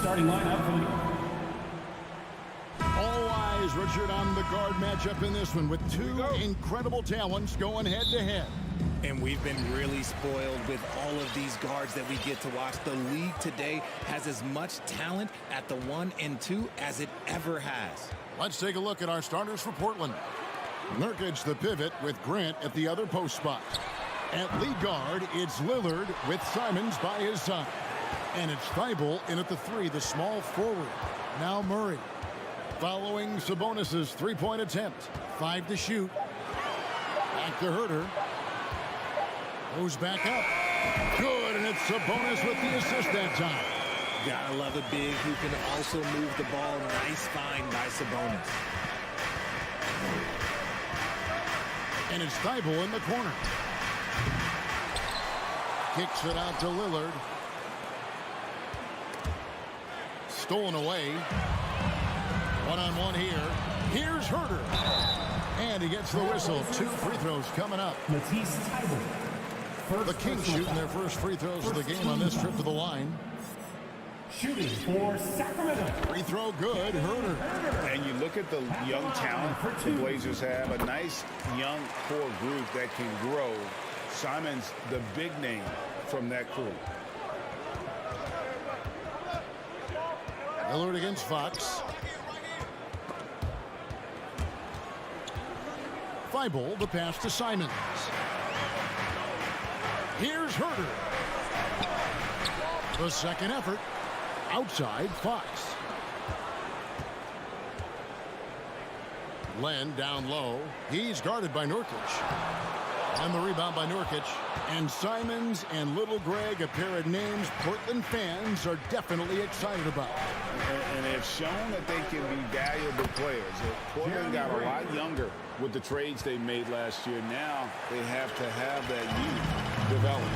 starting lineup for the... All eyes, Richard, on the guard matchup in this one with two incredible talents going head-to-head. And we've been really spoiled with all of these guards that we get to watch. The league today has as much talent at the 1 and 2 as it ever has. Let's take a look at our starters for Portland. Nurkic, the pivot, with Grant at the other post spot. At lead guard, it's Lillard with Simons by his side. And it's Thibault in at the 3, the small forward. Now Murray. Following Sabonis' three-point attempt. 5 to shoot. Back to Herter. Goes back up. Good, and it's Sabonis with the assist that time. Gotta love a big who can also move the ball. Nice find by Sabonis. And it's Thibault in the corner. Kicks it out to Lillard. Stolen away. One-on-one here. Here's Herter. And he gets the whistle. 2 free throws coming up. Matisse Thybulle. The Kings shooting their first free throws of the game on this trip to the line. Shooting for Sacramento. Free throw good, Herter. And you look at the young talent the Blazers have, a nice young core group that can grow. Simon's the big name from that crew. Lillard against Fox. Thibault, the pass to Simons. Here's Herter. The second effort. Outside, Fox. Len down low. He's guarded by Nurkic. And the rebound by Nurkic. And Simons and Little Greg, a pair of names Portland fans are definitely excited about. And they've shown that they can be valuable players. Portland got a lot younger with the trades they made last year. Now they have to have that youth develop.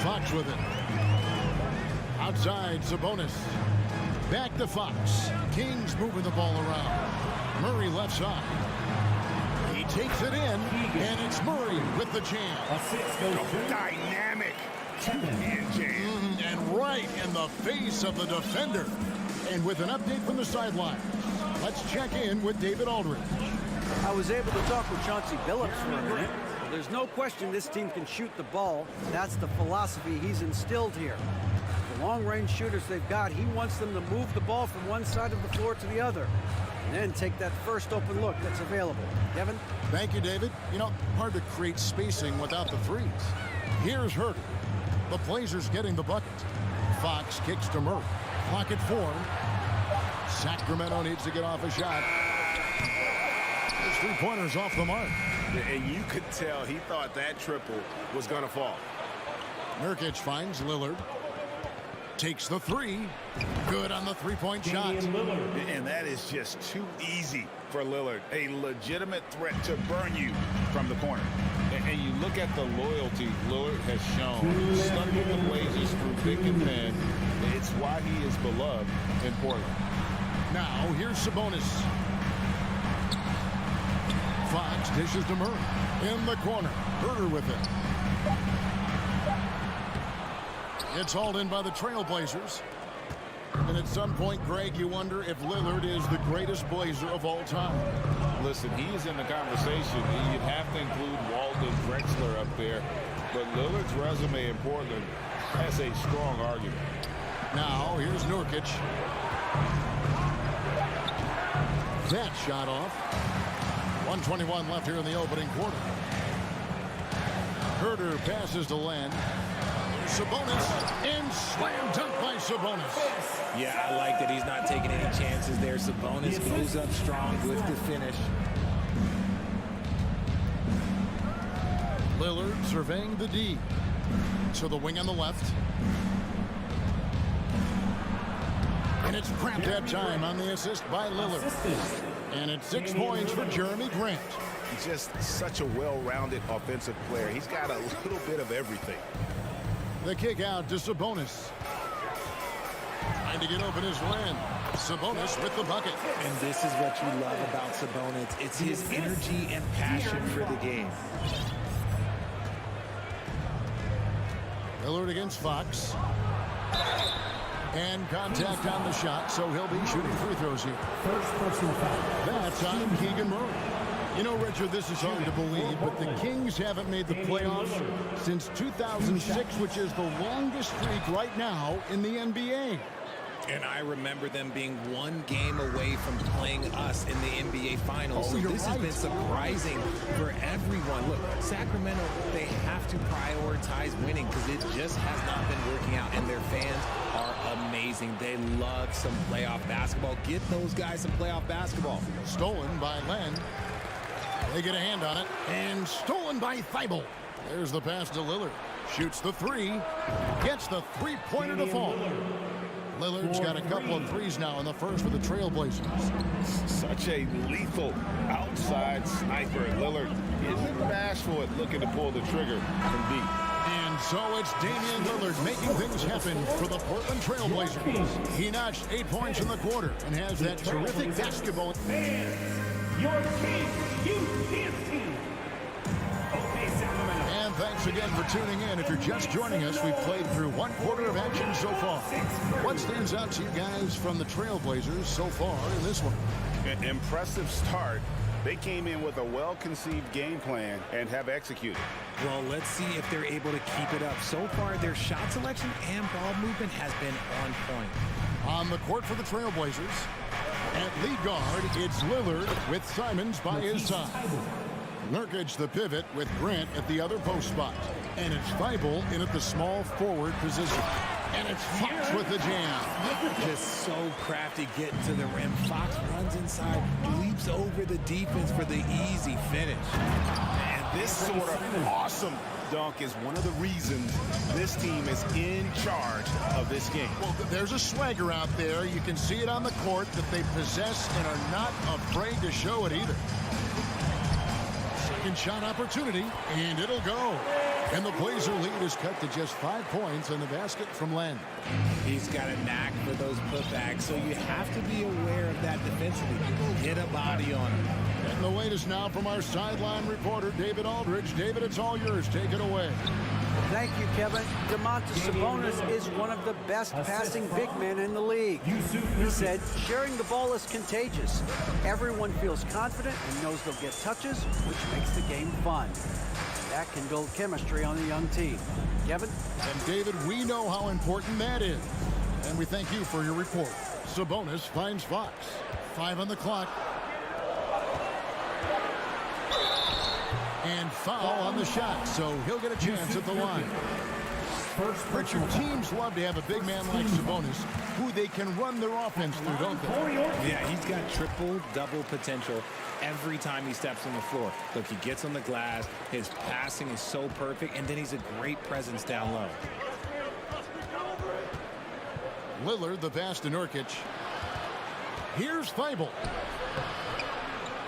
Fox with it. Outside, Sabonis. Back to Fox. Kings moving the ball around. Murray left side. He takes it in, and it's Murray with the jam. Dynamic and jam. And right in the face of the defender. And with an update from the sideline, let's check in with David Aldridge. I was able to talk with Chauncey Billups for a minute. There's no question this team can shoot the ball. That's the philosophy he's instilled here. The long-range shooters they've got, he wants them to move the ball from one side of the floor to the other. And then take that first open look that's available. Kevin? Thank you, David. You know, hard to create spacing without the threes. Here's Herter. The Blazers getting the bucket. Fox kicks to Murray. Clock at 4. Sacramento needs to get off a shot. His three-pointer's off the mark. And you could tell he thought that triple was going to fall. Nurkic finds Lillard. Takes the 3. Good on the three-point shot. And that is just too easy for Lillard. A legitimate threat to burn you from the corner. And you look at the loyalty Lillard has shown. Stuck with the Blazers through thick and thin. It's why he is beloved in Portland. Now, here's Sabonis. Fox dishes to Murray. In the corner. Herter with it. It's hauled in by the Trailblazers. And at some point, Greg, you wonder if Lillard is the greatest Blazer of all time. Listen, he is in the conversation. You'd have to include Walden Drexler up there. But Lillard's resume in Portland has a strong argument. Now, here's Nurkic. That shot off. 1:21 left here in the opening quarter. Herter passes to Len. Sabonis, and slam dunk by Sabonis. Yeah, I like that he's not taking any chances there. Sabonis goes up strong with the finish. Lillard surveying the D. To the wing on the left. And it's cramped that time on the assist by Lillard. And it's 6 points for Jeremy Grant. He's just such a well-rounded offensive player. He's got a little bit of everything. The kick out to Sabonis. Trying to get open his Len. Sabonis with the bucket. And this is what you love about Sabonis. It's his energy and passion for the game. Lillard against Fox. And contact on the shot, so he'll be shooting free throws here. First personal foul. That's on Keegan Murray. You know, Richard, this is hard to believe, but the Kings haven't made the playoffs since 2006, which is the longest streak right now in the NBA. And I remember them being one game away from playing us in the NBA Finals. So this has been surprising for everyone. Look, Sacramento, they have to prioritize winning because it just has not been working out. And their fans are amazing. They love some playoff basketball. Get those guys some playoff basketball. Stolen by Len. They get a hand on it. And stolen by Thibault. There's the pass to Lillard. Shoots the three. Gets the three-pointer to fall. Lillard's got a couple of threes now in the first for the Trailblazers. Such a lethal outside sniper. Lillard isn't bashful at looking to pull the trigger from deep. And so it's Damian Lillard making things happen for the Portland Trailblazers. He notched 8 points in the quarter and has that terrific basketball. Fans, your king, youth team. Okay, Sacramento. And thanks again for tuning in. If you're just joining us, we've played through one quarter of action so far. What stands out to you guys from the Trailblazers so far in this one? An impressive start. They came in with a well-conceived game plan and have executed. Well, let's see if they're able to keep it up. So far, their shot selection and ball movement has been on point. On the court for the Trailblazers, at lead guard, it's Lillard with Simons by his side. Nurkic the pivot with Grant at the other post spot. And it's Thibault in at the small forward position. And it's Fox with the jam. Just so crafty getting to the rim. Fox runs inside, leaps over the defense for the easy finish. And this sort of awesome dunk is one of the reasons this team is in charge of this game. Well, there's a swagger out there. You can see it on the court that they possess and are not afraid to show it either. Second shot opportunity, and it'll go. And the Blazer lead is cut to just 5 points in the basket from Len. He's got a knack for those putbacks, so you have to be aware of that defensively. Get a body on him. And the latest now from our sideline reporter, David Aldridge. David, it's all yours. Take it away. Thank you, Kevin. Domantas Sabonis is one of the best passing big men in the league. He said, sharing the ball is contagious. Everyone feels confident and knows they'll get touches, which makes the game fun. That can build chemistry on a young team. Kevin? And David, we know how important that is. And we thank you for your report. Sabonis finds Fox. 5 on the clock. And foul on the shot, so he'll get a chance at the line. Richard, teams love to have a big man like Sabonis who they can run their offense through, don't they? Yeah, he's got triple-double potential every time he steps on the floor. Look, he gets on the glass, his passing is so perfect, and then he's a great presence down low. Lillard, the pass to Nurkic. Here's Thibault.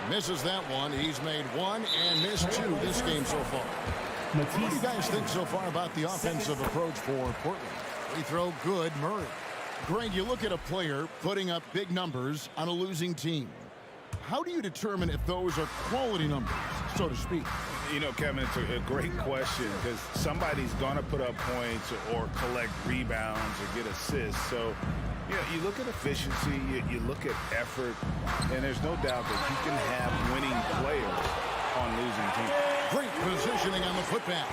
Misses that one. He's made 1 and missed 2 this game so far. What do you guys think so far about the offensive approach for Portland? Free throw, good. Murray. Greg, you look at a player putting up big numbers on a losing team. How do you determine if those are quality numbers, so to speak? You know, Kevin, it's a great question because somebody's going to put up points or collect rebounds or get assists. So, you know, you look at efficiency, you look at effort, and there's no doubt that you can have winning players on losing teams. Great positioning on the putback.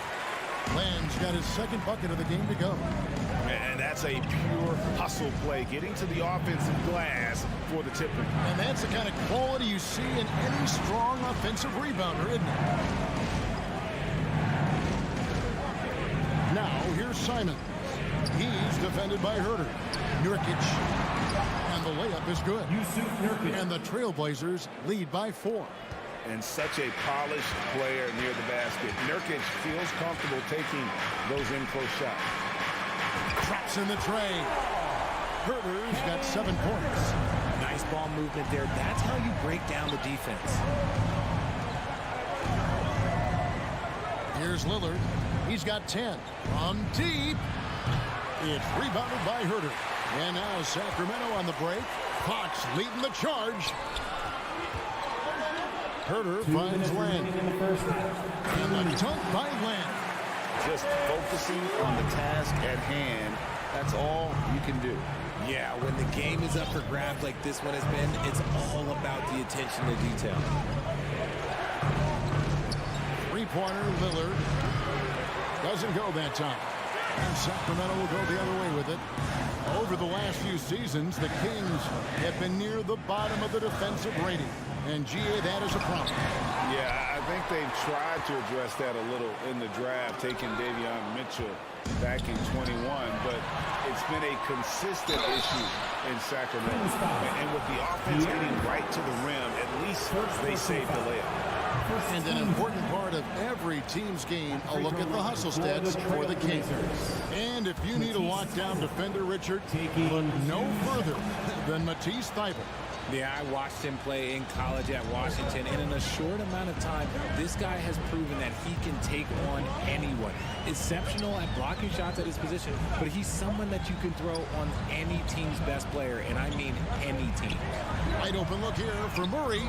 Land's got his second bucket of the game to go. And that's a pure hustle play, getting to the offensive glass for the tipper. And that's the kind of quality you see in any strong offensive rebounder, isn't it? Now, here's Simon. He's defended by Herter. Nurkic. And the layup is good. And the Trailblazers lead by 4. And such a polished player near the basket. Nurkic feels comfortable taking those in-close shots. Drops in the tray. Herter's got 7 points. Nice ball movement there. That's how you break down the defense. Here's Lillard. He's got 10. From deep. It's rebounded by Herter. And now Sacramento on the break. Fox leading the charge. Herter finds Land. And a dunk by Land. just focusing on the task at hand. That's all you can do. Yeah, when the game is up for grabs like this one has been, it's all about the attention to detail. Three-pointer, Lillard. Doesn't go that time. And Sacramento will go the other way with it. Over the last few seasons, the Kings have been near the bottom of the defensive rating. And, GA, that is a problem. Yeah, I think they've tried to address that a little in the draft, taking Davion Mitchell back in 21, but it's been a consistent issue in Sacramento. And with the offense getting right to the rim, at least they saved the layup. And an important part of every team's game, a look at the hustle stats for the Kings. And if you need a lockdown defender, Richard, look no further than Matisse Thybulle. Yeah, I watched him play in college at Washington, and in a short amount of time, this guy has proven that he can take on anyone. Exceptional at blocking shots at his position, but he's someone that you can throw on any team's best player, and I mean any team. Wide open look here for Murray.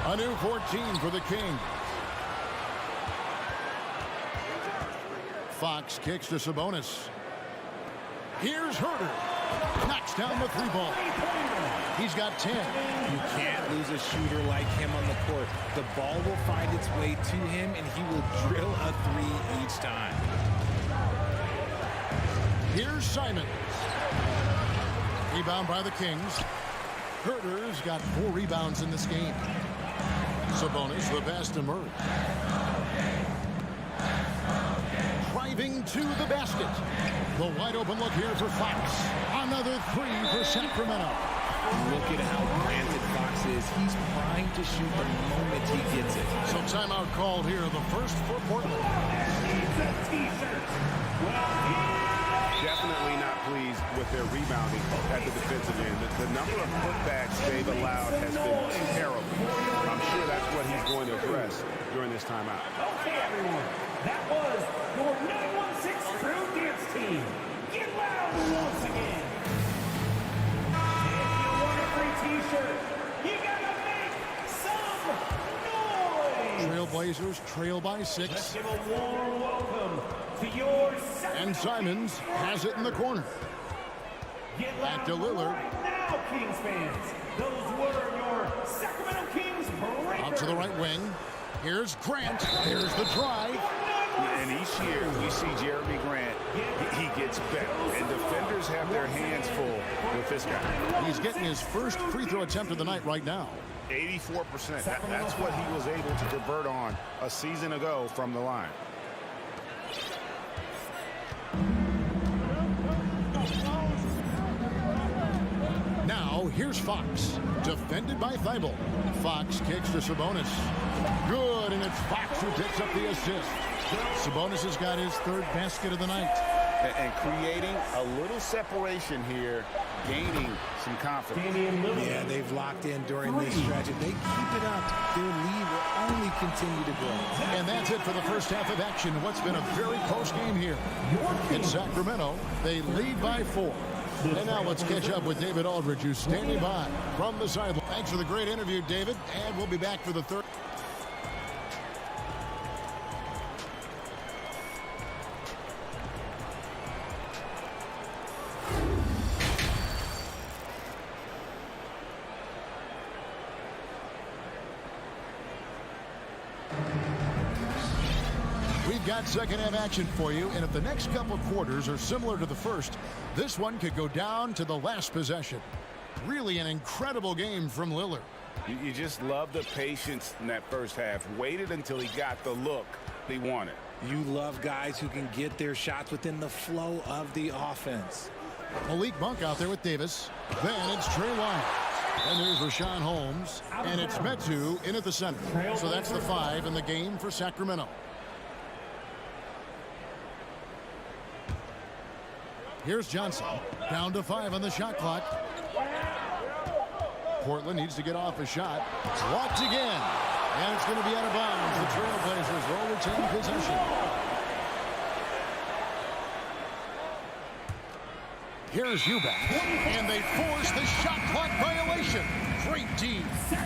A new 14 for the King. Fox kicks to Sabonis. Here's Herter. Knocks down the three ball. He's got 10. You can't lose a shooter like him on the court. The ball will find its way to him, and he will drill a three each time. Here's Simons. Rebound by the Kings. Herter's got 4 rebounds in this game. Sabonis the pass to Murray. Driving to the basket. The wide open look here for Fox. Another 3 for Sacramento. Look at how granted Fox is. He's primed to shoot the moment he gets it. So timeout called here. The first for Portland. Definitely not pleased with their rebounding at the defensive end. The number of putbacks they've allowed has been terrible. I'm sure that's what he's going to address during this timeout. Okay, everyone. That was your 916 Crew Dance Team. Get loud once again. If you want a free t-shirt, you gotta make some noise. Trailblazers trail by 6. Let's give a warm welcome to your And Simons has it in the corner. Get Back to loud Lillard. right now, Kings fans. Those were your Sacramento Kings breakers. Out to the right wing. Here's Grant. Here's the drive. And each year we see Jeremy Grant, he gets better. And defenders have their hands full with this guy. He's getting his first free throw attempt of the night right now. 84%. That's what he was able to convert on a season ago from the line. Now, here's Fox. Defended by Thybulle. Fox kicks to Sabonis. Good, and it's Fox who picks up the assist. Sabonis has got his 3rd basket of the night. And creating a little separation here, gaining some confidence. Yeah, they've locked in during this stretch. If they keep it up, their lead will only continue to grow. And that's it for the first half of action. What's been a very close game here. In Sacramento, they lead by 4. And now let's catch up with David Aldridge, who's standing by from the sideline. Thanks for the great interview, David. And we'll be back for the third. We've got second half action for you, and if the next couple of quarters are similar to the first, this one could go down to the last possession. Really an incredible game from Lillard. You just love the patience in that first half. Waited until he got the look he wanted. You love guys who can get their shots within the flow of the offense. Malik Monk out there with Davis. Then it's Trey Lyles. And there's Rashawn Holmes. And it's Metu in at the center. So that's the 5 in the game for Sacramento. Here's Johnson. Down to 5 on the shot clock. Portland needs to get off a shot. Blocked again. And it's going to be out of bounds. The Trailblazers will retain possession. Here's Eubank. And they force the shot clock violation. Great D.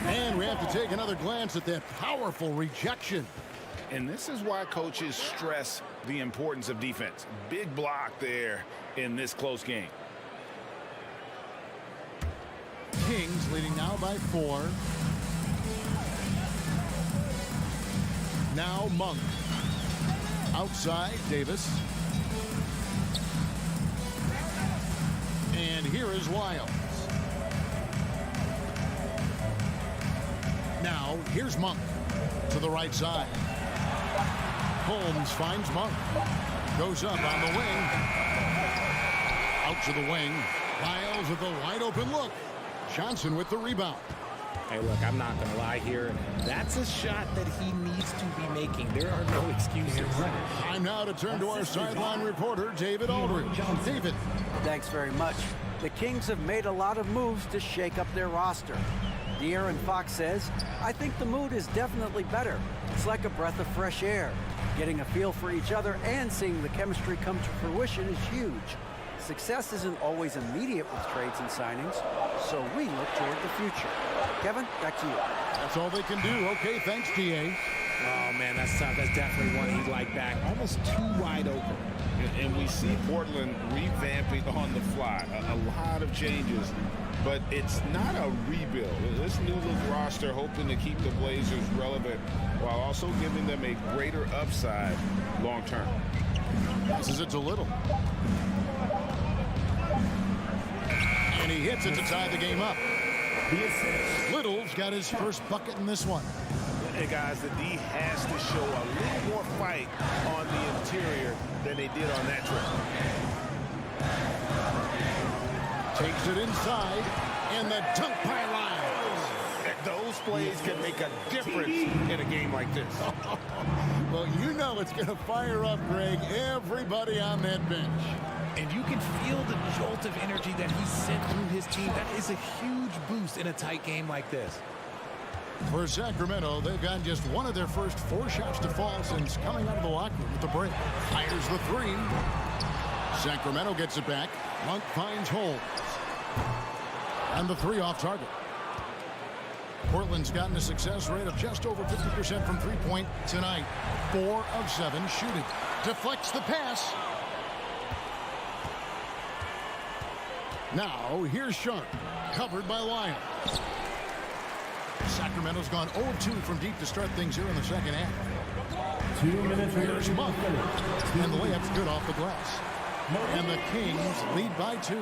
And we have to take another glance at that powerful rejection. And this is why coaches stress the importance of defense. Big block there in this close game. Kings leading now by 4. Now Monk. Outside, Davis. And here is Wiles. Now, here's Monk to the right side. Holmes finds Monk. Goes up on the wing. Out to the wing. Wiles with a wide open look. Johnson with the rebound. Hey, look, I'm not going to lie here. That's a shot that he needs to be making. There are no excuses. Time now to turn to our sideline reporter, David Aldridge. David. Thanks very much. The Kings have made a lot of moves to shake up their roster. De'Aaron Fox says, I think the mood is definitely better. It's like a breath of fresh air. Getting a feel for each other and seeing the chemistry come to fruition is huge. Success isn't always immediate with trades and signings, so we look toward the future. Kevin, back to you. That's all they can do. Okay, thanks, DA. Oh, man, that's tough. That's definitely one he'd like back. Almost too wide open. And we see Portland revamping on the fly. A lot of changes, but it's not a rebuild. This new look roster hoping to keep the Blazers relevant while also giving them a greater upside long term. Passes it to Little. And he hits it to tie the game up. Little's got his first bucket in this one. Hey, guys, the D has to show a little more fight on the interior than they did on that trip. Takes it inside, and the dunk by Lyles. Those plays can make a difference in a game like this. Well, you know it's going to fire up, Greg, everybody on that bench. And you can feel the jolt of energy that he sent through his team. That is a huge boost in a tight game like this. For Sacramento, they've gotten just one of their first 4 shots to fall since coming out of the locker room with the break. Fires the 3. Sacramento gets it back. Monk finds Holmes. And the 3 off target. Portland's gotten a success rate of just over 50% from three-point tonight. 4 of 7 shooting. Deflects the pass. Now, here's Sharp. Covered by Lyles. Sacramento's gone 0-2 from deep to start things here in the second half. 2 minutes. Here's Monk. And the layup's good off the glass. And the Kings lead by 2.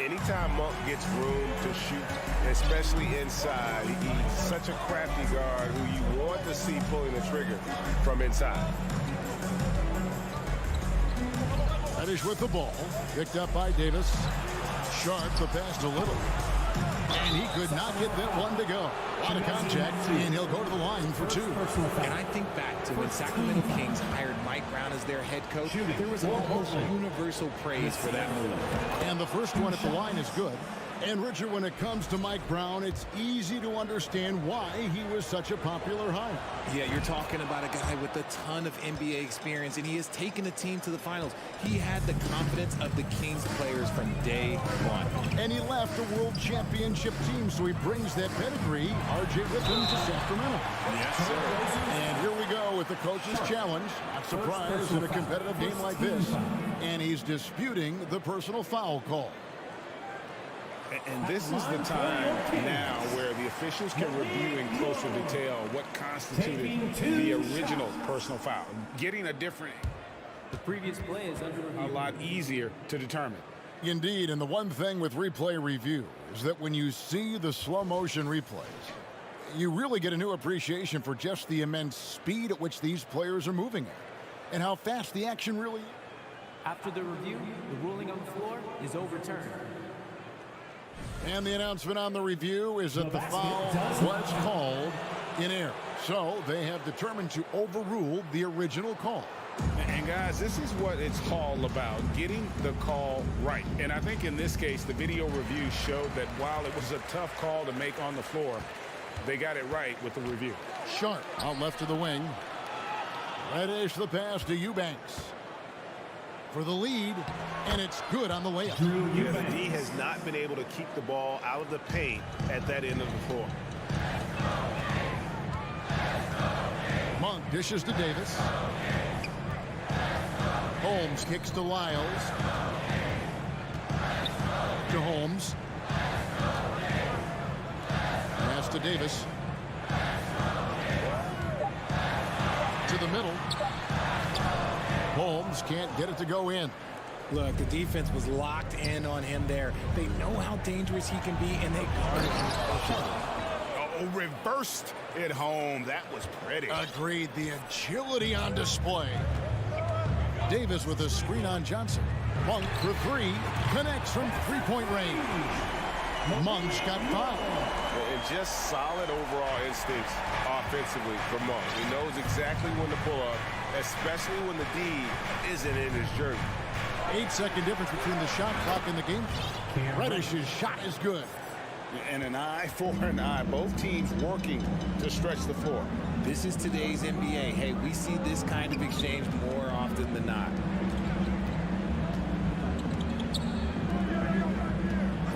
Anytime Monk gets room to shoot, especially inside, he's such a crafty guard who you want to see pulling the trigger from inside. Finish with the ball. Picked up by Davis. Sharp, the pass to Little. And he could not get that one to go. On a contact, and he'll go to the line for 2. And I think back to when Sacramento Kings hired Mike Brown as their head coach. There was almost universal praise for that move. And the first one at the line is good. And, Richard, when it comes to Mike Brown, it's easy to understand why he was such a popular hire. Yeah, you're talking about a guy with a ton of NBA experience, and he has taken a team to the finals. He had the confidence of the Kings players from day one. And he left a world championship team, so he brings that pedigree, RJ, with him to Sacramento. Yes, sir. And here we go with the coach's challenge. Not surprised in a competitive game like this. And he's disputing the personal foul call. And this is the time now where the officials can review in closer detail what constituted the original personal foul. Getting a different, The previous play is under review. a lot easier to determine. Indeed, and the one thing with replay review is that when you see the slow motion replays, you really get a new appreciation for just the immense speed at which these players are moving at and how fast the action really is. After the review, the ruling on the floor is overturned. And the announcement on the review is that the foul was called in error. So they have determined to overrule the original call. And guys, this is what it's all about, getting the call right. And I think in this case, the video review showed that while it was a tough call to make on the floor, they got it right with the review. Sharp out left of the wing. Reddish the pass to Eubanks for the lead, and it's good on the layup. Yeah, the D has not been able to keep the ball out of the paint at that end of the floor. Monk Dishes to Davis. Holmes kicks to Lyles. To Holmes. Pass to Davis. To the middle. Holmes can't get it to go in. Look, the defense was locked in on him there. They know how dangerous he can be, and they guarded him perfectly. Oh, reversed it home. That was pretty. Agreed. The agility on display. Davis with a screen on Johnson. Monk for three. Connects from three-point range. Monk's got five. And just solid overall instincts offensively from Monk. He knows exactly when to pull up, especially when the D isn't in his jersey. 8-second difference between the shot clock and the game. Reddish's shot is good. And an eye for an eye. Both teams working to stretch the floor. This is today's NBA. Hey, we see this kind of exchange more often than not.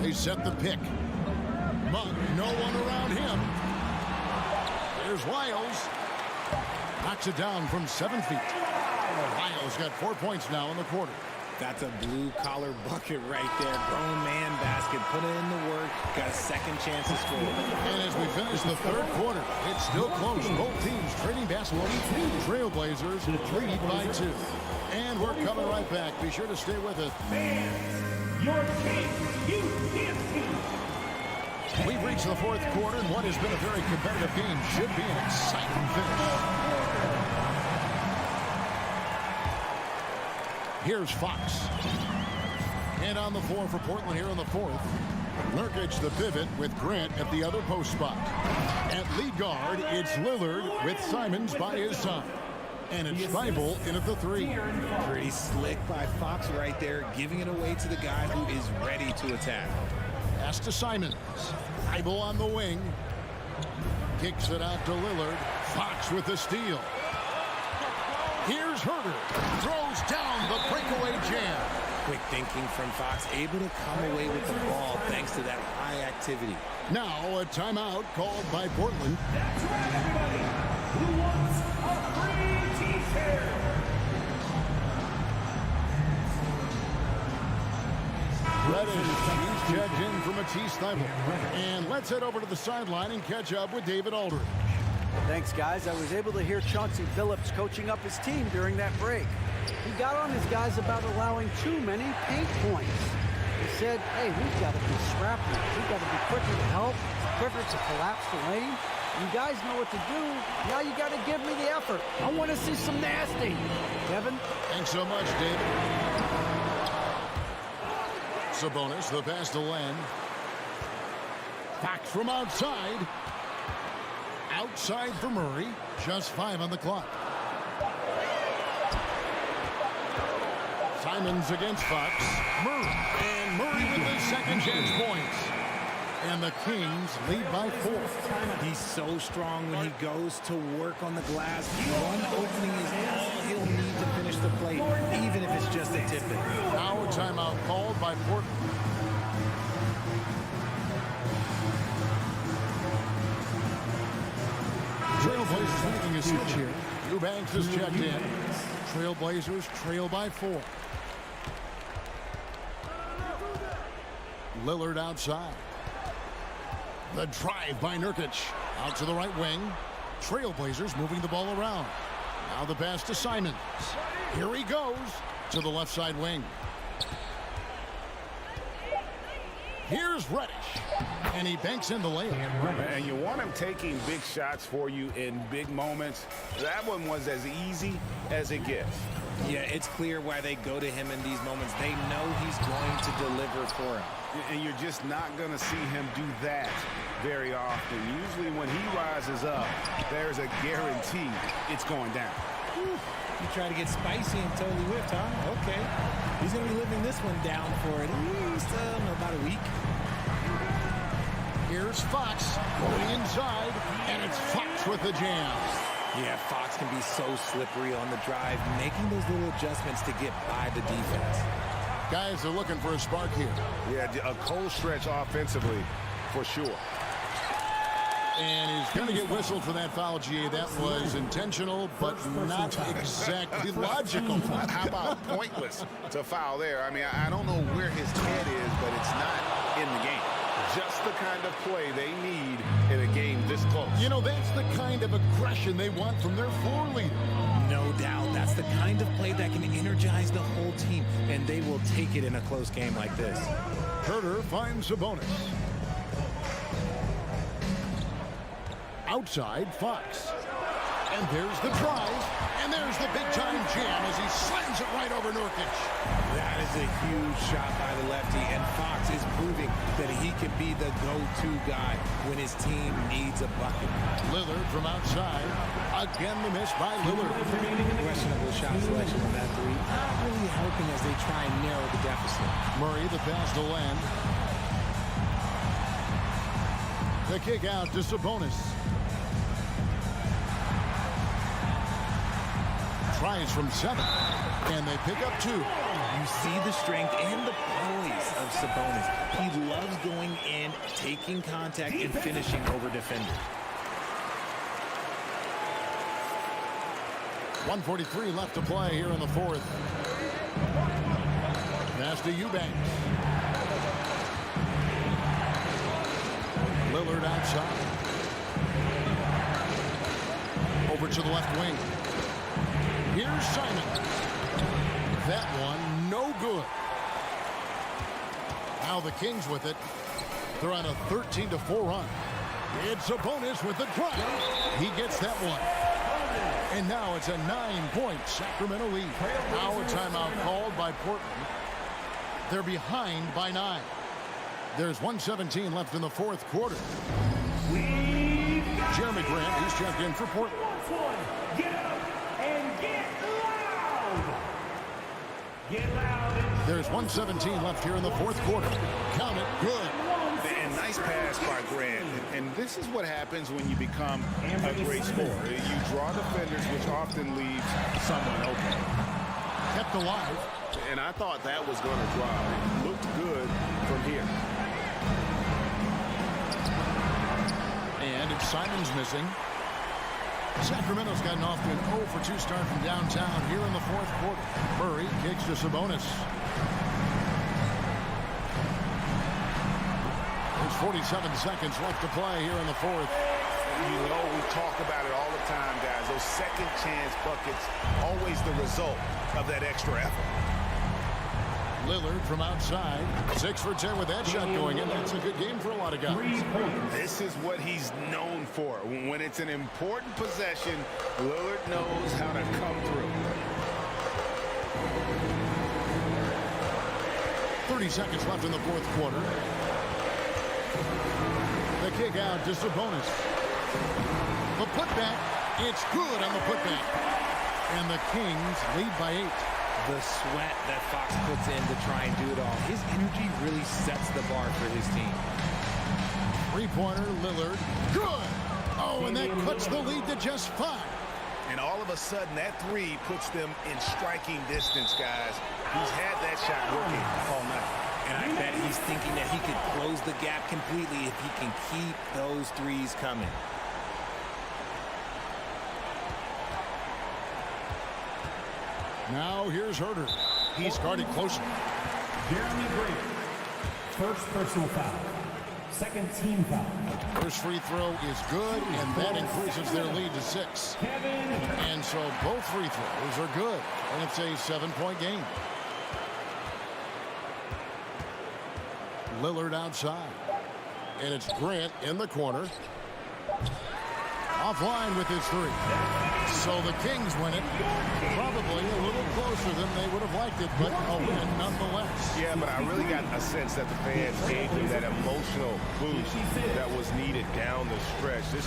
They set the pick. Monk, no one around him. There's Lyles. Knocks it down from 7 feet. Lyles got 4 points now in the quarter. That's a blue-collar bucket right there. Grown man basket. Put in the work. Got a second chance to score. And as we finish the third quarter, it's still close. Both teams trading basketball. Trailblazers lead by 2. And we're coming right back. Be sure to stay with us. Your team, We've reached the fourth quarter, and what has been a very competitive game should be an exciting finish. Here's Fox. And on the floor for Portland here in the fourth. Nurkic the pivot with Grant at the other post spot. At lead guard, it's Lillard with Simons by his side. And it's Thibault in at the 3. Pretty slick by Fox right there, giving it away to the guy who is ready to attack. Pass to Simons. Thibault on the wing. Kicks it out to Lillard. Fox with the steal. Here's Herter. Throws down the breakaway jam. Quick thinking from Fox, able to come away with the ball thanks to that high activity. Now a timeout called by Portland. That's right, everybody. Who wants a free t-shirt? Reddish, he's checked in for Matisse Thybulle. And let's head over to the sideline and catch up with David Aldridge. Thanks, guys. I was able to hear Chauncey Billups coaching up his team during that break. He got on his guys about allowing too many paint points. He said, hey, we've got to be scrappy. We've got to be quicker to help, quicker to collapse the lane. You guys know what to do. Now you got to give me the effort. I want to see some nasty. Kevin? Thanks so much, David. Sabonis, the pass to Len. Fox from outside. Outside for Murray. Just 5 on the clock. Simons against Fox. Murray. And Murray with his second chance points. And the Kings lead by 4. He's so strong when he goes to work on the glass. One opening is all he'll need to finish the play, even if it's just a tip-in. Now a timeout called by Portland. Trailblazers making a switch here. Eubanks is checked in. Trailblazers trail by 4. Lillard outside. The drive by Nurkic. Out to the right wing. Trailblazers moving the ball around. Now the pass to Simons. Here he goes to the left side wing. Here's Reddish. And he banks in the layup. And you want him taking big shots for you in big moments. That one was as easy as it gets. Yeah, it's clear why they go to him in these moments. They know he's going to deliver for him. And you're just not going to see him do that very often. Usually when he rises up, there's a guarantee it's going down. You try to get spicy and totally whipped, huh? Okay. He's going to be living this one down for at least about a week. Here's Fox going inside, and it's Fox with the jam. Yeah, Fox can be so slippery on the drive, making those little adjustments to get by the defense. Guys are looking for a spark here. Yeah, a cold stretch offensively for sure. And he's going to get whistled for that foul, GA. That was intentional, but not exactly logical. How about pointless to foul there? I mean, I don't know where his head is, but it's not in the game. Just the kind of play they need in a game this close. You know, that's the kind of aggression they want from their floor leader. No doubt. That's the kind of play that can energize the whole team, and they will take it in a close game like this. Herter finds a bonus. Outside, Fox. And there's the drive, and there's the big-time jam as he slams it right over Nurkic. That is a huge shot by the lefty, and Fox is proving that he can be the go-to guy when his team needs a bucket. Lillard from outside. Again, the miss by Lillard. Questionable shot selection on that three. Not really helping as they try and narrow the deficit. Murray, the pass to Len. The kick out to Sabonis. Tries from 7, and they pick up 2. You see the strength and the poise of Sabonis. He loves going in, taking contact, and finishing over defenders. 1:43 left to play here in the fourth. Pass to Eubanks. Lillard outside. Over to the left wing. Here's Simon. That one, no good. Now the Kings with it. They're on a 13-4 run. It's a bonus with the drive. He gets that one. And now it's a 9-point Sacramento lead. Now a timeout called by Portland. They're behind by 9. There's 1:17 left in the fourth quarter. Jeremy Grant, he's checked in for Portland. Get up and get loud. Get loud. There's 1:17 left here in the fourth quarter. Count it, good. And nice pass by Grant. And this is what happens when you become a great scorer. You draw defenders, which often leaves someone open. Kept alive. And I thought that was going to drop. It looked good from here. And it's Simon's missing. Sacramento's gotten off to an 0-for-2 start from downtown here in the fourth quarter. Murray kicks to Sabonis. There's 47 seconds left to play here in the fourth. You know, we talk about it all the time, guys. Those second chance buckets, always the result of that extra effort. Lillard from outside. 6 for 10 with that shot going in. That's a good game for a lot of guys. This is what he's known for. When it's an important possession, Lillard knows how to come through. 30 seconds left in the fourth quarter. The kick out to Sabonis. The putback. It's good on the putback. And the Kings lead by 8. The sweat that Fox puts in to try and do it all. His energy really sets the bar for his team. Three-pointer, Lillard. Good! Oh, and that cuts the lead to just 5. And all of a sudden, that three puts them in striking distance, guys. He's had that shot working all night. And I bet he's thinking that he could close the gap completely if he can keep those threes coming. Now here's Herter. He's guarded closer. Jeremy Grant. First personal foul. Second team foul. First free throw is good, and that increases their lead to 6. And so both free throws are good, and it's a 7-point game. Lillard outside, and it's Grant in the corner. Offline with his 3. So the Kings win it. Probably a little closer than they would have liked it, but a win nonetheless. Yeah, but I really got a sense that the fans gave them that emotional boost that was needed down the stretch.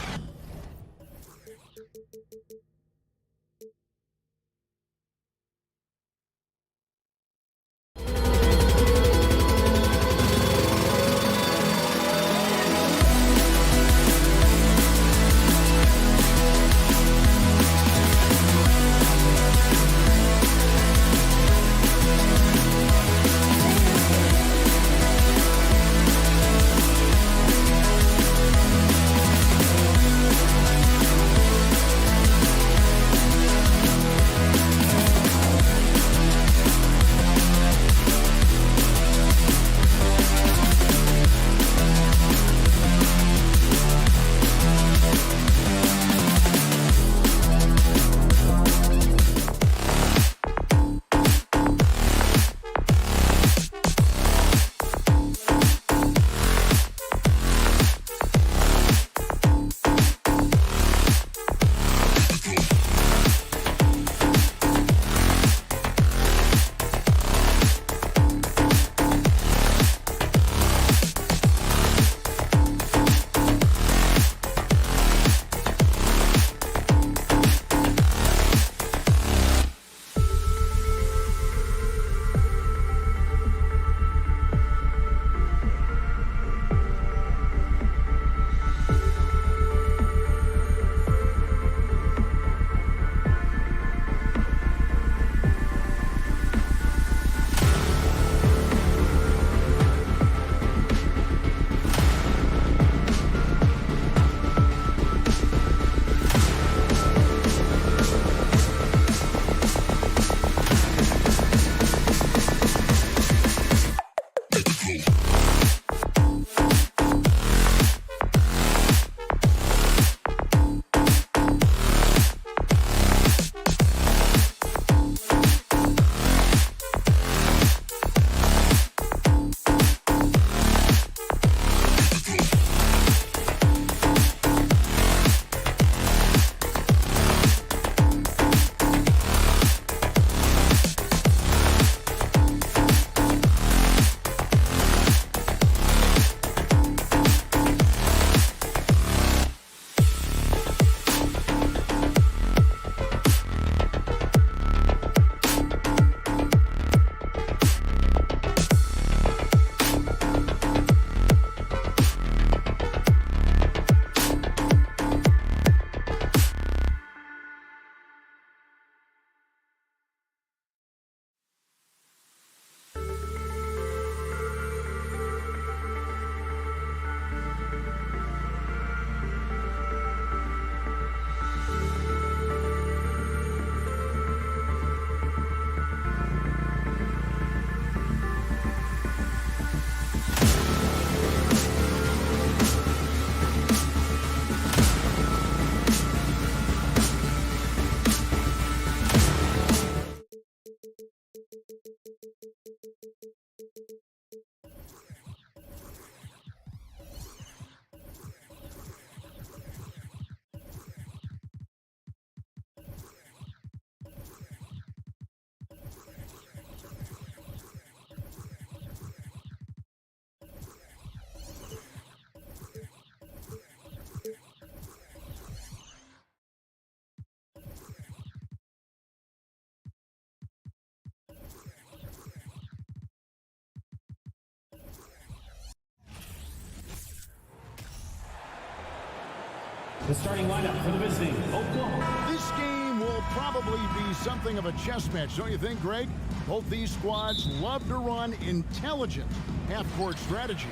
The starting lineup for the visiting Oklahoma. This game will probably be something of a chess match, don't you think, Greg? Both these squads love to run intelligent half-court strategy.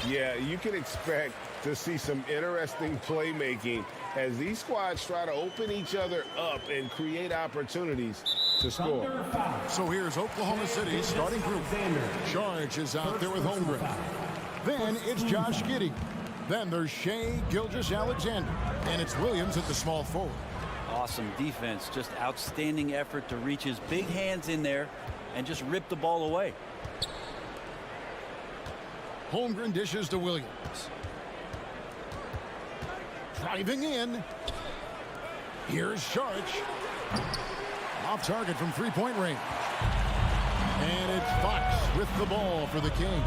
Yeah, you can expect to see some interesting playmaking as these squads try to open each other up and create opportunities to score. So here's Oklahoma City's starting group. Charge is out there with Holmgren. Then it's Josh Giddey. Then there's Shai Gilgeous-Alexander. And it's Williams at the small forward. Awesome defense. Just outstanding effort to reach his big hands in there and just rip the ball away. Holmgren dishes to Williams. Driving in. Here's Sharch. Off target from three-point range. And it's Fox with the ball for the Kings.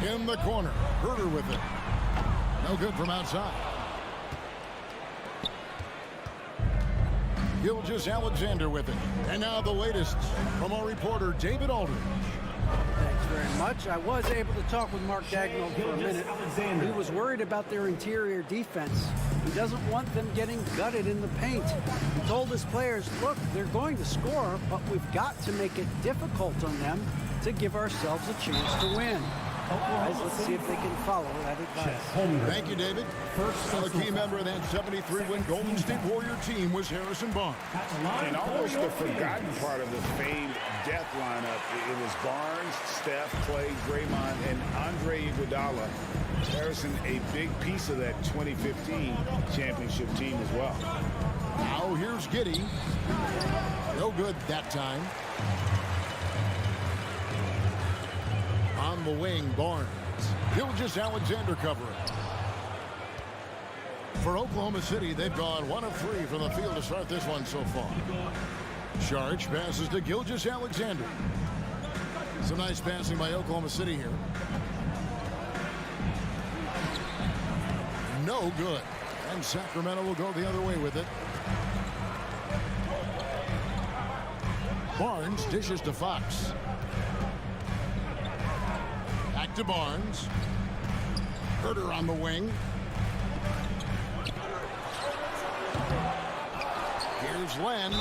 In the corner. Herter with it. No good from outside. Gilgeous-Alexander with it. And now the latest from our reporter, David Aldridge. Thanks very much. I was able to talk with Mark Dagnall for a minute. He was worried about their interior defense. He doesn't want them getting gutted in the paint. He told his players, look, they're going to score, but we've got to make it difficult on them to give ourselves a chance to win. Guys, let's see if they can follow that advice. Thank you, David. A key member of that 73-win Golden State Warrior team was Harrison Barnes. And almost the forgotten part of the famed death lineup, it was Barnes, Steph, Clay, Draymond, and Andre Iguodala. Harrison, a big piece of that 2015 championship team as well. Now here's Giddey. No good that time. On the wing, Barnes. Gilgeous-Alexander covering. For Oklahoma City, they've gone 1 of 3 from the field to start this one so far. Sharch passes to Gilgeous-Alexander. Some nice passing by Oklahoma City here. No good. And Sacramento will go the other way with it. Barnes dishes to Fox. Back to Barnes. Herter on the wing. Here's Len.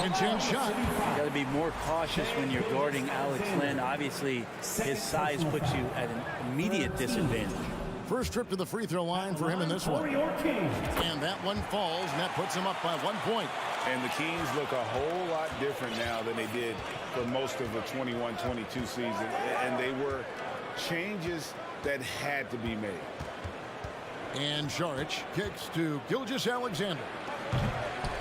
And shot. You got to be more cautious when you're guarding Alex Len. Obviously, his size puts you at an immediate disadvantage. First trip to the free throw line for him in this one. And that one falls, and that puts him up by 1 point. And the Kings look a whole lot different now than they did for most of the 21-22 season. And they were changes that had to be made. And Sharch kicks to Gilgeous-Alexander.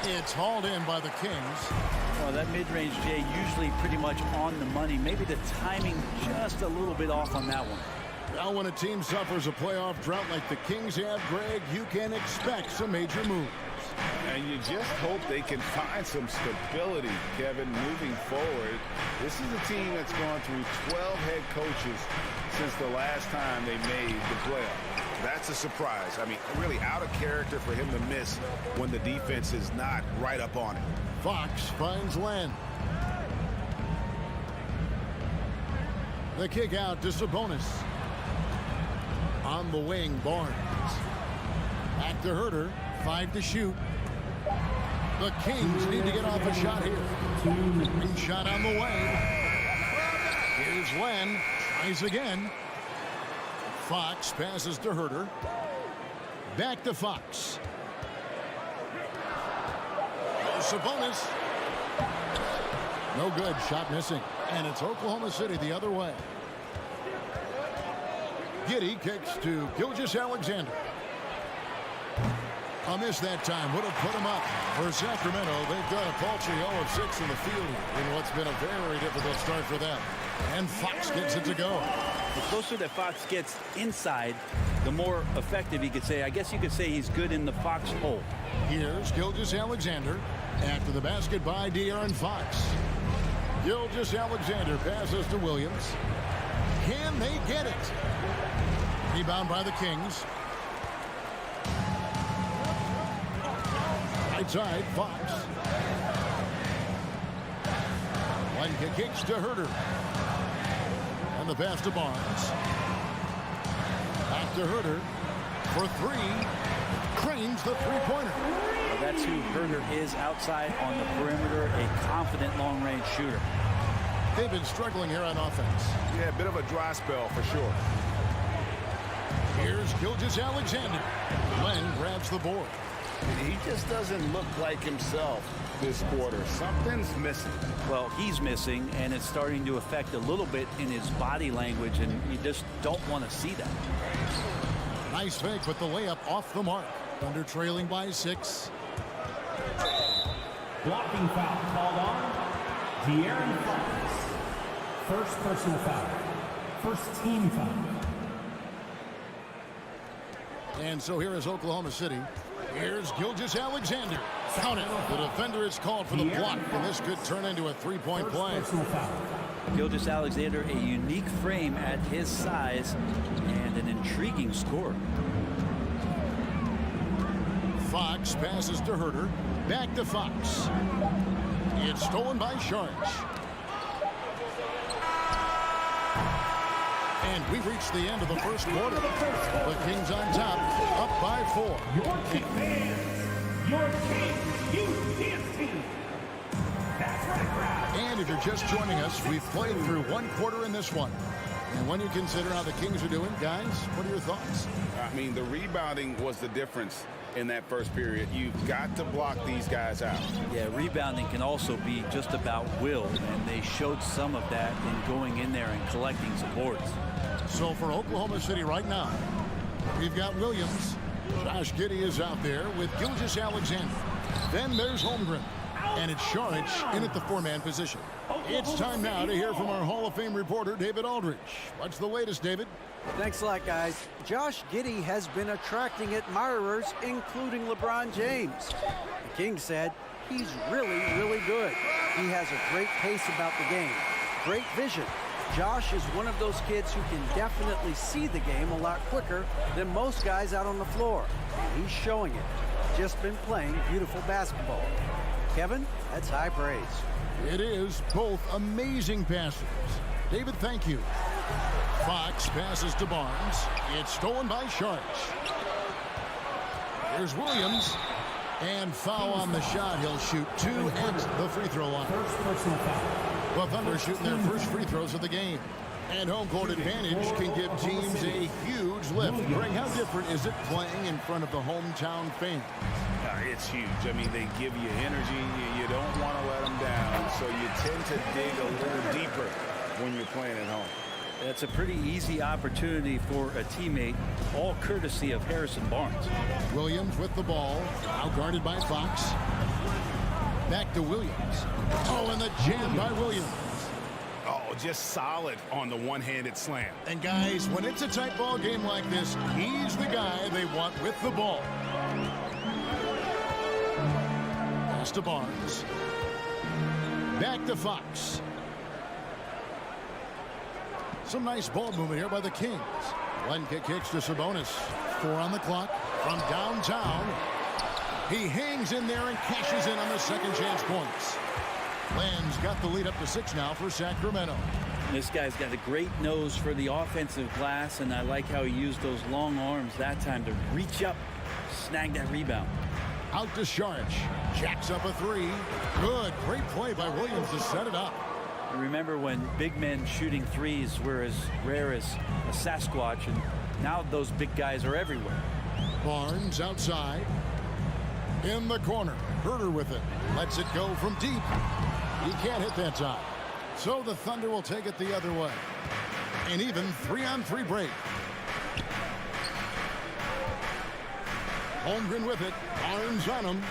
It's hauled in by the Kings. Well, that mid-range, Jay, usually pretty much on the money. Maybe the timing just a little bit off on that one. Now when a team suffers a playoff drought like the Kings have, Greg, you can expect some major moves. And you just hope they can find some stability, Kevin, moving forward. This is a team that's gone through 12 head coaches since the last time they made the playoff. That's a surprise. I mean, really out of character for him to miss when the defense is not right up on it. Fox finds Len. The kick out to Sabonis. On the wing, Barnes. Back to Herter. 5 to shoot. The Kings need to get off a shot here. Big shot on the way. Here's Len. Tries again. Fox passes to Herter. Back to Fox. Sabonis. No good. Shot missing. And it's Oklahoma City the other way. Giddey kicks to Gilgeous-Alexander. A miss that time would have put him up. For Sacramento, they've got a paltry 0 of 6 in the field in what's been a very difficult start for them. And Fox gets it to go. The closer that Fox gets inside, the more effective he could say. I guess you could say he's good in the Fox hole. Here's Gilgeous-Alexander after the basket by De'Aaron Fox. Gilgeous-Alexander passes to Williams. Can they get it? Rebound by the Kings. Right side, Fox. One kicks to Herter. And the pass to Barnes. Back to Herter for 3. Cranes the three-pointer. Well, that's who Herder is outside on the perimeter, a confident long-range shooter. They've been struggling here on offense. Yeah, a bit of a dry spell for sure. Here's Gilgeous-Alexander. Len grabs the board. He just doesn't look like himself this quarter. Something's missing. Well, he's missing, and it's starting to affect a little bit in his body language, and you just don't want to see that. Nice fake with the layup off the mark. Thunder trailing by 6. Blocking foul called on De'Aaron Fox. First personal foul. First team foul. And so here is Oklahoma City. Here's Gilgeous-Alexander. Count it. The defender is called for the block, and this could turn into a three-point play. Personal foul. Gilgeous-Alexander, a unique frame at his size and an intriguing scorer. Fox passes to Herder. Back to Fox. It's stolen by Sharge. And we've reached the end of the first quarter. The Kings on top, up by 4. Your King fans, your Kings Youth Dance Team. That's right, crowd. And if you're just joining us, we've played through one quarter in this one. And when you consider how the Kings are doing, guys, what are your thoughts? I mean, the rebounding was the difference in that first period. You've got to block these guys out. Yeah, rebounding can also be just about will, and they showed some of that in going in there and collecting some boards. So for Oklahoma City right now, we've got Williams. Josh Giddey is out there with Gilgeous-Alexander. Then there's Holmgren. And it's Sharge in at the 4-man position. It's time now to hear from our Hall of Fame reporter, David Aldridge. What's the latest, David? Thanks a lot, guys. Josh Giddey has been attracting admirers, including LeBron James. The King said he's really, really good. He has a great pace about the game, great vision. Josh is one of those kids who can definitely see the game a lot quicker than most guys out on the floor. And he's showing it. Just been playing beautiful basketball. Kevin, that's high praise. It is. Both amazing passes. David, thank you. Fox passes to Barnes. It's stolen by Sharge. Here's Williams. And foul on the shot. He'll shoot 2 at the free throw line. First personal foul. The Thunder shooting their first free throws of the game. And home court advantage can give teams a huge lift. Greg, how different is it playing in front of the hometown fans? It's huge. I mean, they give you energy. You don't want to let them down. So you tend to dig a little deeper when you're playing at home. That's a pretty easy opportunity for a teammate, all courtesy of Harrison Barnes. Williams with the ball, now guarded by Fox. Back to Williams. Oh, and the jam by Williams. Oh, just solid on the one-handed slam. And guys, when it's a tight ball game like this, he's the guy they want with the ball. Pass to Barnes. Back to Fox. Some nice ball movement here by the Kings. Lenka kicks to Sabonis. 4 on the clock from downtown. He hangs in there and cashes in on the second chance points. Len's got the lead up to 6 now for Sacramento. This guy's got a great nose for the offensive glass, and I like how he used those long arms that time to reach up, snag that rebound. Out to Sharge. Jacks up a 3. Good. Great play by Williams to set it up. Remember when big men shooting threes were as rare as a Sasquatch, and now those big guys are everywhere. Barnes outside. In the corner. Herder with it. Lets it go from deep. He can't hit that time. So the Thunder will take it the other way. An even 3-on-3 break. Holmgren with it. Barnes on him.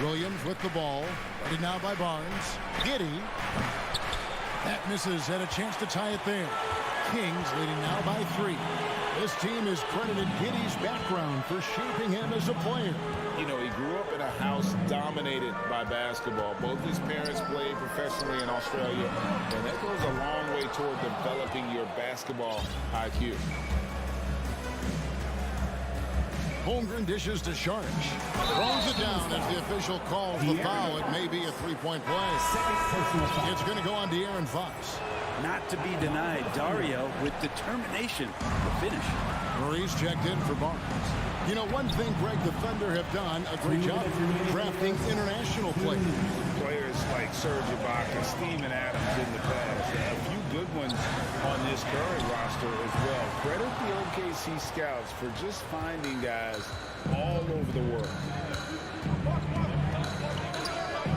Williams with the ball. Ready now by Barnes. Giddey. That misses. Had a chance to tie it there. Kings leading now by 3. This team has credited Giddey's background for shaping him as a player. You know, he grew up in a house dominated by basketball. Both his parents played professionally in Australia, and that goes a long way toward developing your basketball IQ. Holmgren dishes to Sharge. Throws it down as the official calls the foul. It may be a 3-point play. It's going to go on De'Aaron Fox. Not to be denied, Dario with determination to finish. Murray's checked in for Barnes. You know, one thing, Greg, the Thunder have done a great job drafting international players. Players like Serge Ibaka, Steven Adams in the past. A few good ones on this current roster as well. Credit the OKC scouts for just finding guys all over the world.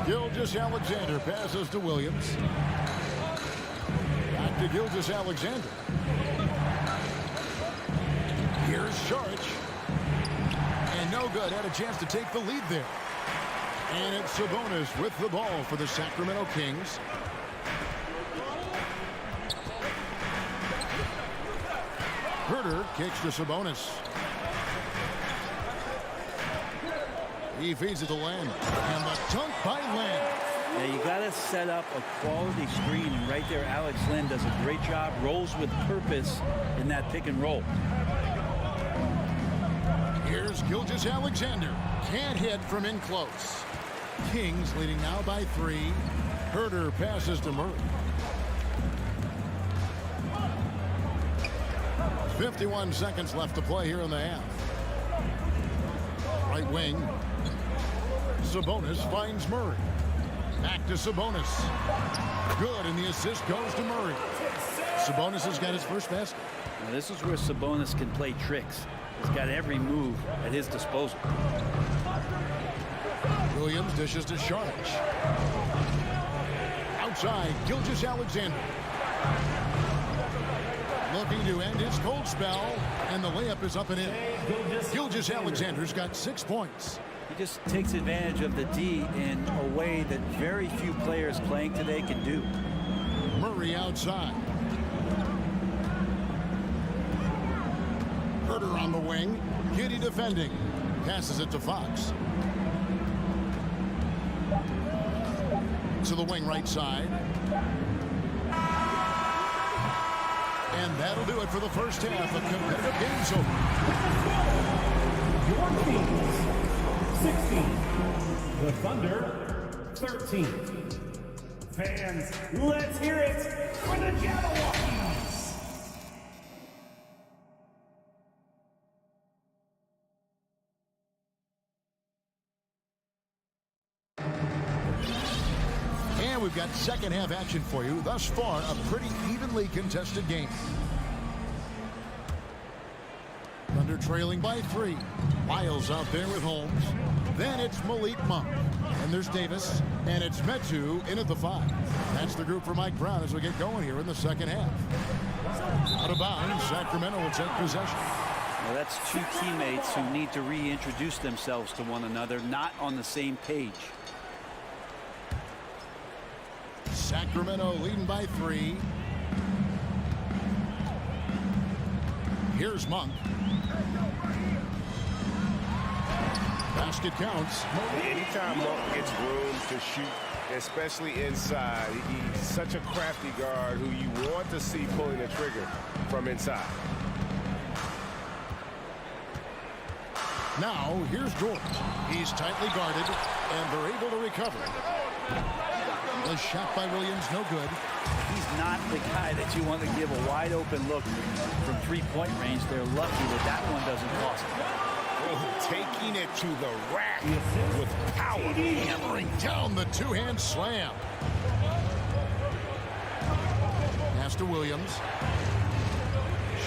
Gilgeous-Alexander passes to Williams. Back to Gilgeous-Alexander. Here's Saric. And no good. Had a chance to take the lead there. And it's Sabonis with the ball for the Sacramento Kings. Herter kicks to Sabonis. He feeds it to Lamb. And the dunk by Lamb. Now you got to set up a quality screen, and right there Alex Len does a great job, rolls with purpose in that pick and roll. Here's Gilgeous-Alexander. Can't hit from in close. Kings leading now by 3. Herter passes to Murray. 51 seconds left to play here in the half. Right wing. Sabonis finds Murray. Back to Sabonis. Good, and the assist goes to Murray. Sabonis has got his first basket. Now this is where Sabonis can play tricks. He's got every move at his disposal. Williams dishes to Saric. Outside, Gilgeous-Alexander. Looking to end his cold spell, and the layup is up and in. Gilgeous-Alexander's got 6 points. He just takes advantage of the D in a way that very few players playing today can do. Murray outside. Herter on the wing. Giddy defending. Passes it to Fox. To the wing right side. And that'll do it for the first half. The competitive game's over. Your teams, 16. The Thunder, 13. Fans, let's hear it for the Jabberwockies. And we've got second half action for you. Thus far, a pretty evenly contested game. Thunder trailing by 3. Miles out there with Holmes. Then it's Malik Monk. And there's Davis. And it's Metu in at the 5. That's the group for Mike Brown as we get going here in the second half. Out of bounds, Sacramento will take possession. Well, that's two teammates who need to reintroduce themselves to one another, not on the same page. Sacramento leading by 3. Here's Monk. Basket counts. Anytime Monk gets room to shoot, especially inside, he's such a crafty guard who you want to see pulling the trigger from inside. Now, here's George. He's tightly guarded, and they're able to recover. The shot by Williams, no good. He's not the guy that you want to give a wide open look from three-point range. They're lucky that that one doesn't cost them. Taking it to the rack with power. Hammering down the two-hand slam. Pass to Williams.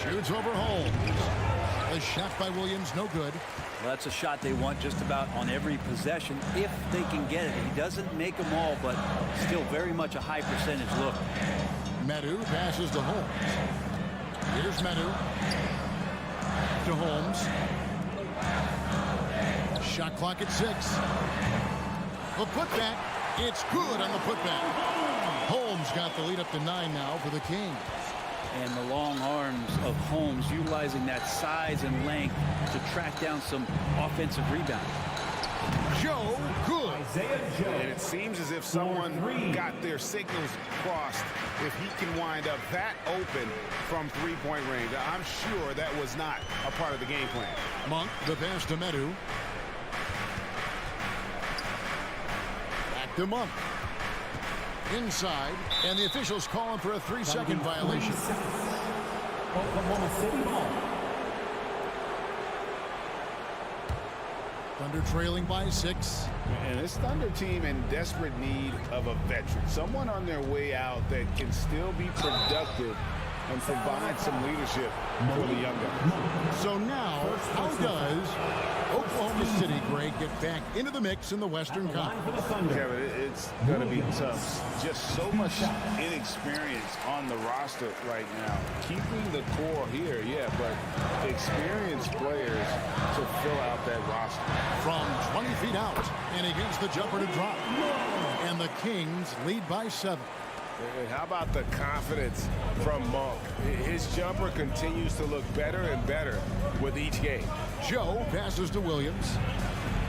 Shoots over Holmes. The shot by Williams, no good. Well, that's a shot they want just about on every possession if they can get it. He doesn't make them all, but still very much a high percentage look. Metu passes to Holmes. Here's Metu. To Holmes. Shot clock at 6. The putback. It's good on the putback. Holmes got the lead up to 9 now for the Kings. And the long arms of Holmes utilizing that size and length to track down some offensive rebound. Joe, good. And it seems as if someone got their signals crossed if he can wind up that open from three-point range. I'm sure that was not a part of the game plan. Monk, the pass to Metu. Back to Monk. Inside, and the officials calling for a 3-second violation. Oklahoma City Hall. Thunder trailing by 6. And this Thunder team in desperate need of a veteran. Someone on their way out that can still be productive and provide some leadership for the young guys. So now, how does Oklahoma City, Greg, get back into the mix in the Western Conference? Kevin, it's going to be tough. Just so much inexperience on the roster right now. Keeping the core here, yeah, but experienced players to fill out that roster. From 20 feet out, and he gets the jumper to drop. And the Kings lead by 7. And how about the confidence from Monk? His jumper continues to look better and better with each game. Joe passes to Williams.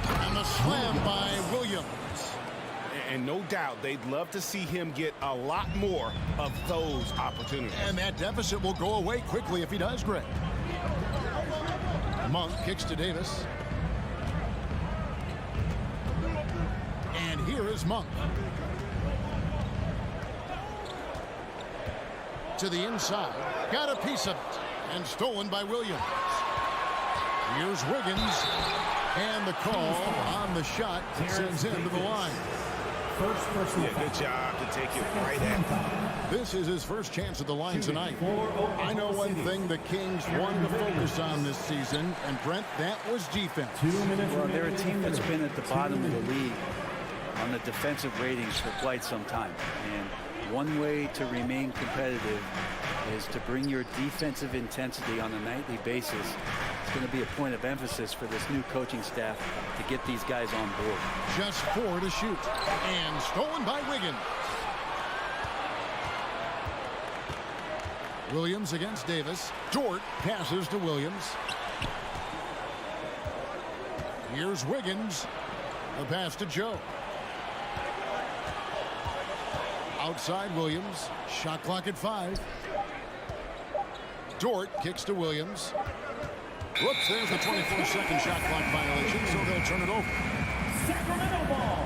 And the slam by Williams. And no doubt they'd love to see him get a lot more of those opportunities. And that deficit will go away quickly if he does, Greg. Monk kicks to Davis. And here is Monk. To the inside. Got a piece of it. And stolen by Williams. Here's Wiggins. And the call on the shot sends him to the line. First personal foul. Good job to take it right at. This is his first chance at the line tonight. I know one thing the Kings wanted to focus on this season, and Brent, that was defense. 2 minutes. Well, they're a team that's been at the bottom of the league on the defensive ratings for quite some time. And one way to remain competitive is to bring your defensive intensity on a nightly basis. It's going to be a point of emphasis for this new coaching staff to get these guys on board. Just 4 to shoot. And stolen by Wiggins. Williams against Davis. Dort passes to Williams. Here's Wiggins. A pass to Joe. Outside Williams. Shot clock at 5. Dort kicks to Williams. Whoops, there's the 24-second shot clock violation, so they'll turn it over. Sacramento ball.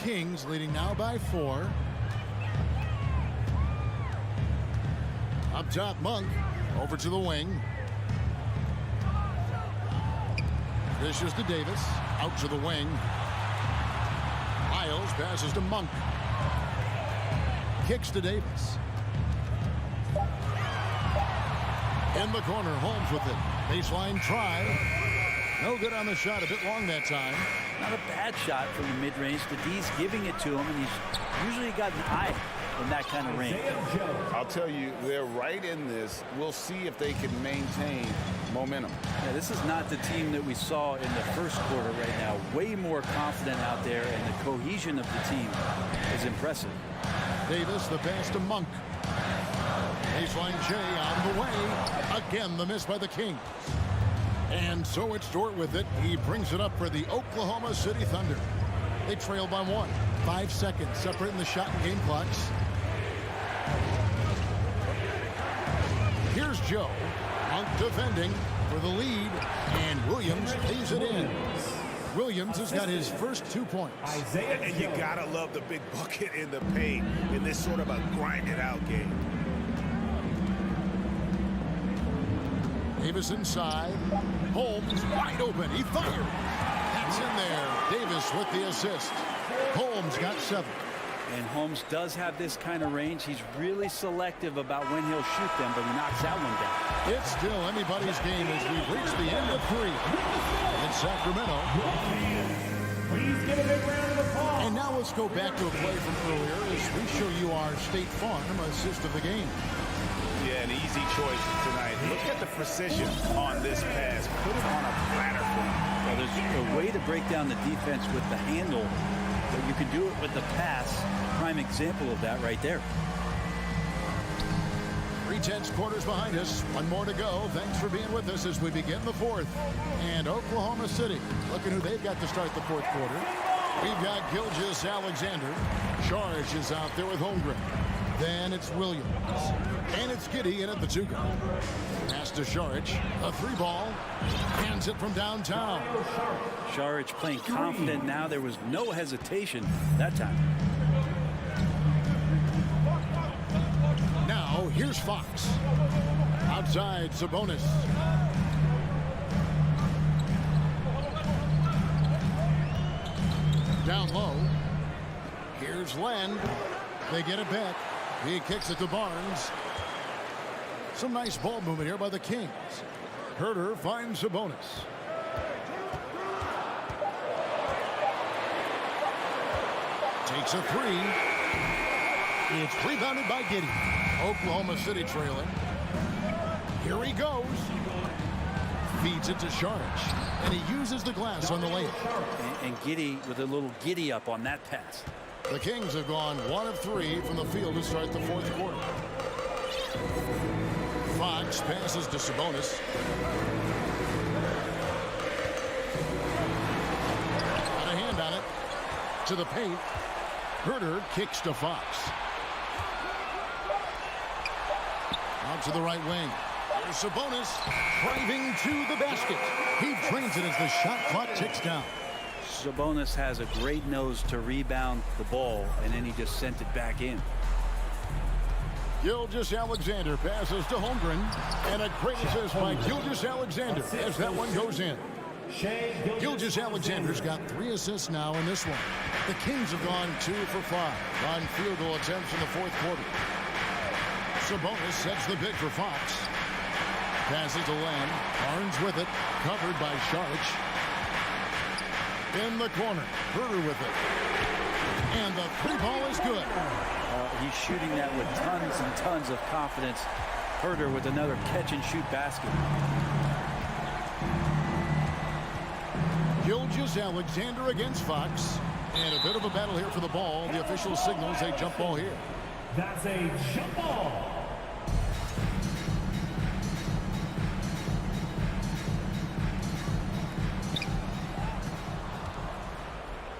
Kings leading now by 4. Up top, Monk. Over to the wing. Dishes to Davis. Out to the wing. Miles passes to Monk. Kicks to Davis. In the corner, Holmes with it. Baseline try. No good on the shot. A bit long that time. Not a bad shot from the mid-range. The D's giving it to him, and he's usually got an eye in that kind of range. I'll tell you, they're right in this. We'll see if they can maintain momentum. Yeah, this is not the team that we saw in the first quarter right now. Way more confident out there, and the cohesion of the team is impressive. Davis, the pass to Monk. Baseline J on the way. Again, the miss by the Kings. And so it's Dort with it. He brings it up for the Oklahoma City Thunder. They trail by 1. 5 seconds separating the shot and game clocks. Here's Joe. Monk defending for the lead. And Williams leaves it in. Williams has got his first 2 points. And you gotta love the big bucket in the paint in this sort of a grinded out game. Davis inside. Holmes wide open. He fired. That's in there. Davis with the assist. Holmes got 7. And Holmes does have this kind of range. He's really selective about when he'll shoot them, but he knocks that one down. It's still anybody's game as we've reached the end of 3 in Sacramento. Please give a big round of applause. And now let's go back to a play from earlier as we show you our State Farm assist of the game. Yeah, an easy choice tonight. Look at the precision on this pass. Put it on a platter for him. Well, there's a way to break down the defense with the handle, but you can do it with the pass. Prime example of that right there. 3/10 quarters behind us. 1 more to go. Thanks for being with us as we begin the 4th. And Oklahoma City, look at who they've got to start the 4th quarter. We've got Gilgeous Alexander. Charge is out there with Holmgren. Then it's Williams. And it's Giddey in at the 2-guard. Pass to Sharich. A 3-ball. Hands it from downtown. Sharich playing confident now. There was no hesitation that time. Now, here Here's Fox. Outside, Sabonis. Down low. Here's Len. They get it back. He kicks it to Barnes. Some nice ball movement here by the Kings. Herter finds Sabonis. Takes a three. It's rebounded by Giddey. Oklahoma City trailing. Here he goes. Feeds it to Sharich. And he uses the glass on the layup. And Giddey with a little giddy up on that pass. The Kings have gone 1 of 3 from the field to start the fourth quarter. Fox passes to Sabonis. Got a hand on it. To the paint. Herter kicks to Fox. Out to the right wing. Here's Sabonis driving to the basket. He trains it as the shot clock ticks down. Sabonis has a great nose to rebound the ball, and then he just sent it back in. Gilgeous-Alexander passes to Holmgren. And a great assist by Gilgeous-Alexander as that one goes in. Gilgeous-Alexander's got 3 assists now in this one. The Kings have gone 2 for 5 on field goal attempts in the fourth quarter. Sabonis sets the pick for Fox. Passes to Len. Barnes with it. Covered by Sharich. In the corner. Herter with it. And the 3 ball is good. He's shooting that with tons and tons of confidence. Herter with another catch-and-shoot basket. Gilgeous-Alexander against Fox. And a bit of a battle here for the ball. The official signals a jump ball here. That's a jump ball.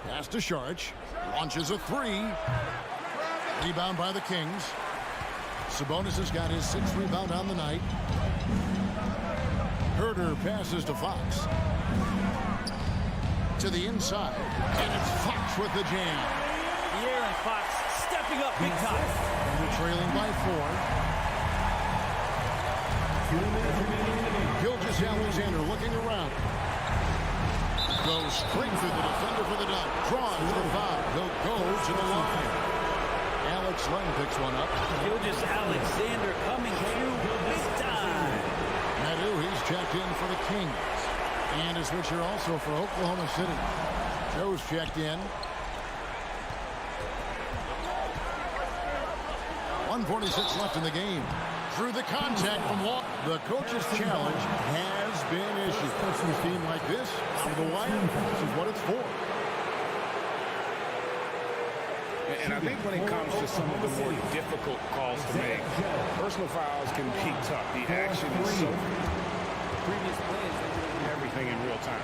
Pass to Sharich. Launches a 3. Rebound by the Kings. Sabonis has got his 6th rebound on the night. Herter passes to Fox. To the inside. And it's Fox with the jam. De'Aaron Fox stepping up big time. And they're trailing by 4. Gilgeous-Alexander looking around. Goes straight through the defender for the dunk. Draws the foul. He'll go to the line. Alex Len picks one up. Gilgeous-Alexander coming through big time. Nadu, he's checked in for the Kings. And a switcher also for Oklahoma City. Joe's checked in. 1:46 left in the game. Through the contact from Wall. The coach's challenge has been issued. A team like this, out of the wire, this is what it's for. And I think when it comes to some of the more difficult calls to make, personal fouls can be tough. The action is so previous plays, everything in real time.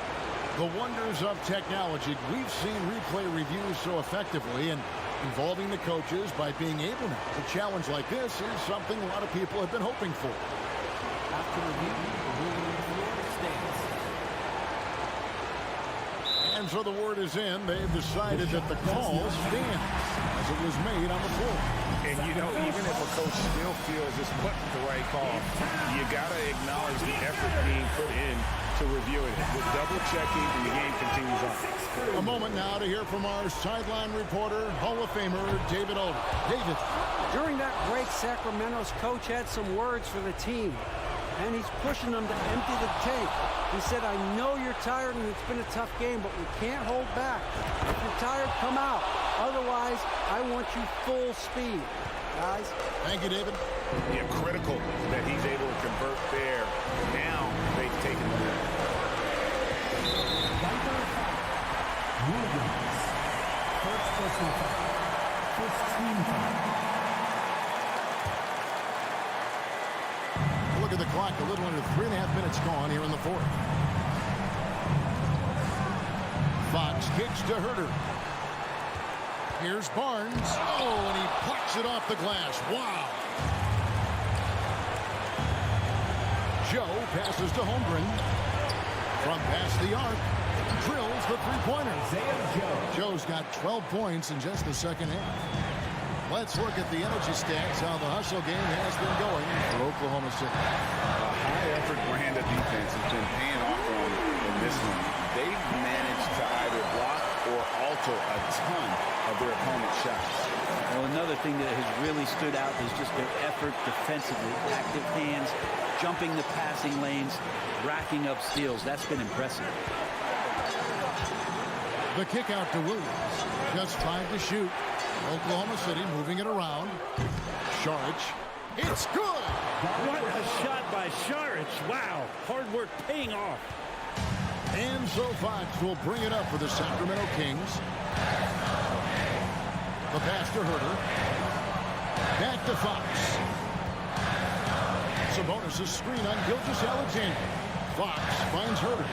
The wonders of technology. We've seen replay reviews so effectively, and involving the coaches by being able to challenge like this is something a lot of people have been hoping for. After review, the ruling on the floor stands. And so the word is in. They've decided that the call stands as it was made on the floor. And, you know, even if a coach still feels this wasn't the right call, you got to acknowledge the effort being put in to reviewing it. With double checking, and the game continues on. A moment now to hear from our sideline reporter, Hall of Famer David Older. David. During that break, Sacramento's coach had some words for the team, and he's pushing them to empty the tank. He said, I know you're tired and it's been a tough game, but we can't hold back. If you're tired, come out. Otherwise, I want you full speed. Guys. Thank you, David. Yeah, critical that he's able to convert there. Now they've taken the lead. First personal foul. First team foul. Look at the clock. A little under 3.5 minutes gone here in the fourth. Fox kicks to Herter. Here's Barnes. Oh, and he plucks it off the glass. Wow. Joe passes to Holmgren. From past the arc. Drills the three-pointer. Isaiah Joe. Joe's got 12 points in just the second half. Let's look at the energy stats, how the hustle game has been going for Oklahoma City. A high-effort brand of defense has been paying off for them in this one. They've managed to either block or alter a ton of their opponent's shots. Well, another thing that has really stood out is just their effort defensively. Active hands, jumping the passing lanes, racking up steals. That's been impressive. The kick out to Williams. Just trying to shoot. Oklahoma City moving it around. Sharich. It's good! What a shot by Sharich. Wow. Hard work paying off. And so Fox will bring it up for the Sacramento Kings. The pass to Herter. Back to Fox. Sabonis' screen on Gilgeous-Alexander. Fox finds Herter.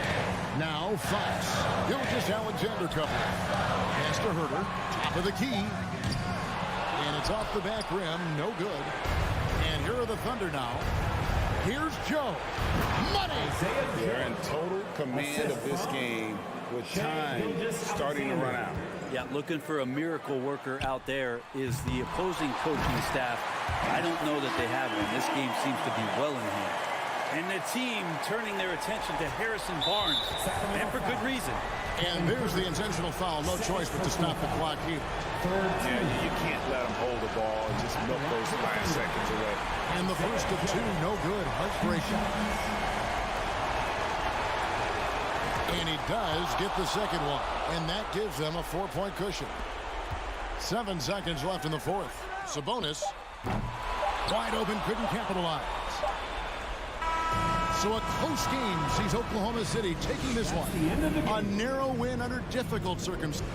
Now Fox. Gilgeous-Alexander cover. Pass to Herter. Top of the key. And it's off the back rim. No good. And here are the Thunder now. Here's Joe. Money. They're in total command of this game with time starting to run out. Yeah, looking for a miracle worker out there is the opposing coaching staff. I don't know that they have one. This game seems to be well in hand. And the team turning their attention to Harrison Barnes, and for good reason. And there's the intentional foul. No choice but to stop the clock here. Yeah, you can't let them hold the ball and just milk those last seconds away. And the first of two, no good. Heartbreaking. And he does get the second one. And that gives them a 4-point cushion. 7 seconds left in the fourth. Sabonis. Wide open, couldn't capitalize. So a close game sees Oklahoma City taking this one. A narrow win under difficult circumstances.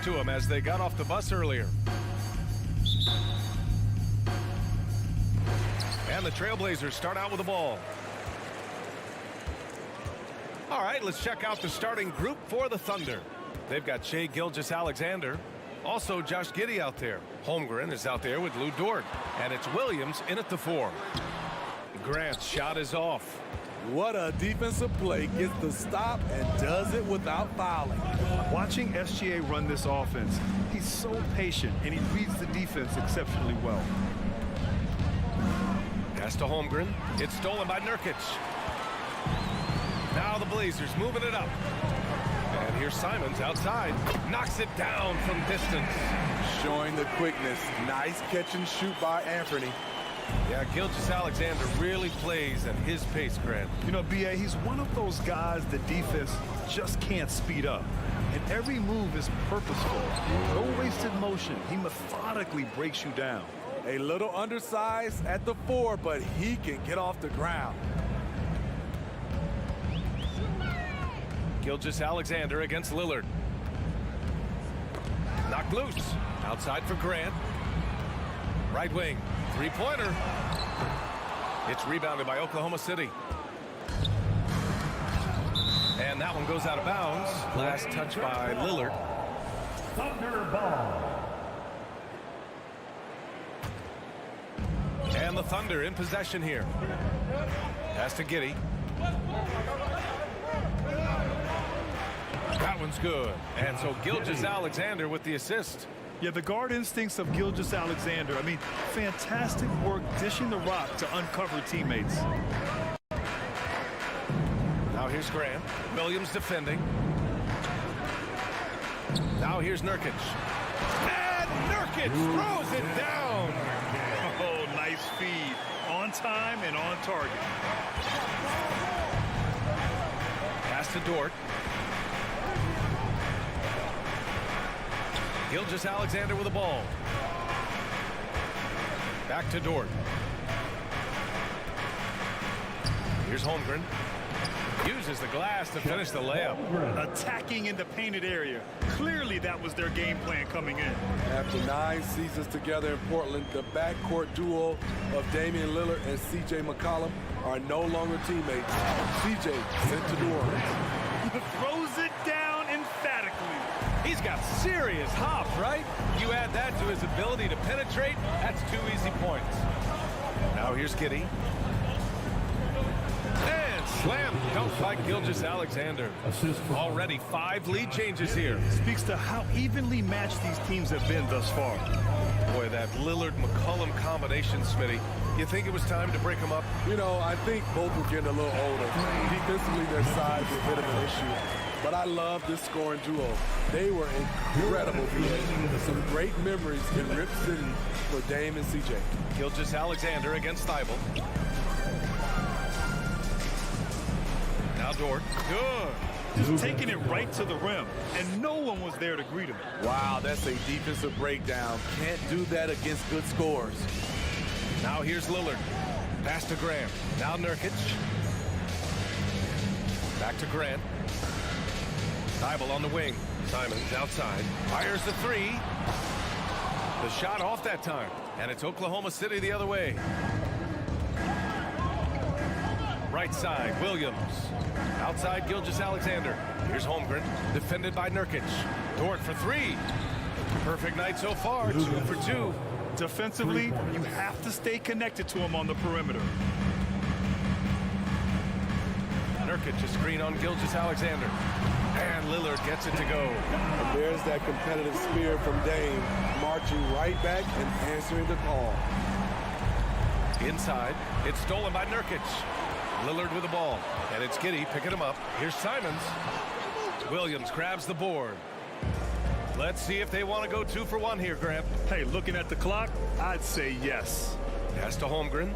to him as they got off the bus earlier. And the Trailblazers start out with the ball. All right, let's check out the starting group for the Thunder. They've got Shai Gilgeous-Alexander. Also, Josh Giddey out there. Holmgren is out there with Lou Dort. And it's Williams in at the 4. Grant's shot is off. What a defensive play. Gets the stop and does it without fouling. Watching SGA run this offense, he's so patient and he reads the defense exceptionally well. Pass to Holmgren. It's stolen by Nurkic. Now the Blazers moving it up. And here's Simons outside. Knocks it down from distance. Showing the quickness. Nice catch and shoot by Anthony. Yeah, Gilgeous-Alexander really plays at his pace, Grant. You know, B.A., he's one of those guys the defense just can't speed up. And every move is purposeful. No wasted motion. He methodically breaks you down. A little undersized at the 4, but he can get off the ground. Gilgeous-Alexander against Lillard. Knocked loose. Outside for Grant. Right wing. Three-pointer. It's rebounded by Oklahoma City. And that one goes out of bounds. Last touch by Lillard. Thunder ball. And the Thunder in possession here. Pass to Giddey. That one's good. And so Gilgeous-Alexander with the assist. Yeah, the guard instincts of Gilgeous-Alexander. I mean, fantastic work dishing the rock to uncover teammates. Now here's Grant. Williams defending. Now here's Nurkic. And Nurkic throws it down. Oh, nice feed. On time and on target. Pass to Dort. Gilgeous-Alexander with the ball. Back to Dort. Here's Holmgren. Uses the glass to finish the layup. Attacking in the painted area. Clearly that was their game plan coming in. After 9 seasons together in Portland, the backcourt duo of Damian Lillard and C.J. McCollum are no longer teammates. C.J. sent to New Orleans. Throws it down emphatically. He's got serious hop, right? You add that to his ability to penetrate, that's 2 easy points. Now here's Giddey. And slam dunk by Gilgeous-Alexander. Already 5 lead changes here. Speaks to how evenly matched these teams have been thus far. Boy, that Lillard-McCollum combination, Smitty. You think it was time to break them up? You know, I think both were getting a little older. Defensively, their size is a bit of an issue. But I love this scoring duo. They were incredible. Some great memories in Rip City for Dame and CJ. Gilgeous-Alexander against Thibault. Now Dort. Good. Just taking it right to the rim, and no one was there to greet him. Wow, that's a defensive breakdown. Can't do that against good scores. Now here's Lillard. Pass to Grant. Now Nurkic. Back to Grant. Thibault on the wing. Simons outside. Fires the 3. The shot off that time. And it's Oklahoma City the other way. Right side, Williams. Outside, Gilgeous-Alexander. Here's Holmgren. Defended by Nurkic. Dort for 3. Perfect night so far. 2 for 2. Defensively, you have to stay connected to him on the perimeter. Nurkic a screen on Gilgeous-Alexander. And Lillard gets it to go. And there's that competitive spirit from Dame, marching right back and answering the call. Inside, it's stolen by Nurkic. Lillard with the ball, and it's Giddey picking him up. Here's Simons. Williams grabs the board. Let's see if they want to go 2 for 1 here, Grant. Hey, looking at the clock, I'd say yes. Pass to Holmgren.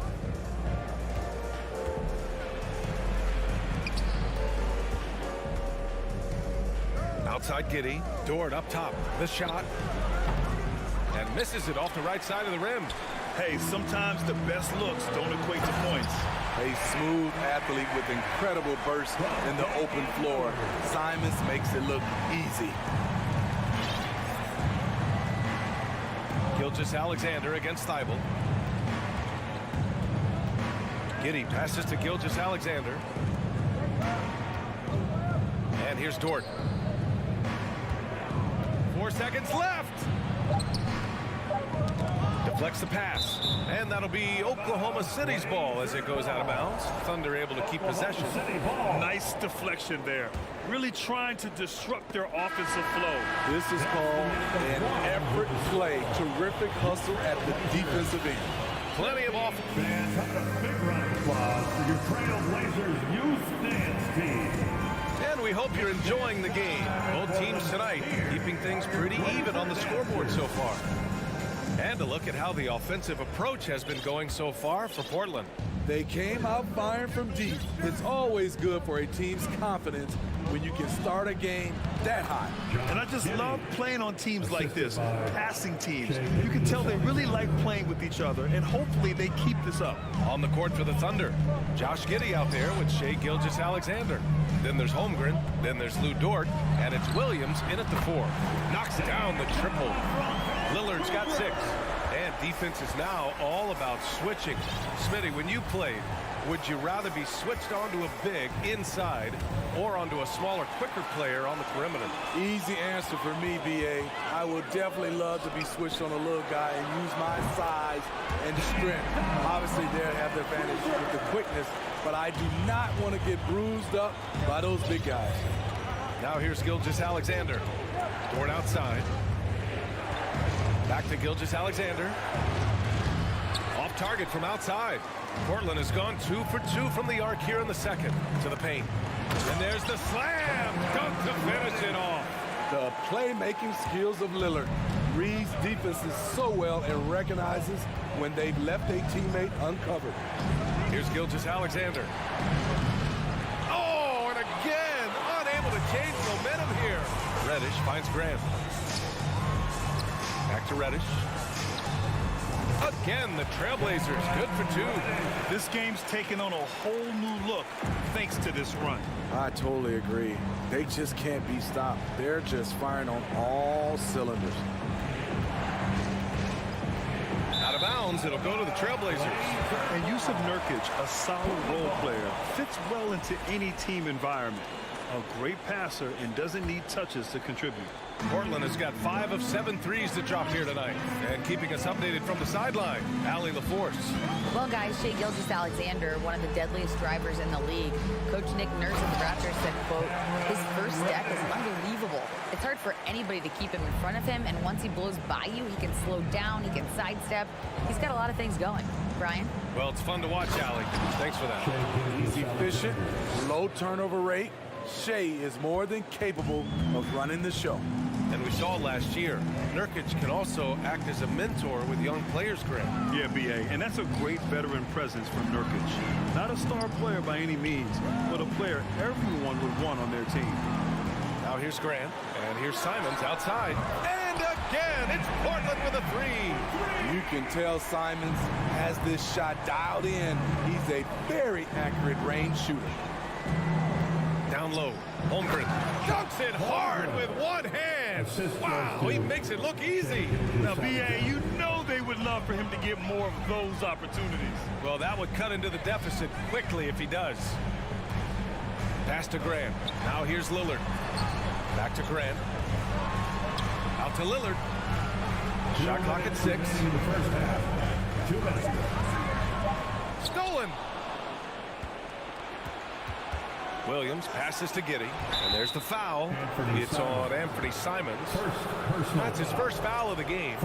Outside Giddey. Dort up top. The shot. And misses it off the right side of the rim. Hey, sometimes the best looks don't equate to points. A smooth athlete with incredible burst in the open floor. Simons makes it look easy. Gilgeous-Alexander against Thibault. Giddey passes to Gilgeous-Alexander. And here's Dort. 4 seconds left. Deflects the pass. And that'll be Oklahoma City's ball as it goes out of bounds. Thunder able to keep possession. Nice deflection there. Really trying to disrupt their offensive flow. This is called an effort play. Terrific hustle at the defensive end. Plenty of offense. Fans, a big round of applause for your Trailblazers youth dance team. And we hope you're enjoying the game. Both teams tonight keeping things pretty even on the scoreboard so far. And a look at how the offensive approach has been going so far for Portland. They came out firing from deep. It's always good for a team's confidence when you can start a game that high. And I just love playing on teams like this, passing teams. You can tell they really like playing with each other, and hopefully they keep this up. On the court for the Thunder, Josh Giddey out there with Shai Gilgeous-Alexander. Then there's Holmgren, then there's Lou Dort, and it's Williams in at the 4. Knocks down the triple. Lillard's got 6. And defense is now all about switching. Smitty, when you played, would you rather be switched onto a big inside or onto a smaller, quicker player on the perimeter? Easy answer for me, B.A. I would definitely love to be switched on a little guy and use my size and strength. Obviously, they'll have the advantage with the quickness, but I do not want to get bruised up by those big guys. Now here's Gilgeous-Alexander. Dort outside. Back to Gilgeous-Alexander. Off target from outside. Portland has gone 2 for 2 from the arc here in the second. To the paint. And there's the slam. Dunk to finish it off. The playmaking skills of Lillard. Reads defenses so well and recognizes when they've left a teammate uncovered. Here's Gilgeous-Alexander. Oh, and again, unable to change momentum here. Reddish finds Grant. Back to Reddish. Again, the Trailblazers, good for 2. This game's taken on a whole new look thanks to this run. I totally agree. They just can't be stopped. They're just firing on all cylinders. Out of bounds, it'll go to the Trailblazers. And Yusuf Nurkic, a solid role player, fits well into any team environment. A great passer and doesn't need touches to contribute. Portland has got 5 of 7 threes to drop here tonight. And keeping us updated from the sideline, Allie LaForce. Well, guys, Shai Gilgeous-Alexander, one of the deadliest drivers in the league. Coach Nick Nurse of the Raptors said, quote, his first step is unbelievable. It's hard for anybody to keep him in front of him, and once he blows by you, he can slow down, he can sidestep. He's got a lot of things going. Brian? Well, it's fun to watch, Allie. Thanks for that. He's efficient, low turnover rate. Shai is more than capable of running the show. And we saw last year, Nurkic can also act as a mentor with young players, Grant. Yeah, B.A., and that's a great veteran presence from Nurkic. Not a star player by any means, but a player everyone would want on their team. Now here's Grant, and here's Simons outside. And again, it's Portland with a 3. You can tell Simons has this shot dialed in. He's a very accurate range shooter. Down low, Holmgren dunks it hard with one hand. Wow, he makes it look easy. Now, B.A., you know they would love for him to get more of those opportunities. Well, that would cut into the deficit quickly if he does. Pass to Grant. Now here's Lillard. Back to Grant. Out to Lillard. Shot clock at 6. Stolen. Williams passes to Giddey, and there's the foul. It's on Anthony Simons. That's his first foul of the game.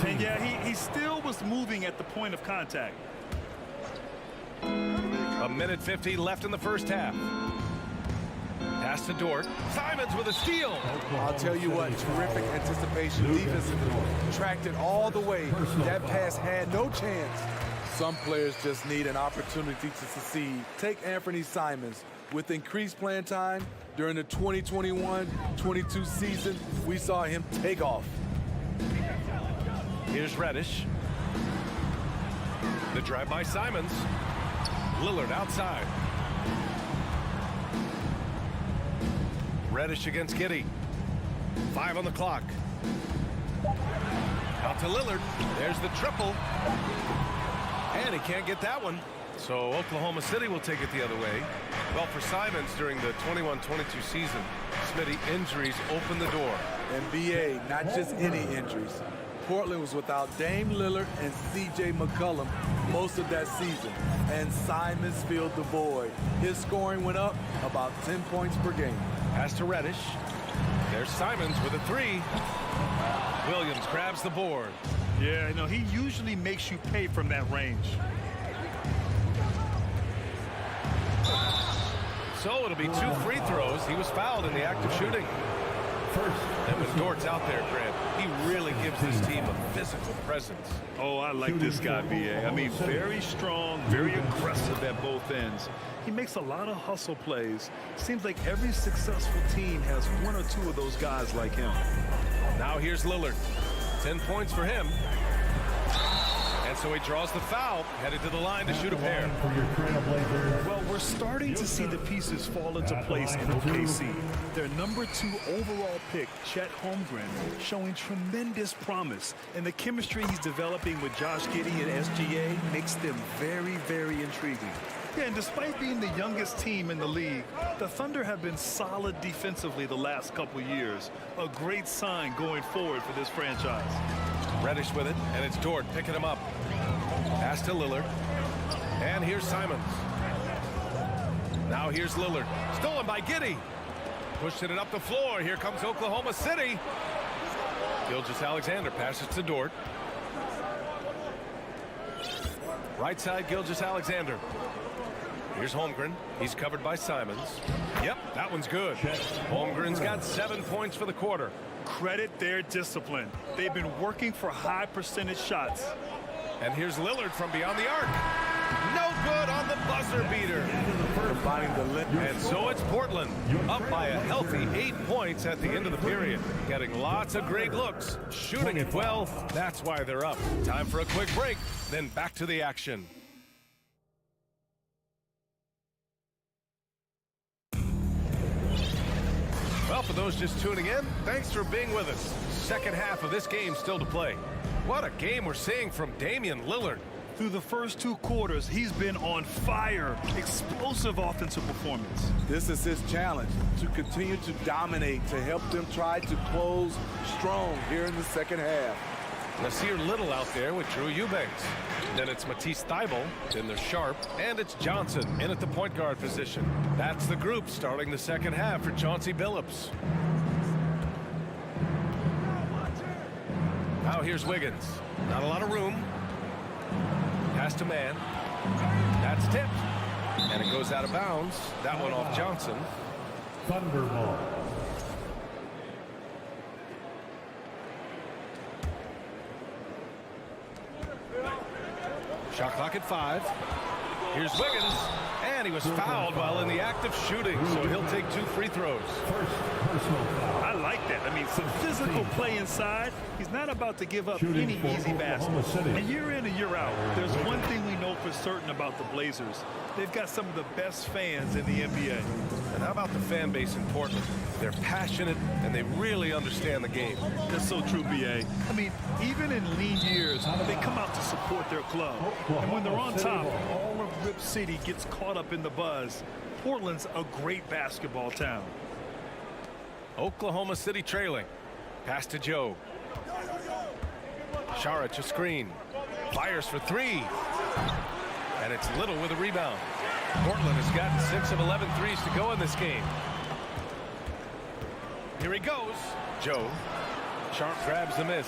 And yeah, he still was moving at the point of contact. 1:50 left in the first half. Pass to Dort. Simons with a steal. I'll tell you what, terrific anticipation. Defense tracked it all the way. That pass had no chance. Some players just need an opportunity to succeed. Take Anthony Simons. With increased playing time during the 2021-22 season, we saw him take off. Here's Reddish. The drive by Simons. Lillard outside. Reddish against Giddey. 5 on the clock. Out to Lillard. There's the triple. And he can't get that one. So Oklahoma City will take it the other way. Well, for Simons during the 21-22 season, Smitty, injuries opened the door. And BA, not just any injuries. Portland was without Dame Lillard and C.J. McCollum most of that season, and Simons filled the void. His scoring went up about 10 points per game. Pass to Reddish. There's Simons with a three. Williams grabs the board. Yeah, you know, he usually makes you pay from that range. So it'll be 2 free throws. He was fouled in the act of shooting. And when Dort's out there, Grant, he really gives this team a physical presence. Oh, I like this guy, B.A. I mean, very strong, very aggressive at both ends. He makes a lot of hustle plays. Seems like every successful team has 1 or 2 of those guys like him. Now here's Lillard. 10 points for him. And so he draws the foul, headed to the line to shoot a pair. Well, we're starting to see the pieces fall into place in OKC. Their number 2 overall pick, Chet Holmgren, showing tremendous promise. And the chemistry he's developing with Josh Giddey and SGA makes them very, very intriguing. Yeah, and despite being the youngest team in the league, the Thunder have been solid defensively the last couple years. A great sign going forward for this franchise. Reddish with it, and it's Dort picking him up. Pass to Lillard. And here's Simons. Now here's Lillard. Stolen by Giddey. Pushing it up the floor. Here comes Oklahoma City. Gilgeous-Alexander passes to Dort. Right side, Gilgeous-Alexander. Here's Holmgren. He's covered by Simons. Yep, that one's good. Holmgren's got 7 points for the quarter. Credit their discipline. They've been working for high percentage shots. And here's Lillard from beyond the arc. No good on the buzzer beater. And so it's Portland, up by a healthy 8 points at the end of the period. Getting lots of great looks, shooting it well. That's why they're up. Time for a quick break, then back to the action. Well, for those just tuning in, thanks for being with us. Second half of this game still to play. What a game we're seeing from Damian Lillard. Through the first 2 quarters, he's been on fire. Explosive offensive performance. This is his challenge, to continue to dominate, to help them try to close strong here in the second half. Nasir Little out there with Drew Eubanks. Then it's Matisse Thybulle, then there's Sharp, and it's Johnson in at the point guard position. That's the group starting the second half for Chauncey Billups. Now here's Wiggins. Not a lot of room. Pass to man. That's tipped. And it goes out of bounds. That one off Johnson. Thunderball. Shot clock at 5. Here's Wiggins. And he was fouled while in the act of shooting, so he'll take 2 free throws. I like that. I mean, some physical play inside. He's not about to give up any easy baskets. And year in and year out, there's one thing we know for certain about the Blazers. They've got some of the best fans in the NBA. And how about the fan base in Portland? They're passionate, and they really understand the game. That's so true, B.A. I mean, even in lean years, they come out to support their club. And when they're on top, all of Rip City gets caught up in the buzz. Portland's a great basketball town. Oklahoma City trailing. Pass to Joe. Saric a screen. Fires for 3. And it's Little with a rebound. Portland has gotten 6 of 11 threes to go in this game. Here he goes. Joe. Sharp grabs the miss.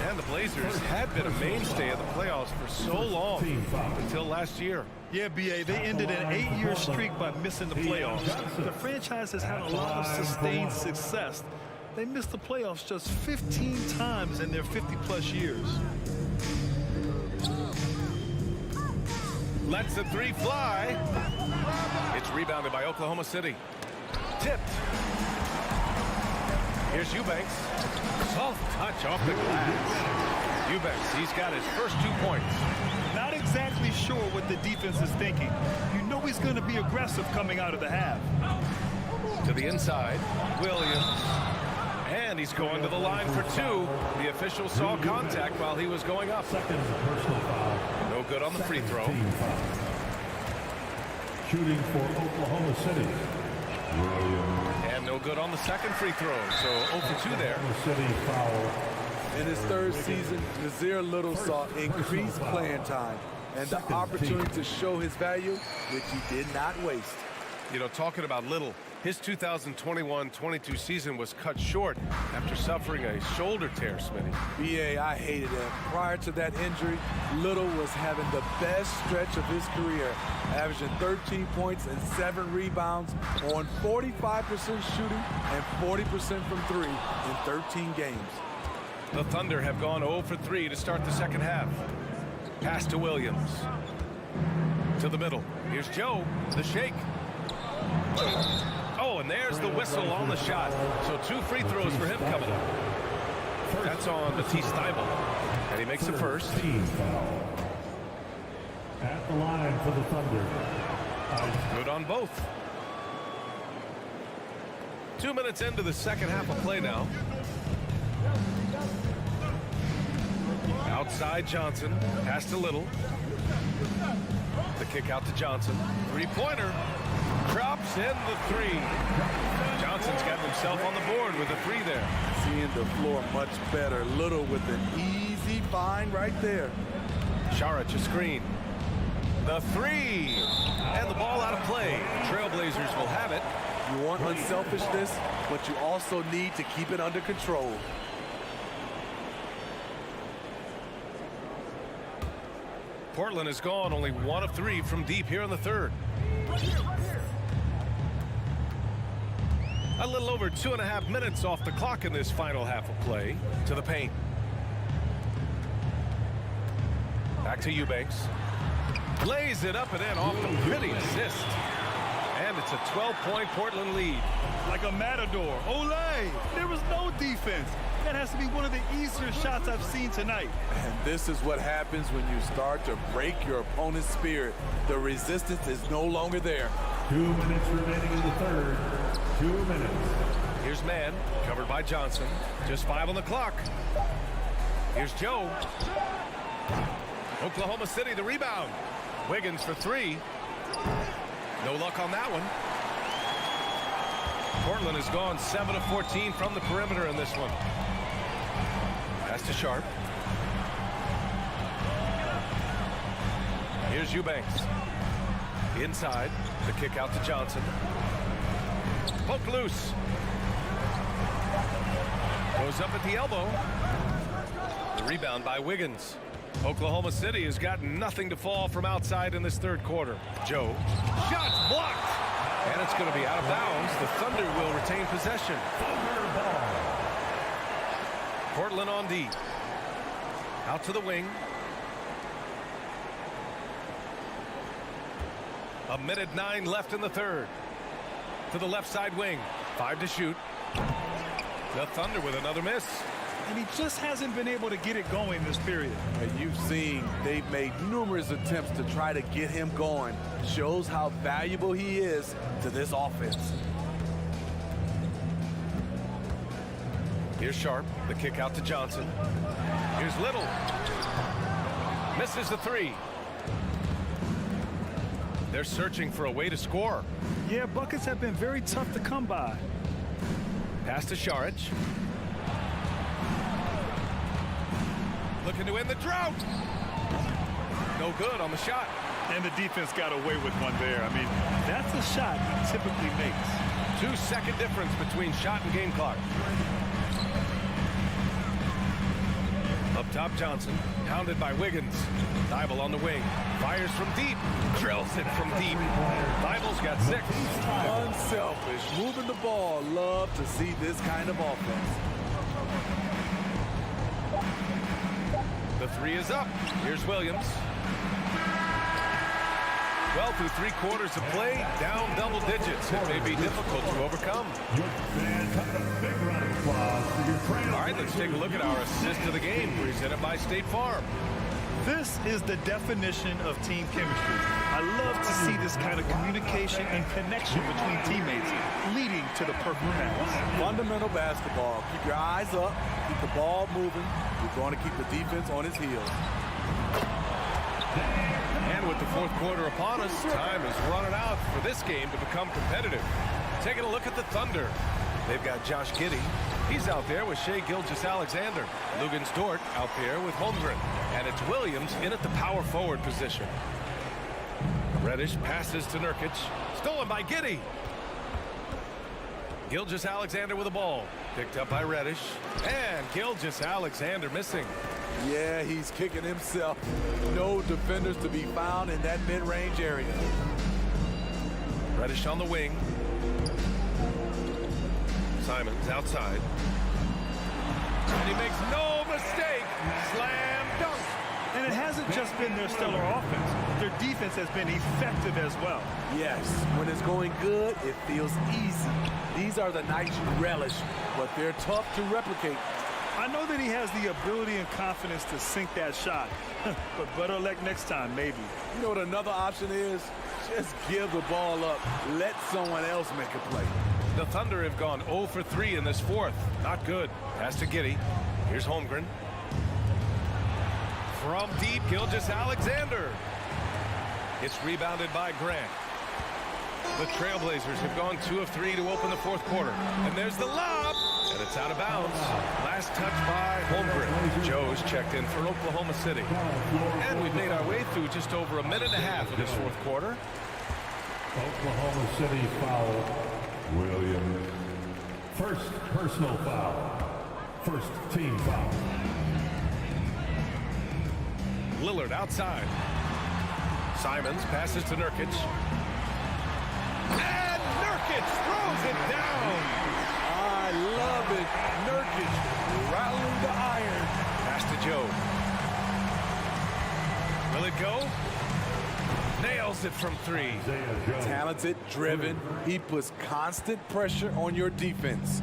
And the Blazers had been a mainstay of the playoffs for so long, until last year. Yeah, B.A., they ended an 8-year streak by missing the playoffs. The franchise has had a lot of sustained success. They missed the playoffs just 15 times in their 50-plus years. Lets the 3 fly. It's rebounded by Oklahoma City. Tipped. Here's Eubanks. Soft touch off the glass. Eubanks, he's got his first 2 points. Not exactly sure what the defense is thinking. You know he's going to be aggressive coming out of the half. To the inside, Williams. And he's going to the line for two. The official saw contact while he was going up. Second personal foul. No good on the free throw. Shooting for Oklahoma City. And no good on the second free throw. So 0 for 2 there. Oklahoma City foul. In his third season, Nazir Little saw increased playing time and the opportunity to show his value, which he did not waste. You know, talking about Little, his 2021-22 season was cut short after suffering a shoulder tear, Smitty. BA, I hated him. Prior to that injury, Little was having the best stretch of his career, averaging 13 points and 7 rebounds on 45% shooting and 40% from 3 in 13 games. The Thunder have gone 0 for 3 to start the second half. Pass to Williams. To the middle. Here's Joe, the shake. Oh, and there's the whistle on the shot. So 2 free throws for him coming up. That's on Matisse Thybulle. And he makes the first. At the line for the Thunder. Good on both. 2 minutes into the second half of play now. Outside Johnson. Pass to Little. The kick out to Johnson. Three-pointer. Drops in the 3. Johnson's got himself on the board with a 3 there. Seeing the floor much better. Little with an easy find right there. Saric a screen. The 3. And the ball out of play. Trailblazers will have it. You want unselfishness, but you also need to keep it under control. Portland has gone only 1 of 3 from deep here in the third. A little over 2.5 minutes off the clock in this final half of play. To the paint. Back to Eubanks. Lays it up and in off the pretty assist. And it's a 12-point Portland lead. Like a matador. Olay! There was no defense. That has to be one of the easier shots I've seen tonight. And this is what happens when you start to break your opponent's spirit. The resistance is no longer there. 2 minutes remaining in the third. 2 minutes. Here's Mann, covered by Johnson. Just 5 on the clock. Here's Joe. Oklahoma City, the rebound. Wiggins for 3. No luck on that one. Portland has gone 7 of 14 from the perimeter in this one. Pass to Sharp. Here's Eubanks. Inside. The kick out to Johnson. Poke loose. Goes up at the elbow. The rebound by Wiggins. Oklahoma City has got nothing to fall from outside in this third quarter. Joe. Shots blocked. And it's going to be out of bounds. The Thunder will retain possession. Portland on D. Out to the wing. A minute 9 left in the third. To the left side wing. 5 to shoot. The Thunder with another miss. And he just hasn't been able to get it going this period. And you've seen they've made numerous attempts to try to get him going. Shows how valuable he is to this offense. Here's Sharp. The kick out to Johnson. Here's Little. Misses the 3. They're searching for a way to score. Yeah, buckets have been very tough to come by. Pass to Saric. Looking to end the drought. No good on the shot. And the defense got away with one there. I mean, that's a shot he typically makes. 2-second difference between shot and game clock. Up top, Johnson. Pounded by Wiggins. Thybulle on the wing. Fires from deep. Drills it from deep. Thybulle's got 6. Unselfish. Moving the ball. Love to see this kind of offense. The 3 is up. Here's Williams. Well, through 3 quarters of play, down double digits. It may be difficult to overcome. All right, let's take a look at our assist of the game, presented by State Farm. This is the definition of team chemistry. I love to see this kind of communication and connection between teammates leading to the perfect pass. Fundamental basketball. Keep your eyes up. Keep the ball moving. You're going to keep the defense on its heels. And with the fourth quarter upon us, time is running out for this game to become competitive. Taking a look at the Thunder. They've got Josh Giddey. He's out there with Shai Gilgeous-Alexander. Luguentz-Dort out there with Holmgren. And it's Williams in at the power forward position. Reddish passes to Nurkic. Stolen by Giddey. Gilgeous-Alexander with the ball. Picked up by Reddish. And Gilgeous-Alexander missing. Yeah, he's kicking himself. No defenders to be found in that mid-range area. Reddish on the wing. Simons outside. And he makes no mistake. Slam dunk. And it hasn't just been their stellar offense. Their defense has been effective as well. Yes, when it's going good, it feels easy. These are the nights you relish, but they're tough to replicate. I know that he has the ability and confidence to sink that shot, but better luck next time, maybe. You know what another option is? Just give the ball up. Let someone else make a play. The Thunder have gone 0 for 3 in this fourth. Not good. Pass to Giddey. Here's Holmgren. From deep, Gilgeous-Alexander. It's rebounded by Grant. The Trailblazers have gone 2 of 3 to open the fourth quarter. And there's the lob. And it's out of bounds. Last touch by Holmgren. Joe's checked in for Oklahoma City. And we've made our way through just over a minute and a half of this fourth quarter. Oklahoma City foul. Williams. First personal foul. First team foul. Lillard outside. Simons passes to Nurkic. And Nurkic throws it down. I love it. Nurkic rattling the iron. Pass to Joe. Will it go? Nails it from 3. Talented, driven. He puts constant pressure on your defense.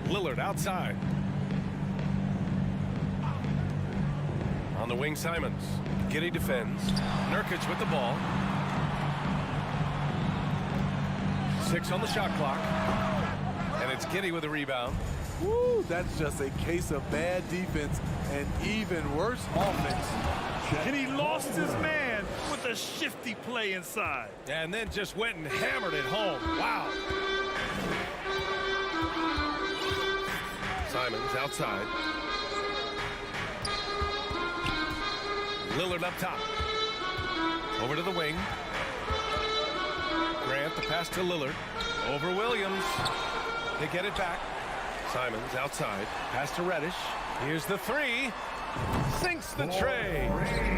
Lillard outside. On the wing, Simons. Giddey defends. Nurkic with the ball. 6 on the shot clock. And it's Giddey with a rebound. Woo, that's just a case of bad defense and even worse offense. And he lost his man with a shifty play inside. And then just went and hammered it home. Wow. Simons outside. Lillard up top. Over to the wing. Grant, the pass to Lillard. Over Williams. They get it back. Simons outside. Pass to Reddish. Here's the 3. Sinks the tray.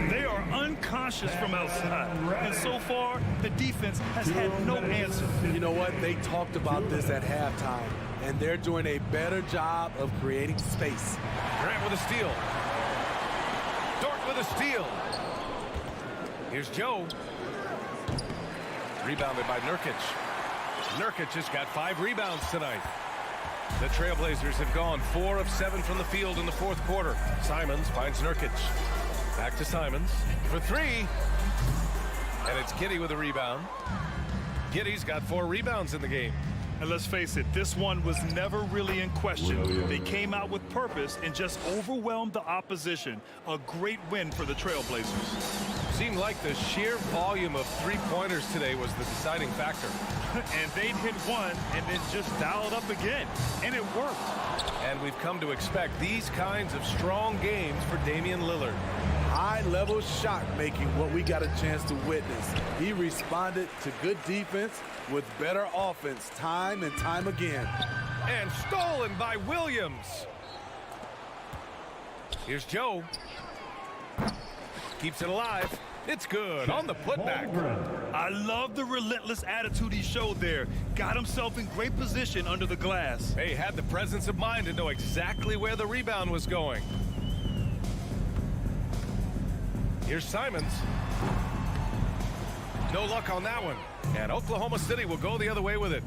They are unconscious from outside. And so far, the defense has had no answer. You know what? They talked about this at halftime, and they're doing a better job of creating space. Grant with a steal. Dort with a steal. Here's Joe. Rebounded by Nurkic. Nurkic has got 5 rebounds tonight. The Trailblazers have gone 4 of 7 from the field in the fourth quarter. Simons finds Nurkic. Back to Simons for 3. And it's Giddey with a rebound. Giddey's got 4 rebounds in the game. And let's face it, this one was never really in question. They came out with purpose and just overwhelmed the opposition. A great win for the Trailblazers. Seemed like the sheer volume of 3-pointers today was the deciding factor. And they'd hit one and then just dial it up again. And it worked. And we've come to expect these kinds of strong games for Damian Lillard. High-level shot making, what we got a chance to witness. He responded to good defense with better offense time and time again. And stolen by Williams. Here's Joe. Keeps it alive. It's good on the putback. I love the relentless attitude he showed there. Got himself in great position under the glass. Hey, had the presence of mind to know exactly where the rebound was going. Here's Simons. No luck on that one. And Oklahoma City will go the other way with it.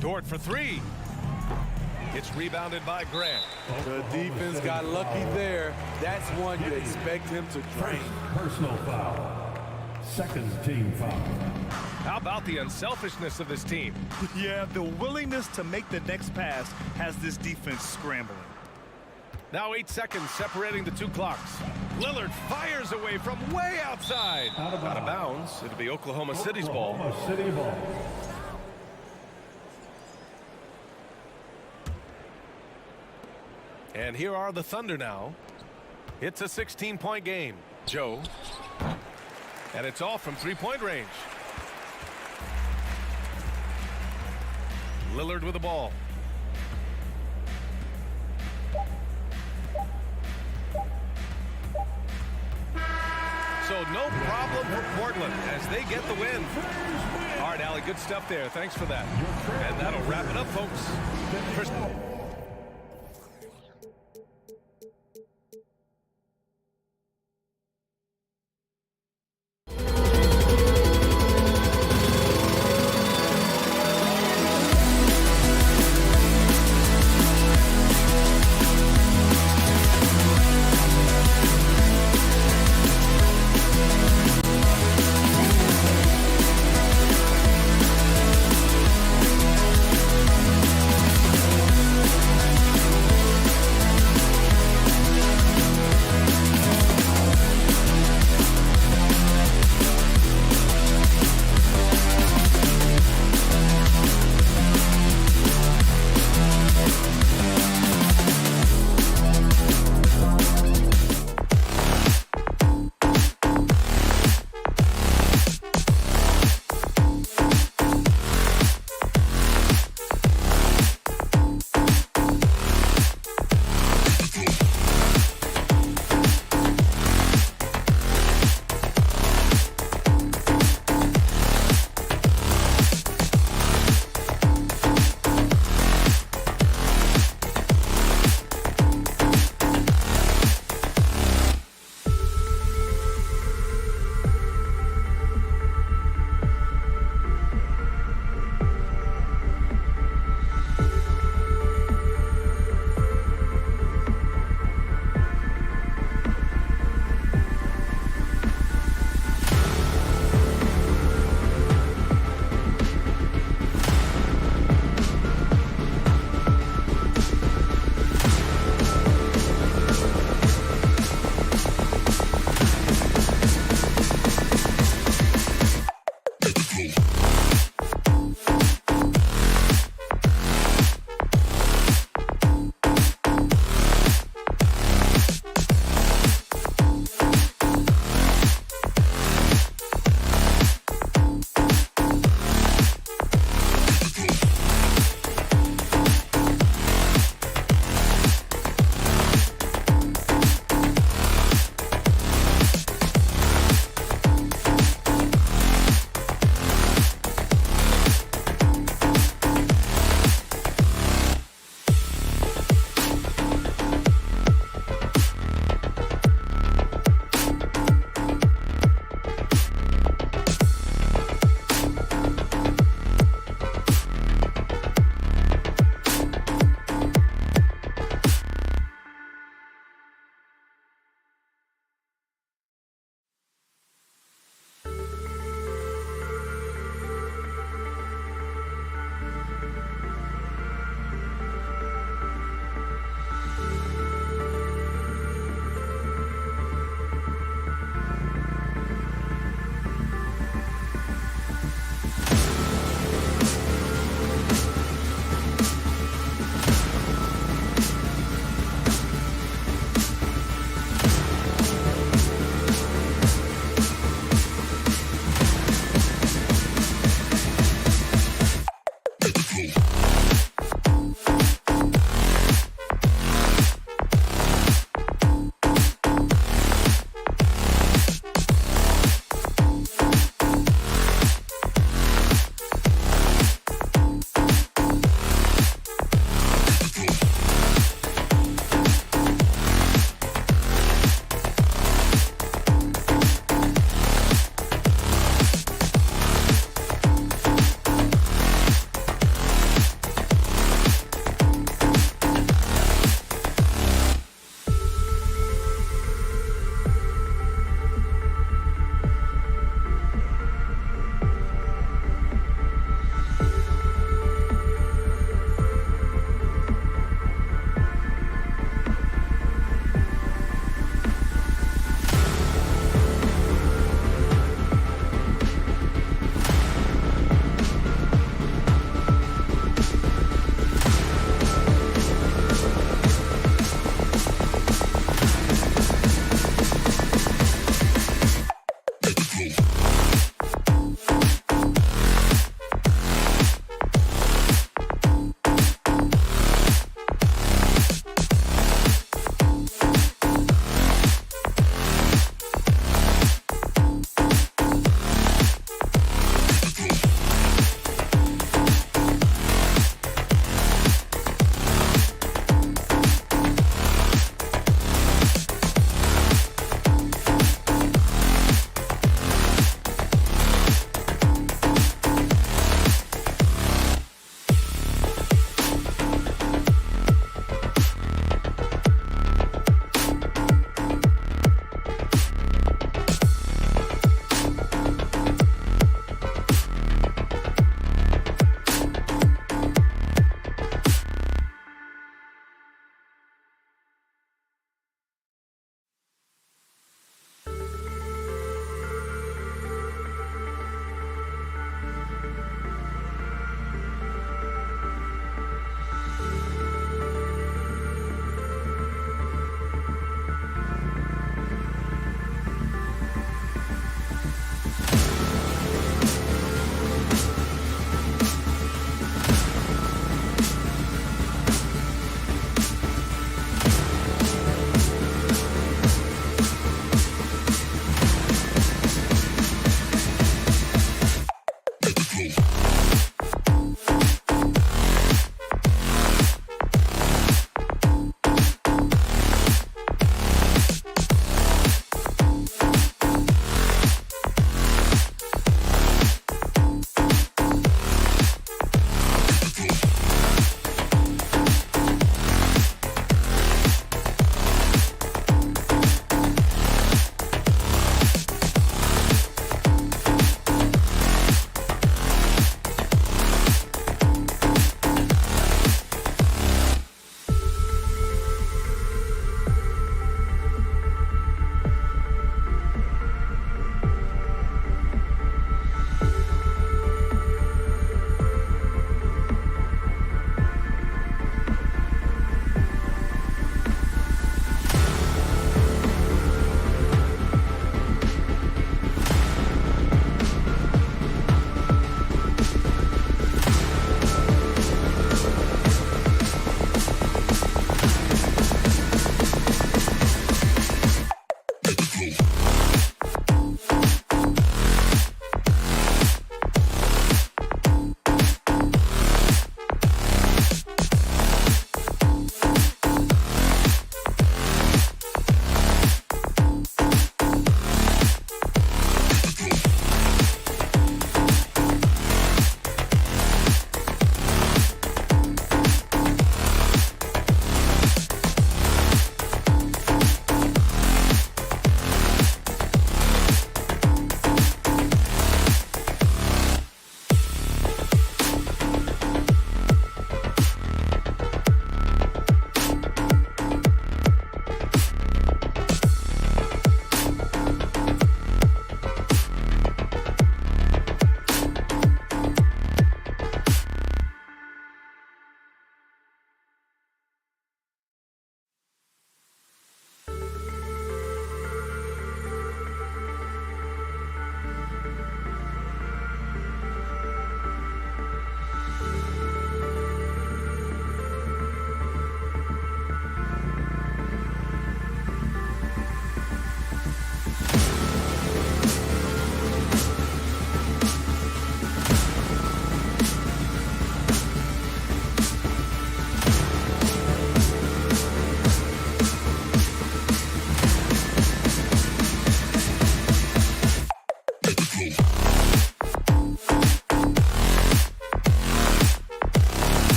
Dort for 3. It's rebounded by Grant. The defense got lucky there. That's one you expect him to drain. Personal foul. Second team foul. How about the unselfishness of this team? Yeah, the willingness to make the next pass has this defense scrambling. Now 8 seconds separating the two clocks. Lillard fires away from way outside. Out of bounds. It'll be Oklahoma City's ball. Oklahoma City ball. And here are the Thunder now. It's a 16-point game. Joe. And it's off from three-point range. Lillard with the ball. So no problem for Portland as they get the win. All right, Allie, good stuff there. Thanks for that. And that'll wrap it up, folks.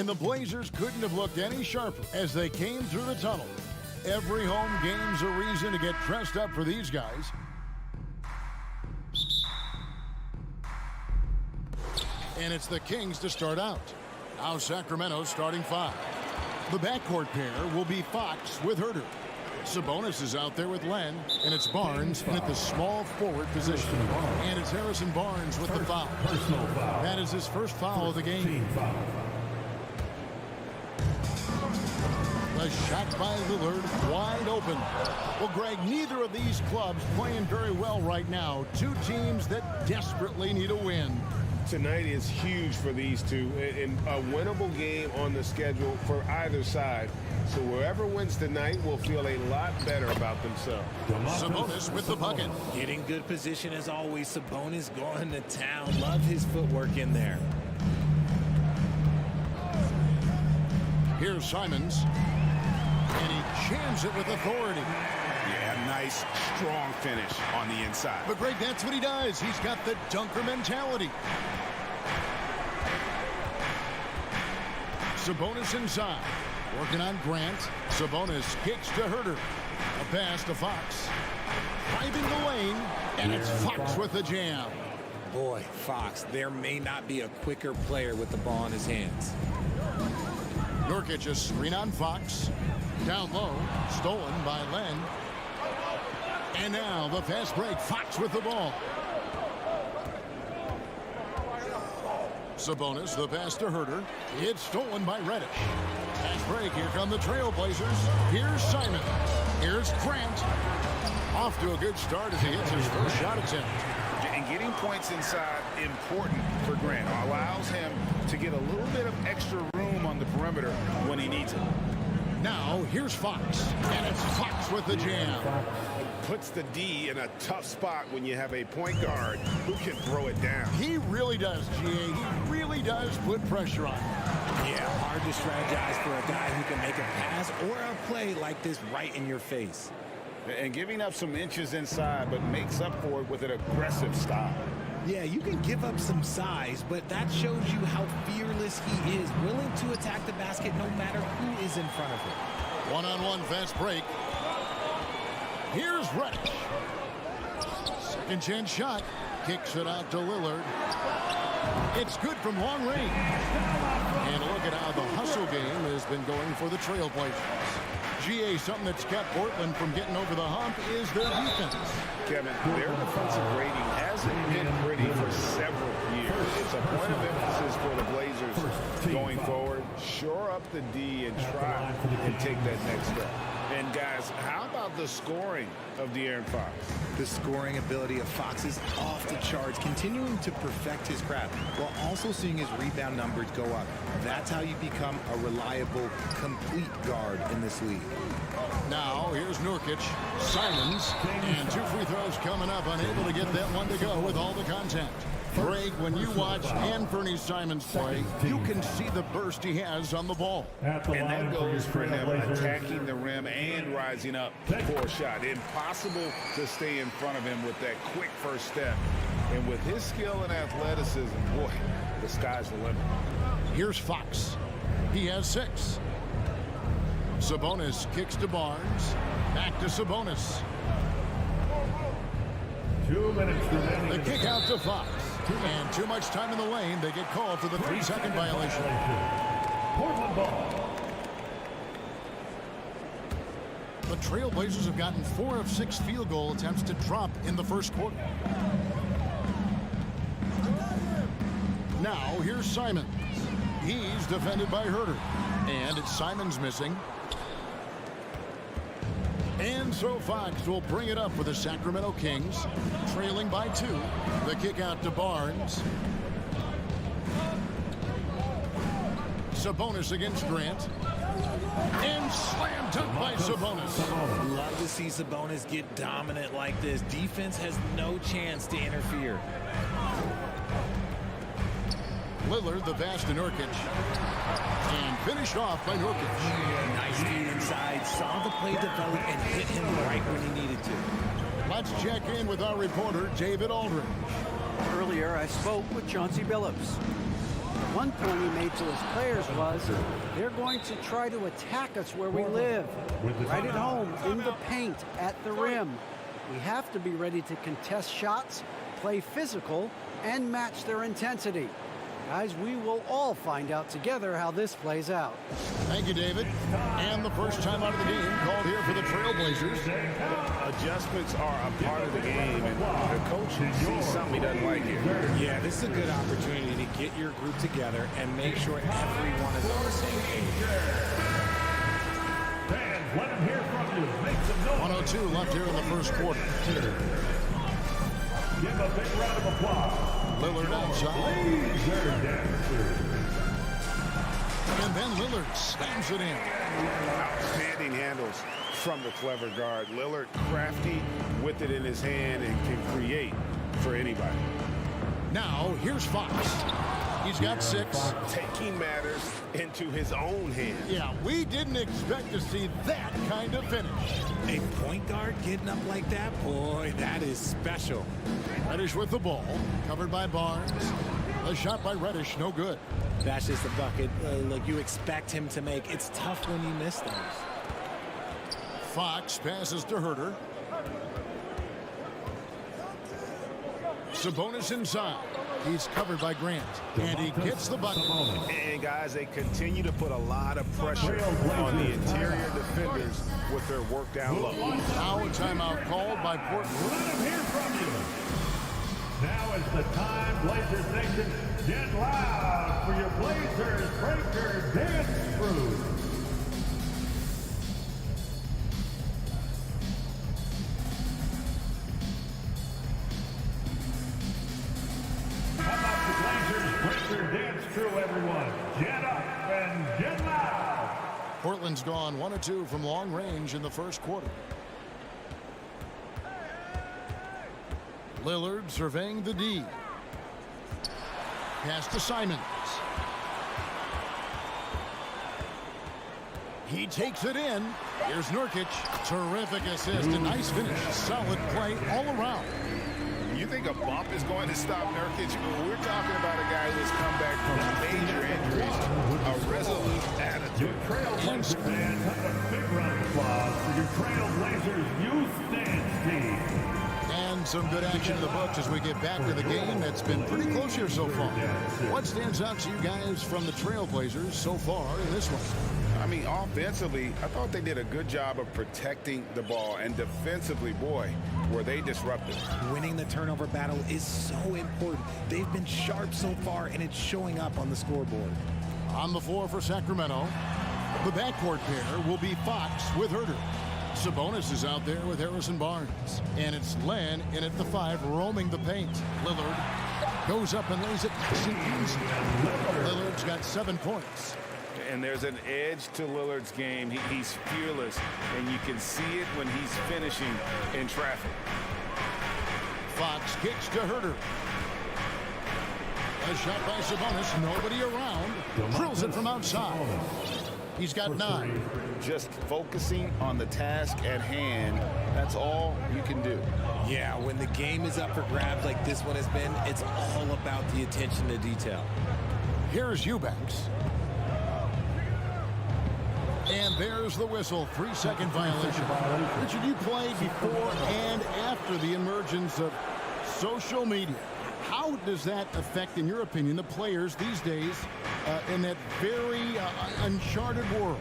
And the Blazers couldn't have looked any sharper as they came through the tunnel. Every home game's a reason to get dressed up for these guys. And it's the Kings to start out. Now Sacramento starting 5. The backcourt pair will be Fox with Herter. Sabonis is out there with Len, and it's Barnes at the small forward position. And it's Harrison Barnes with the foul. That is his first foul of the game. A shot by Lillard, wide open. Well, Greg, neither of these clubs playing very well right now. Two teams that desperately need a win. Tonight is huge for these two, and a winnable game on the schedule for either side. So whoever wins tonight will feel a lot better about themselves. Sabonis with the bucket. Getting good position as always. Sabonis going to town. Love his footwork in there. Here's Simons. And he jams it with authority. Yeah, nice, strong finish on the inside. But Greg, that's what he does. He's got the dunker mentality. Sabonis inside. Working on Grant. Sabonis kicks to Herter. A pass to Fox. Driving the lane. And it's Fox with the jam. Boy, Fox, there may not be a quicker player with the ball in his hands. Nurkic a screen on Fox. Down low. Stolen by Len. And now the fast break. Fox with the ball. Sabonis, the pass to Herter. It's stolen by Reddish. Fast break. Here come the Trailblazers. Here's Simon. Here's Grant. Off to a good start as he hits his first shot attempt. And getting points inside important for Grant. Allows him to get a little bit of extra room on the perimeter when he needs it. Now, here's Fox. And it's Fox with the jam. Puts the D in a tough spot when you have a point guard who can throw it down. He really does, GA. He really does put pressure on him. Yeah, hard to strategize for a guy who can make a pass or a play like this right in your face. And giving up some inches inside, but makes up for it with an aggressive style. Yeah, you can give up some size, but that shows you how fearless he is, willing to attack the basket no matter who is in front of him. One-on-one fast break. Here's Reddish. Second chance shot. Kicks it out to Lillard. It's good from long range. And look at how the hustle game has been going for the Trailblazers. GA, something that's kept Portland from getting over the hump is their defense. Kevin, their defensive rating hasn't been pretty for several years. It's a point of emphasis for the Blazers going forward. Shore up the D and try and take that next step. And guys, how about the scoring of De'Aaron Fox? The scoring ability of Fox is off the charts, continuing to perfect his craft while also seeing his rebound numbers go up. That's how you become a reliable, complete guard in this league. Now, here's Nurkic, Simons, and 2 free throws coming up, unable to get that one to go with all the contact. Greg, when you watch Anthony Simons play, you can see the burst he has on the ball. And that goes for him attacking the rim and rising up for a shot. Impossible to stay in front of him with that quick first step. And with his skill and athleticism, boy, the sky's the limit. Here's Fox. He has 6. Sabonis kicks to Barnes. Back to Sabonis. 2 minutes remaining. The kick out to Fox. And too much time in the lane. They get called for the 3-second violation. Portland ball. The Trailblazers have gotten 4 of 6 field goal attempts to drop in the first quarter. Now, here's Simons. He's defended by Herter. And it's Simons missing. And so Fox will bring it up for the Sacramento Kings, trailing by 2. The kick out to Barnes. Sabonis against Grant. And slam dunk by Sabonis. Love to see Sabonis get dominant like this. Defense has no chance to interfere. Lillard, the pass to Nurkic. And finished off by Nurkic. Nice feed inside. Saw the play develop and hit him right when he needed to. Let's check in with our reporter, David Aldridge. Earlier, I spoke with Chauncey Billups. One point he made to his players was, they're going to try to attack us where we live, right at home, in the paint, at the rim. We have to be ready to contest shots, play physical, and match their intensity. Guys, we will all find out together how this plays out. Thank you, David. And the first time out of the game called here for the Trailblazers. Adjustments are a part of the game, and the coach sees something he doesn't like here. Yeah, this is a good opportunity to get your group together and make sure everyone is on the same page. Fans, let them hear from you. Make some noise. 1:02 left here in the first quarter. Give a big round of applause. Lillard outside. And then Lillard slams it in. Outstanding handles from the clever guard. Lillard crafty with it in his hand and can create for anybody. Now, here's Fox. He's got 6. Taking matters into his own hands. Yeah, we didn't expect to see that kind of finish. A point guard getting up like that? Boy, that is special. Reddish with the ball, covered by Barnes. A shot by Reddish, no good. That's just a bucket like you expect him to make. It's tough when you miss those. Fox passes to Herter. Sabonis inside. He's covered by Grant, and he gets the bucket. And guys, they continue to put a lot of pressure on the interior defenders with their work down low. Now a timeout called by Portland. Let them hear from you. Now is the time, Blazers Nation. Get loud for your Blazers Breaker Dance Crew. How about the Blazers Breaker Dance Crew, everyone? Get up and get loud. Portland's gone 1 of 2 from long range in the first quarter. Lillard surveying the D. Pass to Simons. He takes it in. Here's Nurkic. Terrific assist. A nice finish. Solid play all around. You think a bump is going to stop Nurkic? We're talking about a guy who's come back from major injuries. A resolute attitude. Your Trailblazers fans, have a big round of applause for your Trailblazers youth dance team. And some good action in the books as we get back to the game. That's been pretty close here so far. What stands out to you guys from the Trailblazers so far in this one? I mean, offensively, I thought they did a good job of protecting the ball. And defensively, boy, were they disruptive. Winning the turnover battle is so important. They've been sharp so far, and it's showing up on the scoreboard. On the floor for Sacramento, the backcourt pair will be Fox with Herter. Sabonis is out there with Harrison Barnes. And it's Len in at the 5, roaming the paint. Lillard goes up and lays it nice and easy. Lillard's got 7 points. And there's an edge to Lillard's game. He's fearless, and you can see it when he's finishing in traffic. Fox kicks to Herter. A shot by Sabonis. Nobody around. Drills it from outside. He's got 9. Just focusing on the task at hand, that's all you can do. Yeah, when the game is up for grabs like this one has been, it's all about the attention to detail. Here's Eubanks. And there's the whistle. 3-second violation. Richard, you played before and after the emergence of social media. How does that affect, in your opinion, the players these days in that very uncharted world?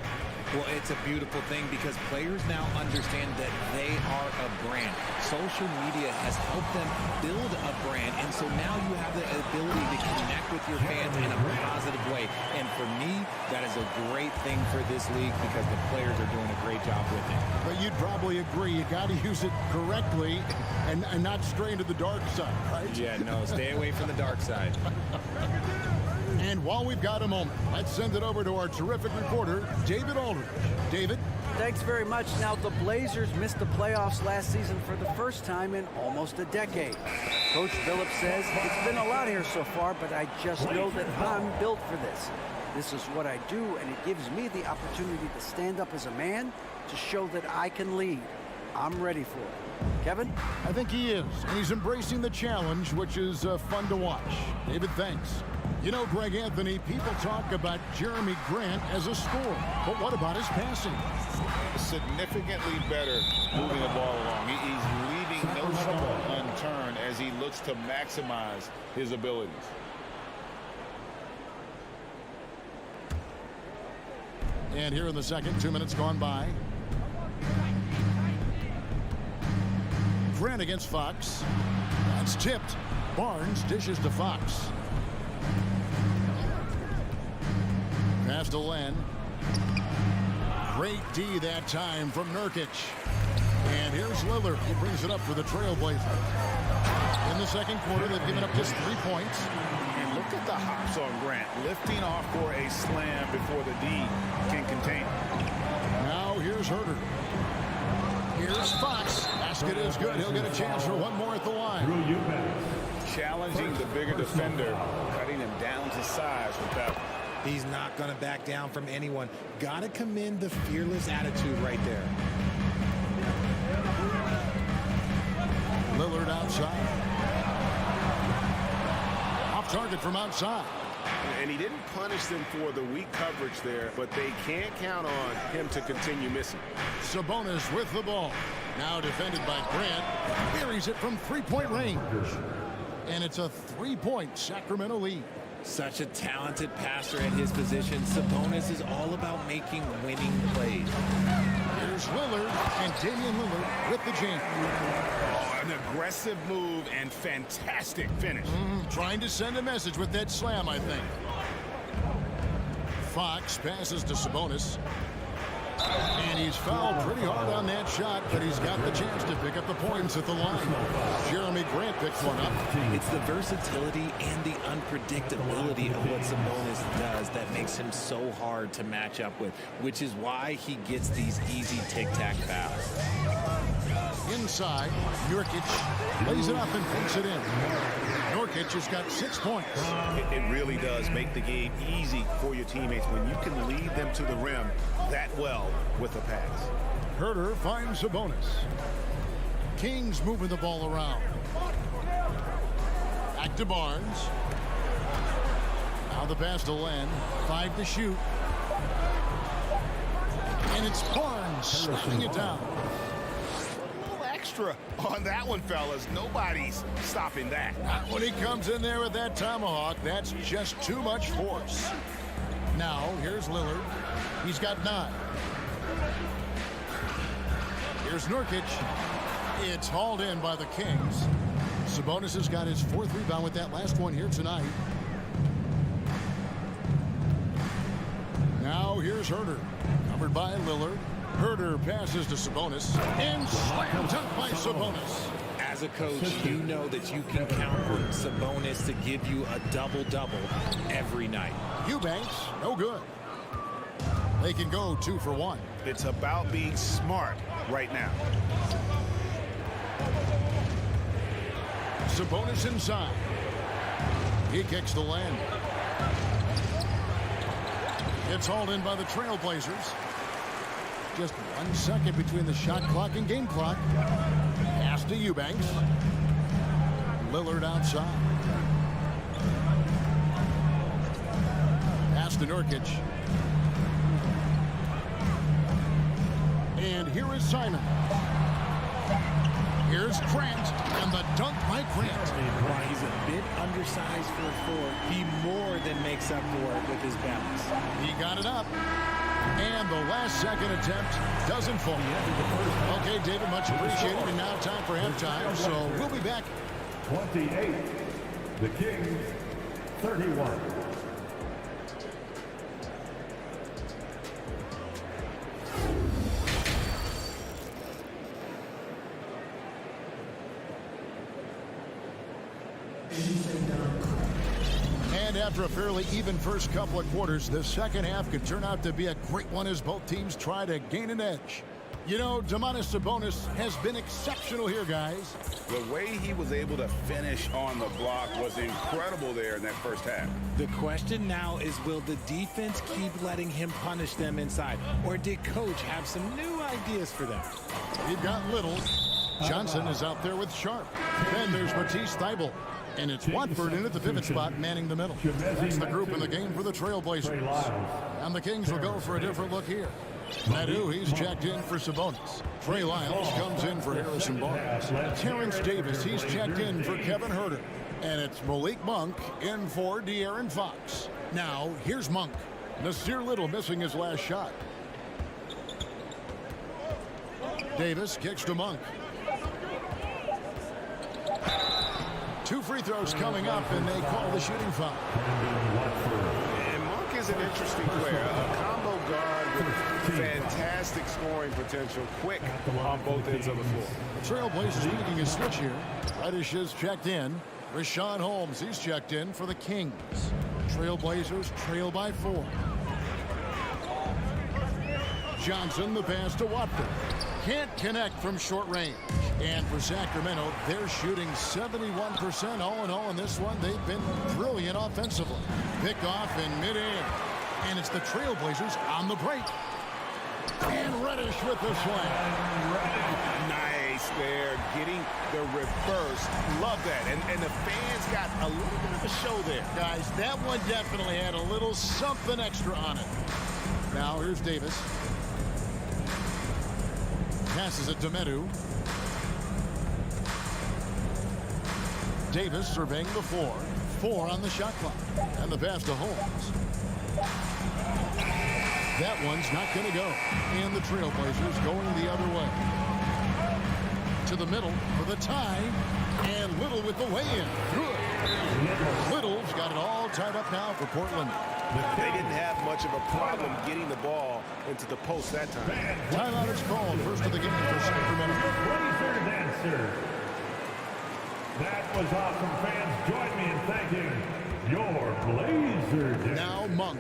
Well, it's a beautiful thing because players now understand that they are a brand. Social media has helped them build a brand, and so now you have the ability to connect with your fans in a positive way. And for me, that is a great thing for this league because the players are doing a great job with it. But you'd probably agree you got to use it correctly and not stray into the dark side, right? Yeah, no, stay away from the dark side. And while we've got a moment, let's send it over to our terrific reporter, David Aldridge. David? Thanks very much. Now, the Blazers missed the playoffs last season for the first time in almost a decade. Coach Phillips says, it's been a lot here so far, but I just know that I'm built for this. This is what I do, and it gives me the opportunity to stand up as a man to show that I can lead. I'm ready for it. Kevin? I think he is, and he's embracing the challenge, which is fun to watch. David, thanks. You know, Greg Anthony, people talk about Jeremy Grant as a scorer, but what about his passing? Significantly better moving the ball along. He's leaving no stone unturned as he looks to maximize his abilities. And here in the second, 2 minutes gone by. Grant against Fox. That's tipped. Barnes dishes to Fox. Pass to Len. Great D that time from Nurkic. And here's Lillard. He brings it up for the Trailblazers. In the second quarter, they've given up just 3 points. And look at the hops on Grant, lifting off for a slam before the D can contain it. Now here's Herter. Here's Fox. Basket is good. He'll get a chance for one more at the line. Challenging the bigger defender, cutting him down to size with that. He's not going to back down from anyone. Got to commend the fearless attitude right there. Lillard outside. Off target from outside. And he didn't punish them for the weak coverage there, but they can't count on him to continue missing. Sabonis with the ball. Now defended by Grant. Buries it from three-point range. And it's a 3-point Sacramento lead. Such a talented passer at his position. Sabonis is all about making winning plays. Here's Lillard, and Damian Lillard with the jam. Oh, an aggressive move and fantastic finish. Trying to send a message with that slam, I think. Fox passes to Sabonis. And he's fouled pretty hard on that shot, but he's got the chance to pick up the points at the line. Jeremy Grant picks one up. It's the versatility and the unpredictability of what Sabonis does that makes him so hard to match up with, which is why he gets these easy tic-tac fouls. Inside, Nurkic lays it up and puts it in. Nurkic has got 6 points. It really does make the game easy for your teammates when you can lead them to the rim that well with a pass. Herter finds Sabonis. Kings moving the ball around. Back to Barnes. Now the pass to Len. 5 to shoot. And it's Barnes slapping it down. Extra on that one, fellas. Nobody's stopping that. Not when he comes in there with that tomahawk. That's just too much force. Now, here's Lillard. He's got 9. Here's Nurkic. It's hauled in by the Kings. Sabonis has got his 4th rebound with that last one here tonight. Now, here's Herter. Covered by Lillard. Herter passes to Sabonis and slam dunk by Sabonis. As a coach, you know that you can count on Sabonis to give you a double-double every night. Eubanks, no good. They can go 2 for 1. It's about being smart right now. Sabonis inside. He kicks the land. It's hauled in by the Trailblazers. Just 1 second between the shot clock and game clock. Pass to Eubanks. Lillard outside. Pass to Nurkic. And here is Simon. Here's Grant, and the dunk by Grant. While he's a bit undersized for a forward, he more than makes up for it with his balance. He got it up. And the last second attempt doesn't fall. Okay, David, much appreciated. And now time for halftime. So we'll be back. 28. The Kings, 31. And after a fairly even first couple of quarters, the second half could turn out to be a great one as both teams try to gain an edge. You know, Domantas Sabonis has been exceptional here, guys. The way he was able to finish on the block was incredible there in that first half. The question now is, will the defense keep letting him punish them inside? Or did Coach have some new ideas for them? You've got Little. Johnson is out there with Sharp. Then there's Matisse Thybulle. And it's Watford in at the pivot spot, manning the middle. That's the group in the game for the Trailblazers. And the Kings will go for a different look here. Nadu, he's checked in for Sabonis. Trey Lyles comes in for Harrison Barnes. Terrence Davis, he's checked in for Kevin Huerter. And it's Malik Monk in for De'Aaron Fox. Now, here's Monk. Nasir Little missing his last shot. Davis kicks to Monk. 2 free throws coming up, and they call the shooting foul. And Monk is an interesting player. A combo guard with fantastic scoring potential, quick on both ends of the floor. The Trailblazers making a switch here. Reddish is checked in. Rashawn Holmes, he's checked in for the Kings. Trailblazers trail by 4. Johnson, the pass to Watford. Can't connect from short range. And for Sacramento, they're shooting 71% all in all in this one. They've been brilliant offensively. Pick off in midair. And it's the Trailblazers on the break. And Reddish with the slam. Nice there, getting the reverse. Love that. And the fans got a little bit of a show there. Guys, that one definitely had a little something extra on it. Now here's Davis. Passes it to Medu. Davis surveying the floor. 4 on the shot clock. And the pass to Holmes. That one's not going to go. And the Trailblazers going the other way. To the middle for the tie. And Little with the weigh-in. Good. Little's got it all tied up now for Portland. They didn't have much of a problem getting the ball into the post that time. Timeout is called. First of the game for Sacramento. Blazers answer. That was awesome, fans. Join me in thanking your Blazers. Now Monk.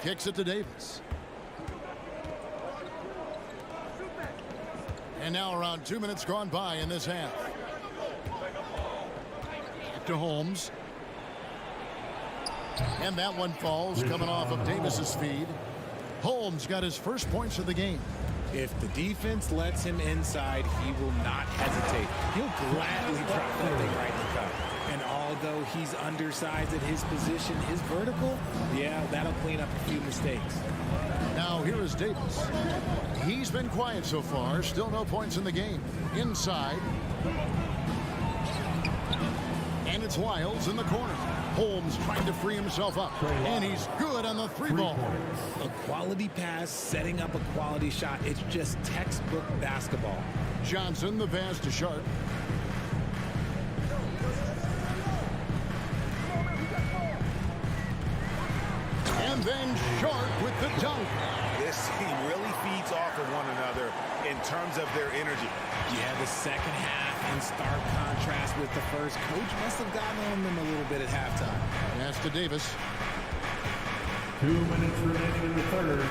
Kicks it to Davis. And now around 2 minutes gone by in this half. Back to Holmes. And that one falls, coming off of Davis's feed. Holmes got his first points of the game. If the defense lets him inside, he will not hesitate. He'll gladly drop that thing right in the cup. And although he's undersized at his position, his vertical, yeah, that'll clean up a few mistakes. Now here is Davis. He's been quiet so far. Still no points in the game. Inside. And it's Lyles in the corner. Holmes trying to free himself up. And he's good on the 3-ball. A quality pass, setting up a quality shot. It's just textbook basketball. Johnson, the pass to Sharp. And then Sharp with the dunk. This team really feeds off of one another in terms of their energy. Yeah, the second half in stark contrast with the first. Coach must have gotten on them a little bit at halftime. Pass to Davis. 2 minutes remaining in the third.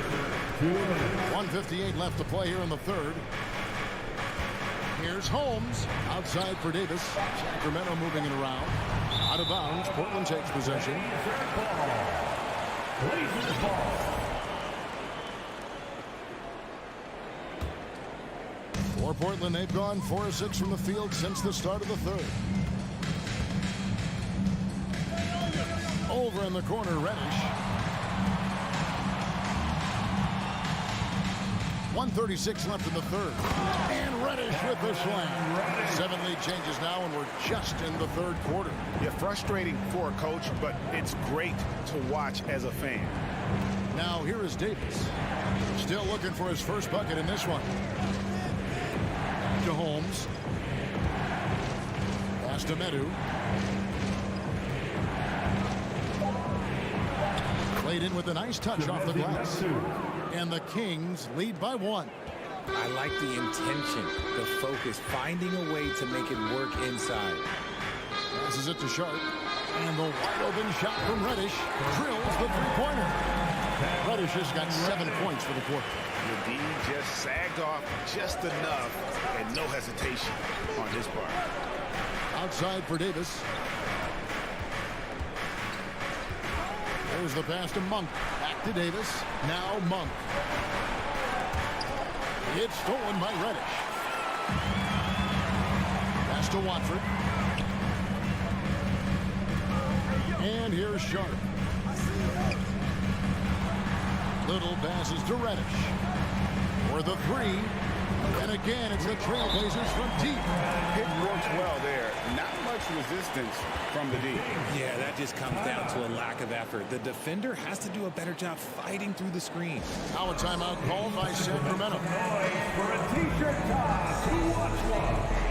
2 minutes. 1:58 left to play here in the third. Here's Holmes. Outside for Davis. Sacramento moving it around. Out of bounds. Portland takes possession. Blazers ball. For Portland, they've gone 4 of 6 from the field since the start of the third. Over in the corner, Reddish. 1:36 left in the third. And Reddish with the slam. 7 lead changes now, and we're just in the third quarter. Yeah, frustrating for a coach, but it's great to watch as a fan. Now here is Davis. Still looking for his first bucket in this one. To Holmes. Pass to Medu. Played in with a nice touch off the glass. And the Kings lead by 1. I like the intention, the focus, finding a way to make it work inside. Passes it to Sharp. And the wide open shot from Reddish drills the three-pointer. Reddish has got 7 points for the quarter. The D just sagged off just enough and no hesitation on his part. Outside for Davis. There's the pass to Monk. Back to Davis. Now Monk. It's stolen by Reddish. Pass to Watford. And here's Sharp. Little passes to Reddish. For the three. And again, it's the Trailblazers from deep. It works well there. Not much resistance from the D. Yeah, that just comes down to a lack of effort. The defender has to do a better job fighting through the screen. Now a timeout called by Sacramento. For a t-shirt toss, who wants one?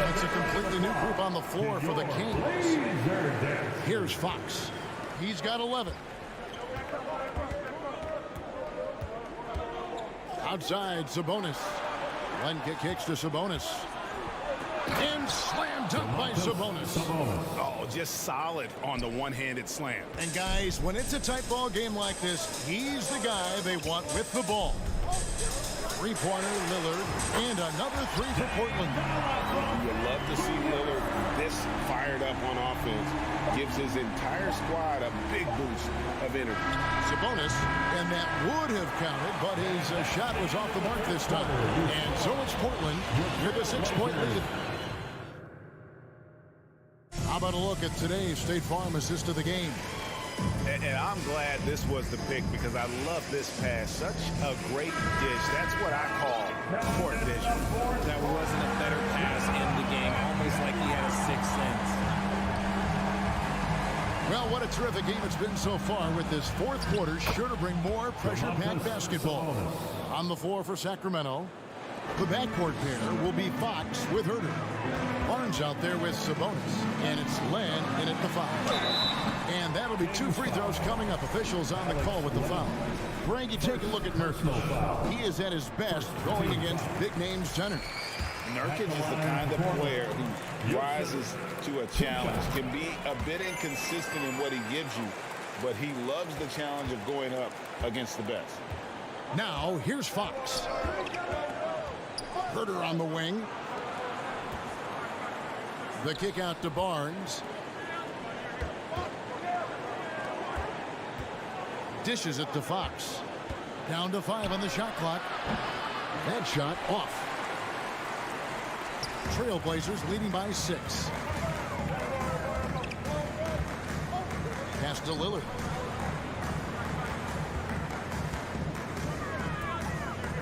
That's a completely new group on the floor for the Kings. Here's Fox. He's got 11. Outside, Sabonis. One kicks to Sabonis. And slam dunk by Sabonis. Oh, just solid on the one-handed slam. And guys, when it's a tight ball game like this, he's the guy they want with the ball. Three-pointer, Lillard, and another three for Portland. You would love to see Lillard this fired up on offense. Gives his entire squad a big boost of energy. Sabonis, and that would have counted, but his shot was off the mark this time. And so it's Portland with a 6-point lead. How about a look at today's State Farm assist of the game? And I'm glad this was the pick because I love this pass. Such a great dish. That's what I call court vision. That wasn't a better pass in the game. Almost like he had a sixth sense. Well, what a terrific game it's been so far with this fourth quarter. Sure to bring more pressure-packed basketball. On the floor for Sacramento, the backcourt pair will be Fox with Herter. Barnes out there with Sabonis. And it's Len in at the foul. And that'll be 2 free throws coming up. Officials on the call with the foul. Greg, you take a look at Nurkic. He is at his best going against big-name centers. Nurkic is the kind of player who rises to a challenge, can be a bit inconsistent in what he gives you, but he loves the challenge of going up against the best. Now, here's Fox. Herter on the wing. The kick out to Barnes. Dishes it to Fox. Down to 5 on the shot clock. That shot off. Trailblazers leading by 6. Pass to Lillard.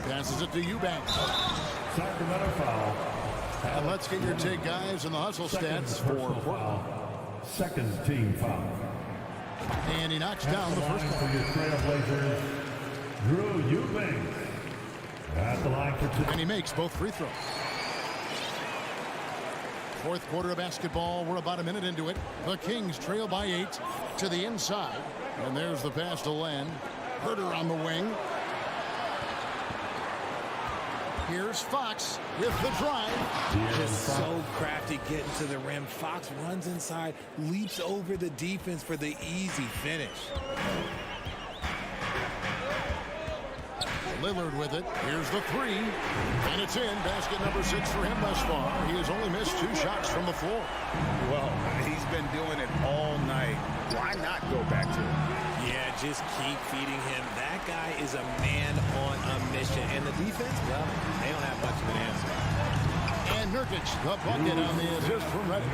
Passes it to Eubanks. Sacramento foul. And let's get your take, guys, on the hustle stats for Portland. Second team foul. And he knocks down the first one. For your Trailblazers, Drew Eubanks. At the line for 2. And he makes both free throws. Fourth quarter of basketball. We're about a minute into it. The Kings trail by 8 to the inside. And there's the pass to Len. Herter on the wing. Here's Fox with the drive. Just so crafty getting to the rim. Fox runs inside, leaps over the defense for the easy finish. Lillard with it. Here's the 3. And it's in. Basket number 6 for him thus far. He has only missed 2 shots from the floor. Well, he's been doing it all night. Why not go back to it? Yeah, just keep feeding him. That guy is a man on a mission. And the defense, well, they don't have much of an answer. And Nurkic, the bucket on the assist from Reddish.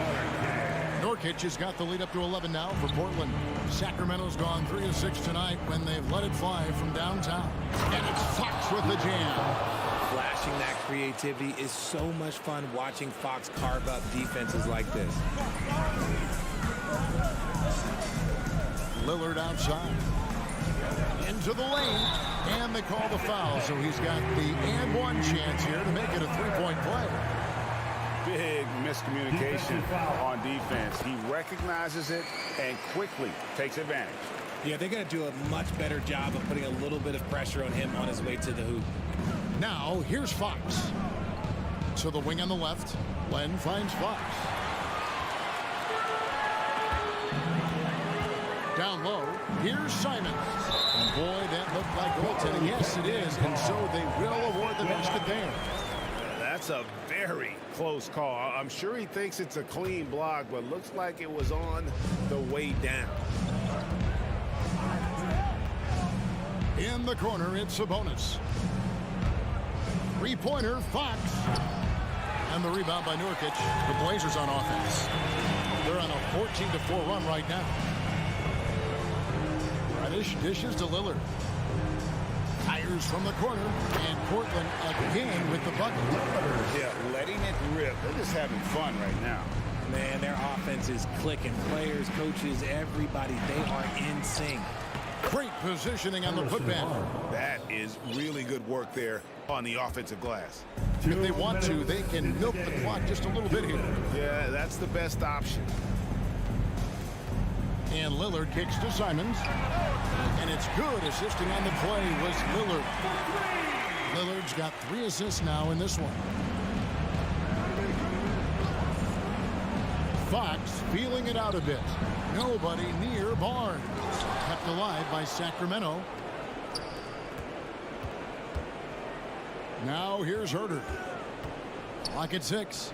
Nurkic has got the lead up to 11 now for Portland. Sacramento's gone 3 of 6 tonight when they've let it fly from downtown. And it's Fox with the jam. Flashing that creativity is so much fun watching Fox carve up defenses like this. Lillard outside. Into the lane. And they call the foul. So he's got the and one chance here to make it a 3-point play. big miscommunication on defense. He recognizes it and quickly takes advantage. Yeah, they're going to do a much better job of putting a little bit of pressure on him on his way to the hoop. Now, here's Fox. To the wing on the left. Len finds Fox. Down low, here's Simons. And boy, that looked like goaltending. Yes, it is. And so they will award the basket there. That's a very close call. I'm sure he thinks it's a clean block, but looks like it was on the way down. In the corner, it's a bonus. Three-pointer, Fox. And the rebound by Nurkic. The Blazers on offense. They're on a 14-4 run right now. Reddish dishes to Lillard. Fires from the corner. And Portland again with the bucket. Yeah, letting it rip. They're just having fun right now. Man, their offense is clicking. Players, coaches, everybody, they are in sync. Great positioning on the putback. That is really good work there on the offensive glass. If they want to, they can milk the clock just a little bit here. Yeah, that's the best option. And Lillard kicks to Simons. And it's good. Assisting on the play was Lillard. Lillard's got 3 assists now in this one. Fox feeling it out a bit. Nobody near Barnes. Kept alive by Sacramento. Now here's Herter. Clock at 6.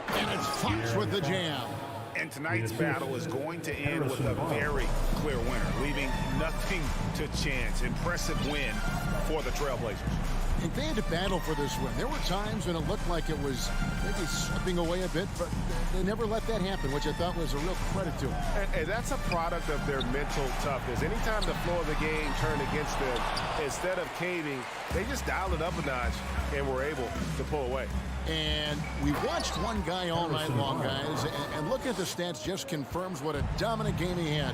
And it's Fox with the jam. And tonight's battle is going to end with a very clear winner, leaving nothing to chance. Impressive win for the Trailblazers. And they had to battle for this win. There were times when it looked like it was maybe slipping away a bit, but they never let that happen, which I thought was a real credit to them. And that's a product of their mental toughness. Anytime the flow of the game turned against them, instead of caving, they just dialed it up a notch and were able to pull away. And we watched one guy all night long, guys, and look at the stats just confirms what a dominant game he had.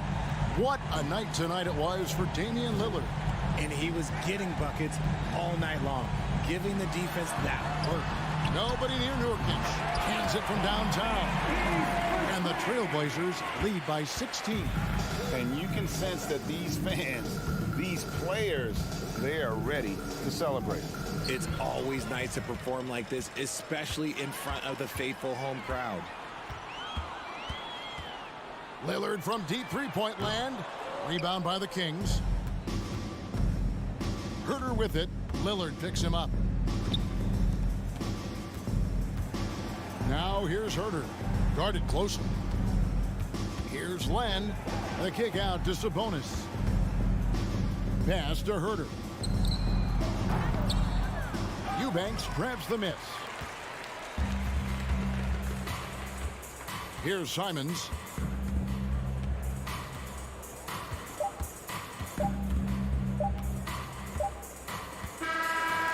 What a night tonight it was for Damian Lillard. And he was getting buckets all night long, giving the defense that work. Nobody near Nurkic. Hands it from downtown. And the Trailblazers lead by 16. And you can sense that these fans, these players, they are ready to celebrate. It's always nice to perform like this, especially in front of the faithful home crowd. Lillard from deep three-point land. Rebound by the Kings. Herter with it. Lillard picks him up. Now here's Herter. Guarded closely. Here's Len. The kick out to Sabonis. Pass to Herter. Eubanks grabs the miss. Here's Simons.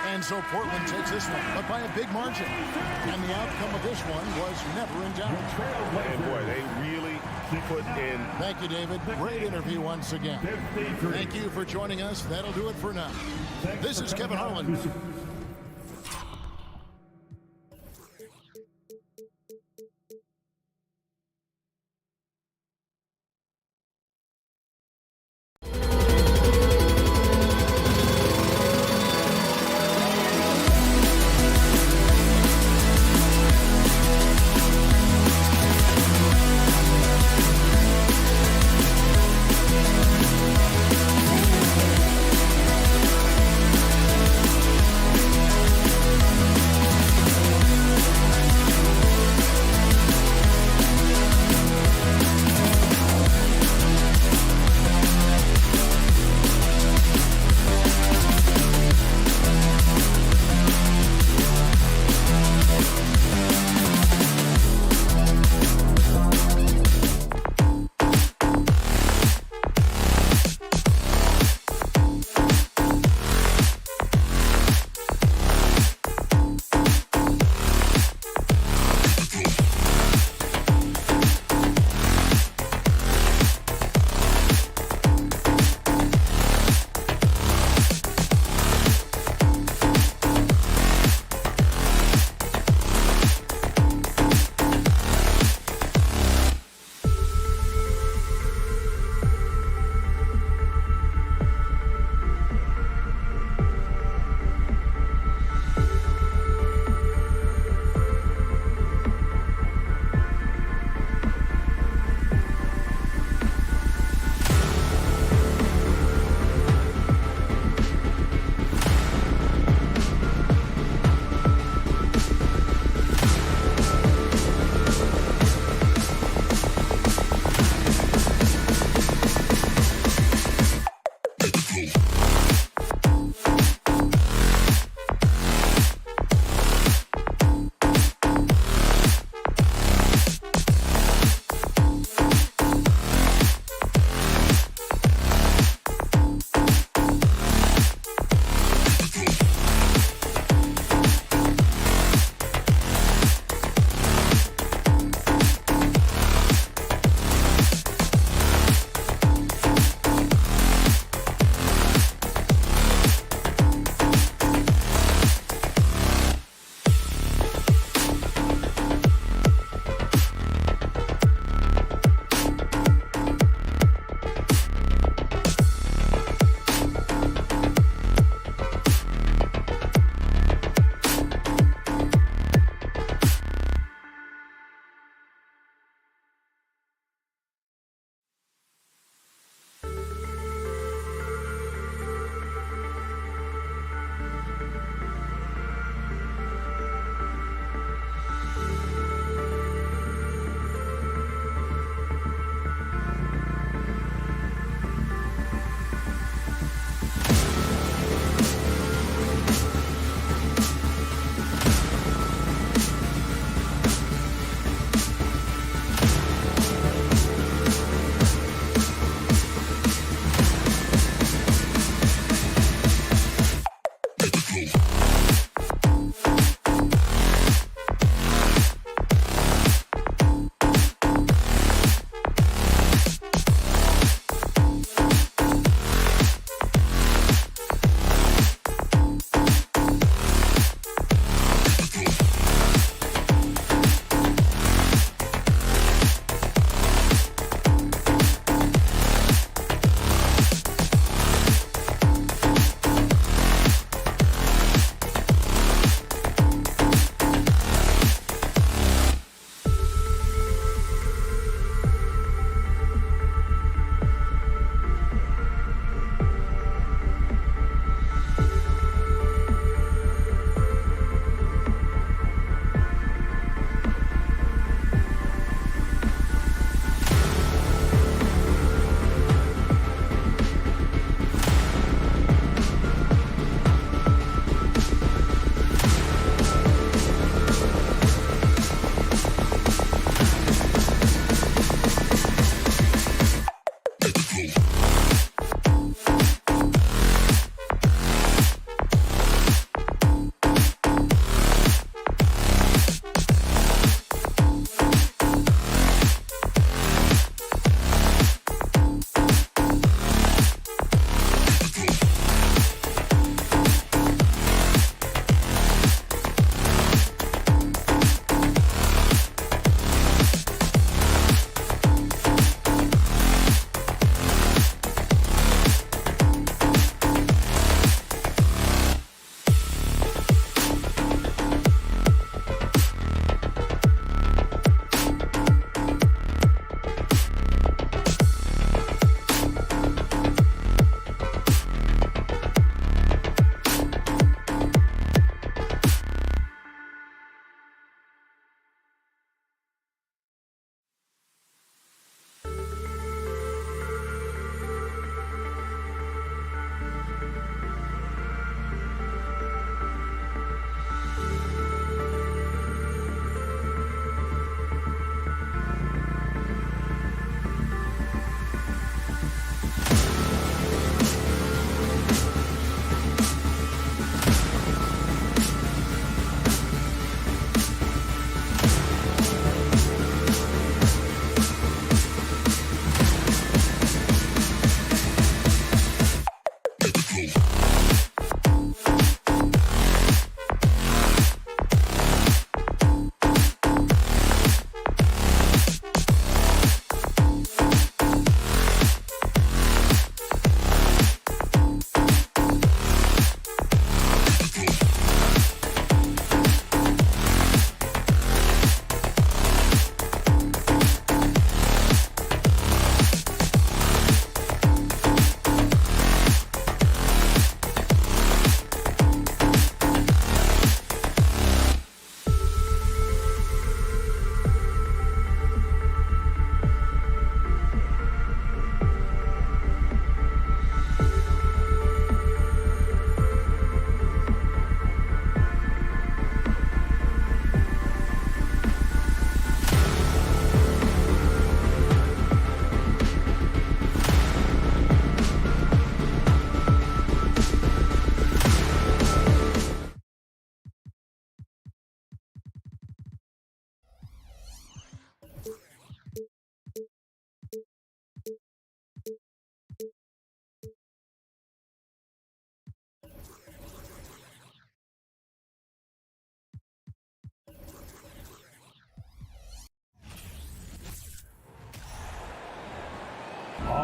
And so Portland takes this one, but by a big margin. And the outcome of this one was never in doubt. And boy, they really put in. Thank you, David. Great interview once again. Thank you for joining us. That'll do it for now. This is Kevin Harlan.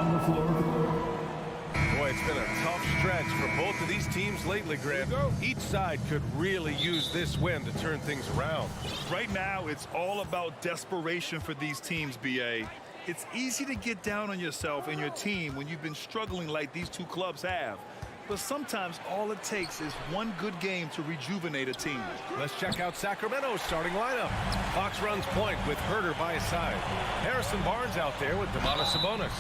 On the floor. Boy, it's been a tough stretch for both of these teams lately, Grant. Each side could really use this win to turn things around. Right now, it's all about desperation for these teams, B.A. It's easy to get down on yourself and your team when you've been struggling like these two clubs have. But sometimes all it takes is one good game to rejuvenate a team. Let's check out Sacramento's starting lineup. Fox runs point with Herder by his side. Harrison Barnes out there with Sabonis.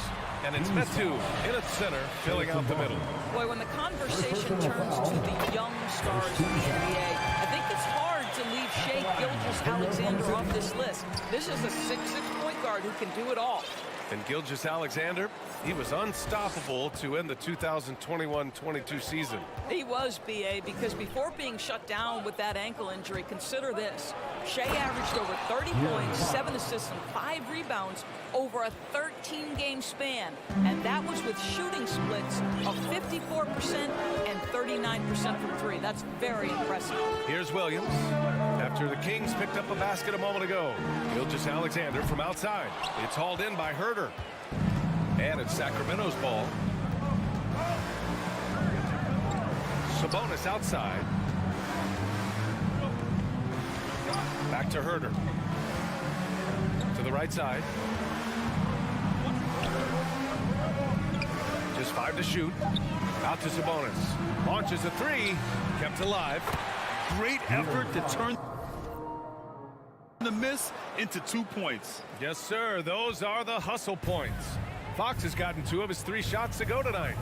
And it's Metu in at center, filling out the middle. Boy, when the conversation turns to the young stars in the NBA, I think it's hard to leave Shai Gilgeous-Alexander off this list. This is a 6'6" point guard who can do it all. And Gilgeous-Alexander, he was unstoppable to end the 2021-22 season. He was, B.A., because before being shut down with that ankle injury, consider this. Shai averaged over 30 points, 7 assists, and 5 rebounds over a 13-game span. And that was with shooting splits of 54% and 39% from 3. That's very impressive. Here's Williams. After the Kings picked up a basket a moment ago. Gilgeous-Alexander from outside. It's hauled in by Herder. And it's Sacramento's ball. Sabonis outside. Back to Herder. To the right side. Just 5 to shoot. Out to Sabonis. Launches a 3. Kept alive. Great effort to turn the miss into 2 points. Yes, sir. Those are the hustle points. Fox has gotten 2 of his 3 shots to go tonight.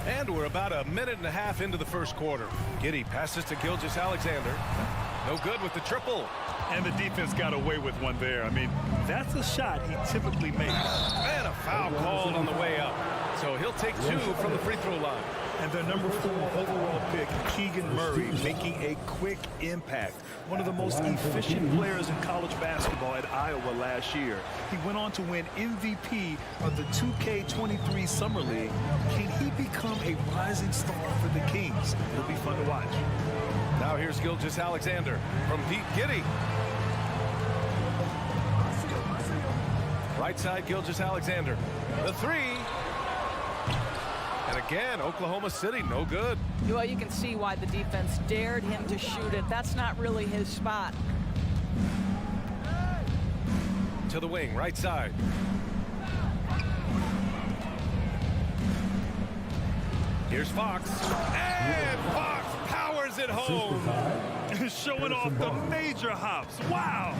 And we're about a minute and a half into the first quarter. Giddey passes to Gilgeous-Alexander. No good with the triple. And the defense got away with one there. I mean, that's a shot he typically makes. And a foul called on the way up. So he'll take 2 from the free throw line. And their number 4 overall pick, Keegan Murray, making a quick impact. One of the most efficient players in college basketball at Iowa last year. He went on to win MVP of the 2K23 Summer League. Can he become a rising star for the Kings? It'll be fun to watch. Now here's Gilgeous-Alexander from Pete Giddey. Right side, Gilgeous-Alexander. The 3. And again, Oklahoma City, no good. Well, you can see why the defense dared him to shoot it. That's not really his spot. To the wing, right side. Here's Fox. And Fox powers it home. Showing off the major hops. Wow.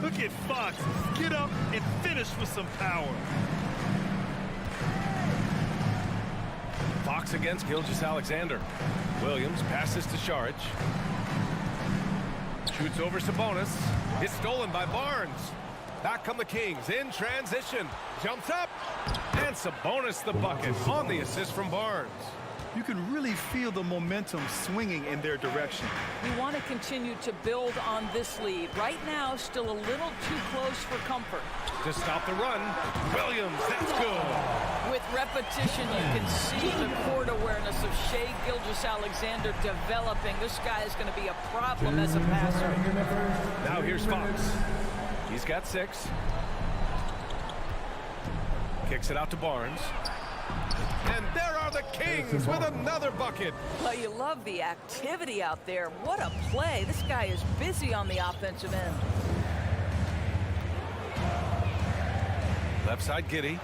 Look at Fox. Get up and finish with some power. Fox against Gilgeous-Alexander. Williams passes to Saric. Shoots over Sabonis. It's stolen by Barnes. Back come the Kings in transition. Jumps up. And Sabonis the bucket on the assist from Barnes. You can really feel the momentum swinging in their direction. You want to continue to build on this lead. Right now, still a little too close for comfort. To stop the run, Williams, that's good. With repetition, you can see the court awareness of Shai Gilgeous-Alexander developing. This guy is going to be a problem as a passer. Now here's Fox. He's got 6. Kicks it out to Barnes. And there are the Kings with another bucket. Well, you love the activity out there. What a play. This guy is busy on the offensive end. Left side, Giddey.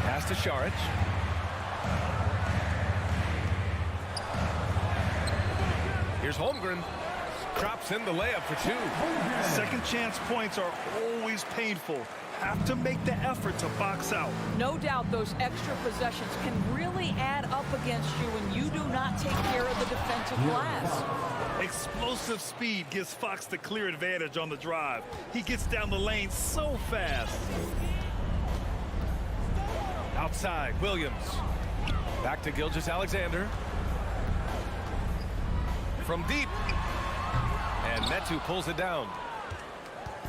Pass to Saric. Here's Holmgren. Drops in the layup for 2. Second chance points are always painful. Have to make the effort to box out. No doubt those extra possessions can really add up against you when you do not take care of the defensive glass. Explosive speed gives Fox the clear advantage on the drive. He gets down the lane so fast. Outside, Williams. Back to Gilgeous-Alexander. From deep. And Metu pulls it down.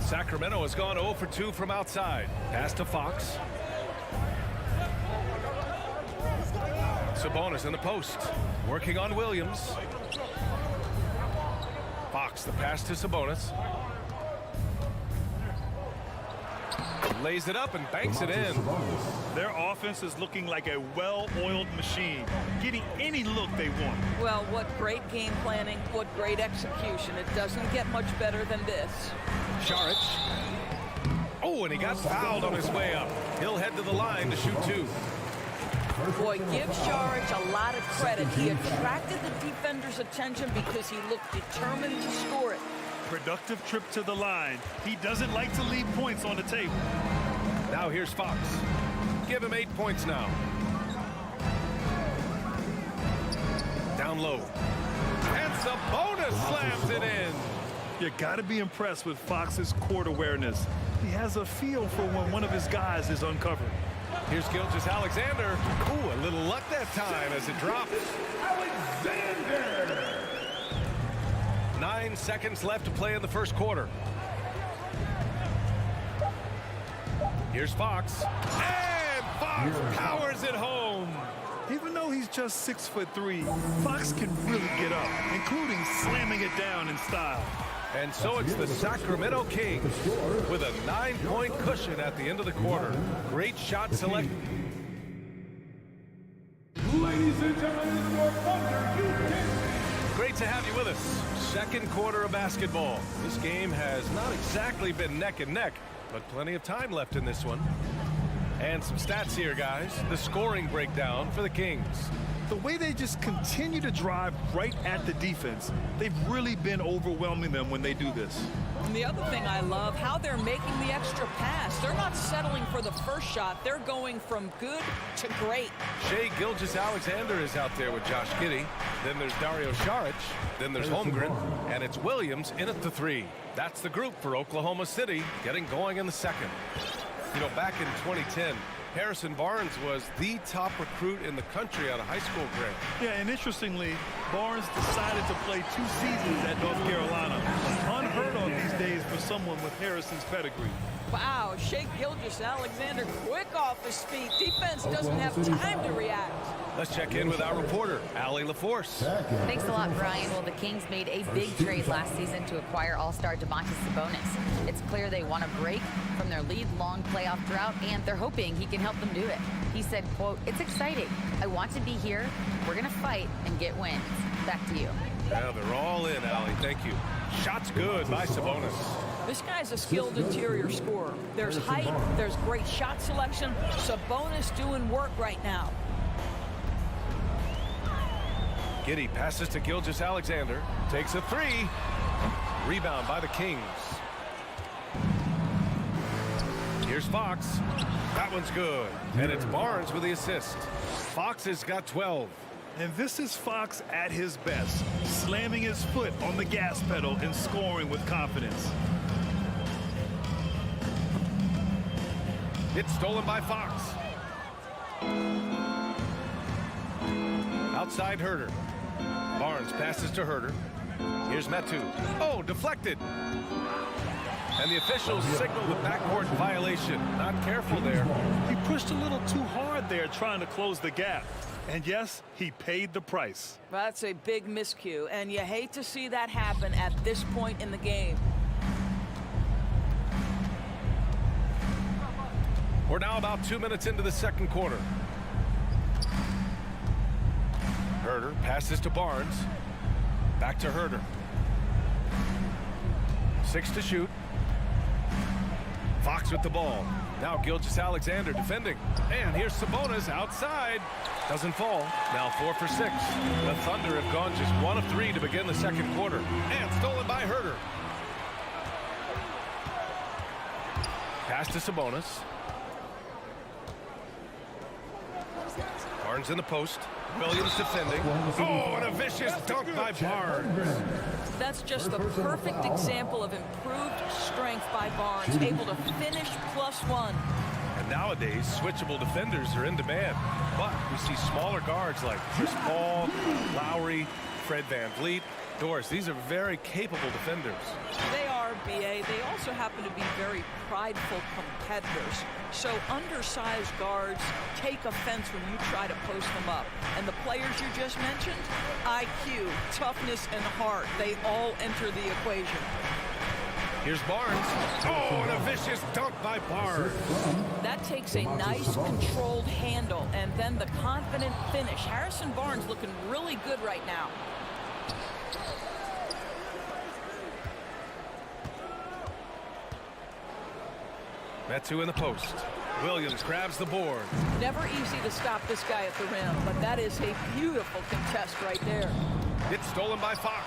Sacramento has gone 0 for 2 from outside. Pass to Fox. Sabonis in the post. Working on Williams. Fox, the pass to Sabonis. Lays it up and banks it in. Their offense is looking like a well-oiled machine, getting any look they want. Well, what great game planning, what great execution. It doesn't get much better than this. Saric. Oh, and he got fouled on his way up. He'll head to the line to shoot 2. Boy, give Saric a lot of credit. He attracted the defender's attention because he looked determined to score it. Productive trip to the line. He doesn't like to leave points on the table. Now here's Fox. Give him 8 points now. Down low. And Sabonis slams it in. You got to be impressed with Fox's court awareness. He has a feel for when one of his guys is uncovered. Here's Gilgeous-Alexander. Ooh, a little luck that time as it drops. Alexander. 9 seconds left to play in the first quarter. Here's Fox. And Fox powers it home. Even though he's just 6'3", Fox can really get up, including slamming it down in style. And so it's the Sacramento Kings with a 9-point cushion at the end of the quarter. Great shot select. Ladies and gentlemen, your Thunder, Great to have you with us. Second quarter of basketball. This game has not exactly been neck and neck, but plenty of time left in this one. And some stats here, guys. The scoring breakdown for the Kings. The way they just continue to drive right at the defense, they've really been overwhelming them when they do this. And the other thing I love, how they're making the extra pass. They're not settling for the first shot. They're going from good to great. Shai Gilgeous-Alexander is out there with Josh Giddey. Then there's Dario Saric. Then there's Holmgren. And it's Williams in at the 3. That's the group for Oklahoma City getting going in the second. You know, back in 2010, Harrison Barnes was the top recruit in the country out of high school grade. Yeah, and interestingly, Barnes decided to play 2 seasons at North Carolina. Unheard of these days for someone with Harrison's pedigree. Wow, Shai Gilgeous-Alexander quick off his feet. Defense doesn't have time to react. Let's check in with our reporter, Allie LaForce. Thanks a lot, Brian. Well, the Kings made a big trade last season to acquire all-star Domantas Sabonis. It's clear they want to break from their lead-long playoff drought, and they're hoping he can help them do it. He said, quote, "It's exciting. I want to be here. We're going to fight and get wins." Back to you. Yeah, they're all in, Allie. Thank you. Shots good by Sabonis. This guy's a skilled interior scorer. There's height, there's great shot selection. Sabonis doing work right now. Giddey passes to Gilgeous-Alexander. Takes a 3. Rebound by the Kings. Here's Fox. That one's good. And it's Barnes with the assist. Fox has got 12. And this is Fox at his best, slamming his foot on the gas pedal and scoring with confidence. It's stolen by Fox. Outside Herter. Barnes passes to Herter. Here's Metu. Oh, deflected. And the officials signal the backcourt violation. Not careful there. He pushed a little too hard there trying to close the gap. And yes, he paid the price. That's a big miscue, and you hate to see that happen at this point in the game. We're now about 2 minutes into the second quarter. Herter passes to Barnes. Back to Herter. 6 to shoot. Fox with the ball. Now Gilgeous-Alexander defending. And here's Sabonis outside. Doesn't fall. Now 4 for 6. The Thunder have gone just 1 of 3 to begin the second quarter. And stolen by Herter. Pass to Sabonis. Barnes in the post. Williams defending. Oh, and a vicious dunk by Barnes. That's just the perfect example of improved strength by Barnes, able to finish +1. And nowadays, switchable defenders are in demand. But we see smaller guards like Chris Paul, Lowry, Fred VanVleet, Doris. These are very capable defenders. They are, B.A. They also happen to be very prideful competitors. So undersized guards take offense when you try to post them up. And the players you just mentioned, IQ, toughness, and heart, they all enter the equation. Here's Barnes. Oh, and a vicious dunk by Barnes. That takes a nice controlled handle and then the confident finish. Harrison Barnes looking really good right now. Metu in the post. Williams grabs the board. Never easy to stop this guy at the rim, but that is a beautiful contest right there. It's stolen by Fox.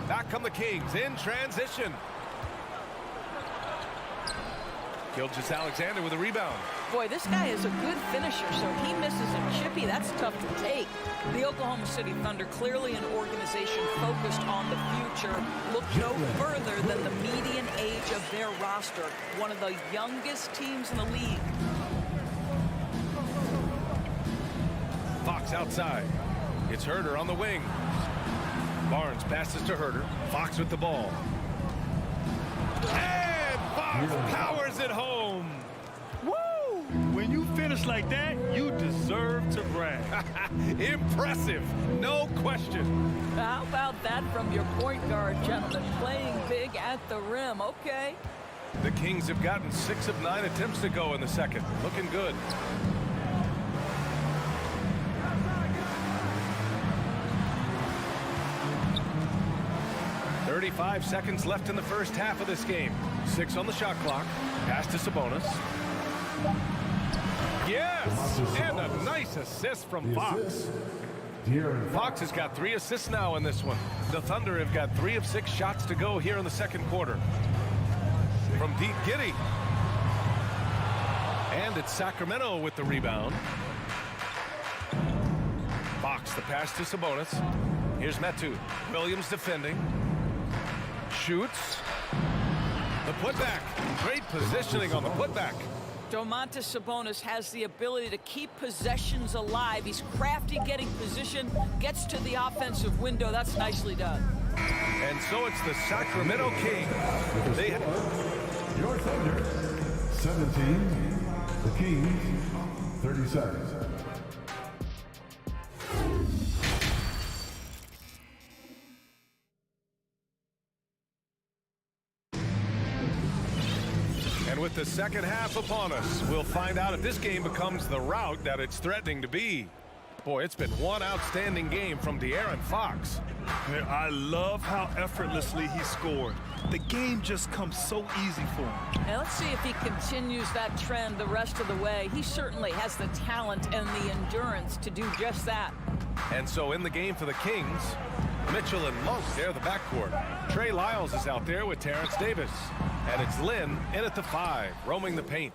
Back come the Kings in transition. Gilgeous-Alexander with a rebound. Boy, this guy is a good finisher, so he misses a chippy. That's tough to take. The Oklahoma City Thunder, clearly an organization focused on the future, look no further than the median age of their roster. One of the youngest teams in the league. Fox outside. It's Herter on the wing. Barnes passes to Herter. Fox with the ball. And Fox powers it home. Woo! When you finish like that, you deserve to brag. Impressive, no question. How about that from your point guard, gentlemen? Playing big at the rim. Okay. The Kings have gotten 6 of 9 attempts to go in the second. Looking good. "35 seconds left in the first half of this game. 6 on the shot clock. Pass to Sabonis. Yes! And a nice assist from Fox. Fox has got 3 assists now in this one. The Thunder have got 3 of 6 shots to go here in the second quarter. From deep, Giddey. And it's Sacramento with the rebound. Fox, the pass to Sabonis. Here's Metu. Williams defending. Shoots. The putback. Great positioning on the putback. Domantas Sabonis has the ability to keep possessions alive. He's crafty getting position, gets to the offensive window. That's nicely done. And so it's the Sacramento Kings. They Your Thunder, 17. The Kings, 37. And with the second half upon us, we'll find out if this game becomes the rout that it's threatening to be. Boy, it's been one outstanding game from De'Aaron Fox. I love how effortlessly he scored. The game just comes so easy for him. And let's see if he continues that trend the rest of the way. He certainly has the talent and the endurance to do just that. And so in the game for the Kings, Mitchell and Monk, they're the backcourt. Trey Lyles is out there with Terrence Davis. And it's Lynn in at the 5, roaming the paint.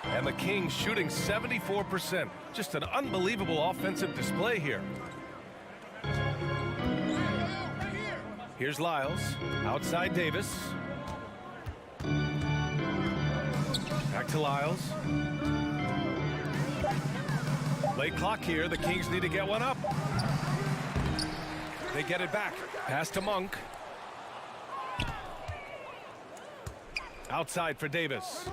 And the Kings shooting 74%. Just an unbelievable offensive display here. Here's Lyles, outside Davis. Back to Lyles. Late clock here, the Kings need to get one up. They get it back, pass to Monk. Outside for Davis.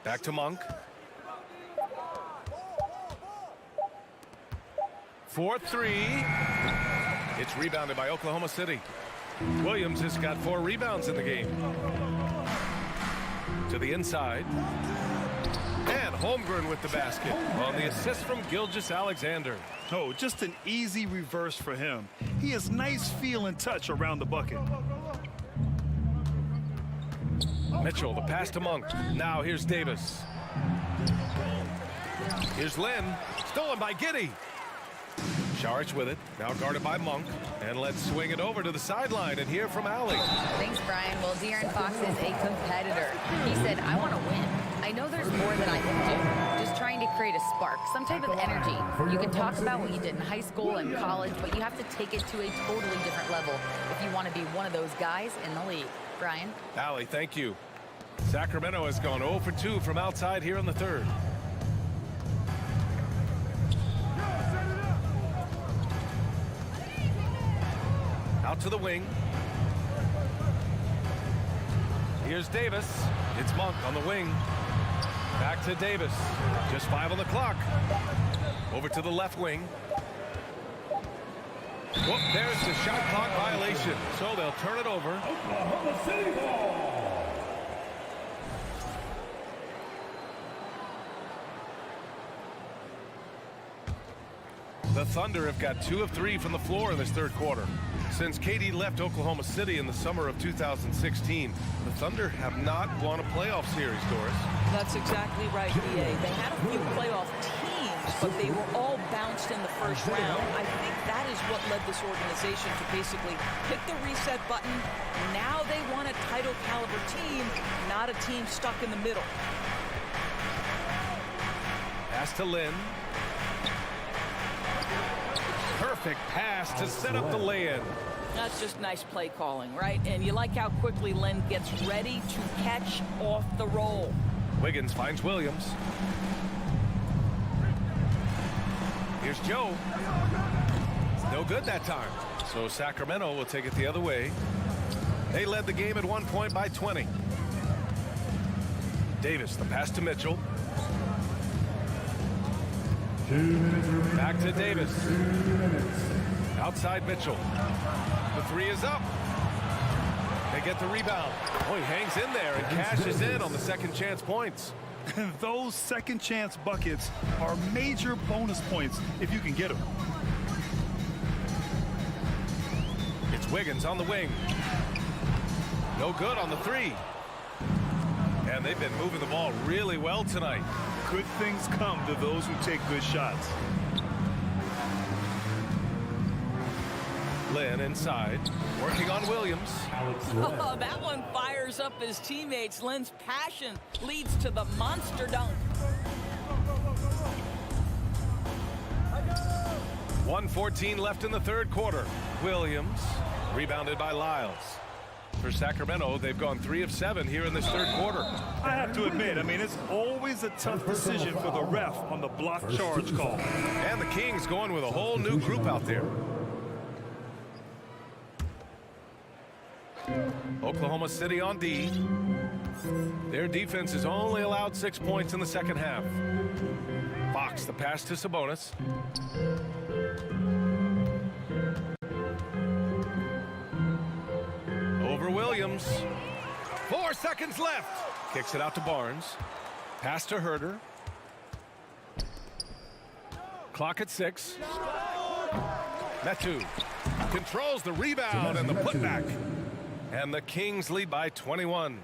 Back to Monk. 4-3. It's rebounded by Oklahoma City. Williams has got 4 rebounds in the game. To the inside. And Holmgren with the basket on the assist from Gilgeous-Alexander. Oh, just an easy reverse for him. He has nice feel and touch around the bucket. Mitchell, the pass to Monk. Now here's Davis. Here's Lynn. Stolen by Giddey. Saric with it. Now guarded by Monk. And let's swing it over to the sideline and hear from Allie. Thanks, Brian. Well, De'Aaron Fox is a competitor. He said, I want to win. I know there's more that I can do. Just trying to create a spark, some type of energy. You can talk about what you did in high school and college, but you have to take it to a totally different level if you want to be one of those guys in the league. Brian? Allie, thank you. Sacramento has gone 0 for 2 from outside here in the third. Out to the wing. Here's Davis. It's Monk on the wing. Back to Davis. Just 5 on the clock. Over to the left wing. Well, there's the shot clock violation, so they'll turn it over. Oklahoma City ball. The Thunder have got 2 of 3 from the floor in this third quarter. Since KD left Oklahoma City in the summer of 2016, the Thunder have not won a playoff series, Doris. That's exactly right, BA. They had a few playoff teams, but they were all bounced in the first round. I think that is what led this organization to basically hit the reset button. Now they want a title caliber team, not a team stuck in the middle. Pass to Lynn. Perfect pass to set up the lay-in. That's just nice play calling, right? And you like how quickly Lynn gets ready to catch off the roll. Wiggins finds Williams. Here's Joe. No good that time. So Sacramento will take it the other way. They led the game at 1 point by 20. Davis, the pass to Mitchell. 2 minutes remaining. Back to Davis. 2 minutes. Outside Mitchell. The three is up. They get the rebound. Oh, he hangs in there and cashes in on the second chance points. Those second chance buckets are major bonus points if you can get them. It's Wiggins on the wing. No good on the three. And they've been moving the ball really well tonight. Good things come to those who take good shots. Lynn inside, working on Williams. Oh, that one fires up his teammates. Lynn's passion leads to the monster dunk. 1:14 left in the third quarter. Williams rebounded by Lyles. For Sacramento, they've gone 3 of 7 here in this third quarter. I have to admit, it's always a tough decision for the ref on the block charge call. And the Kings going with a whole new group out there. Oklahoma City on D. Their defense has only allowed 6 points in the second half. Fox, the pass to Sabonis. Over Williams. 4 seconds left. Kicks it out to Barnes. Pass to Herter. Clock at 6. Metu controls the rebound and the putback. And the Kings lead by 21.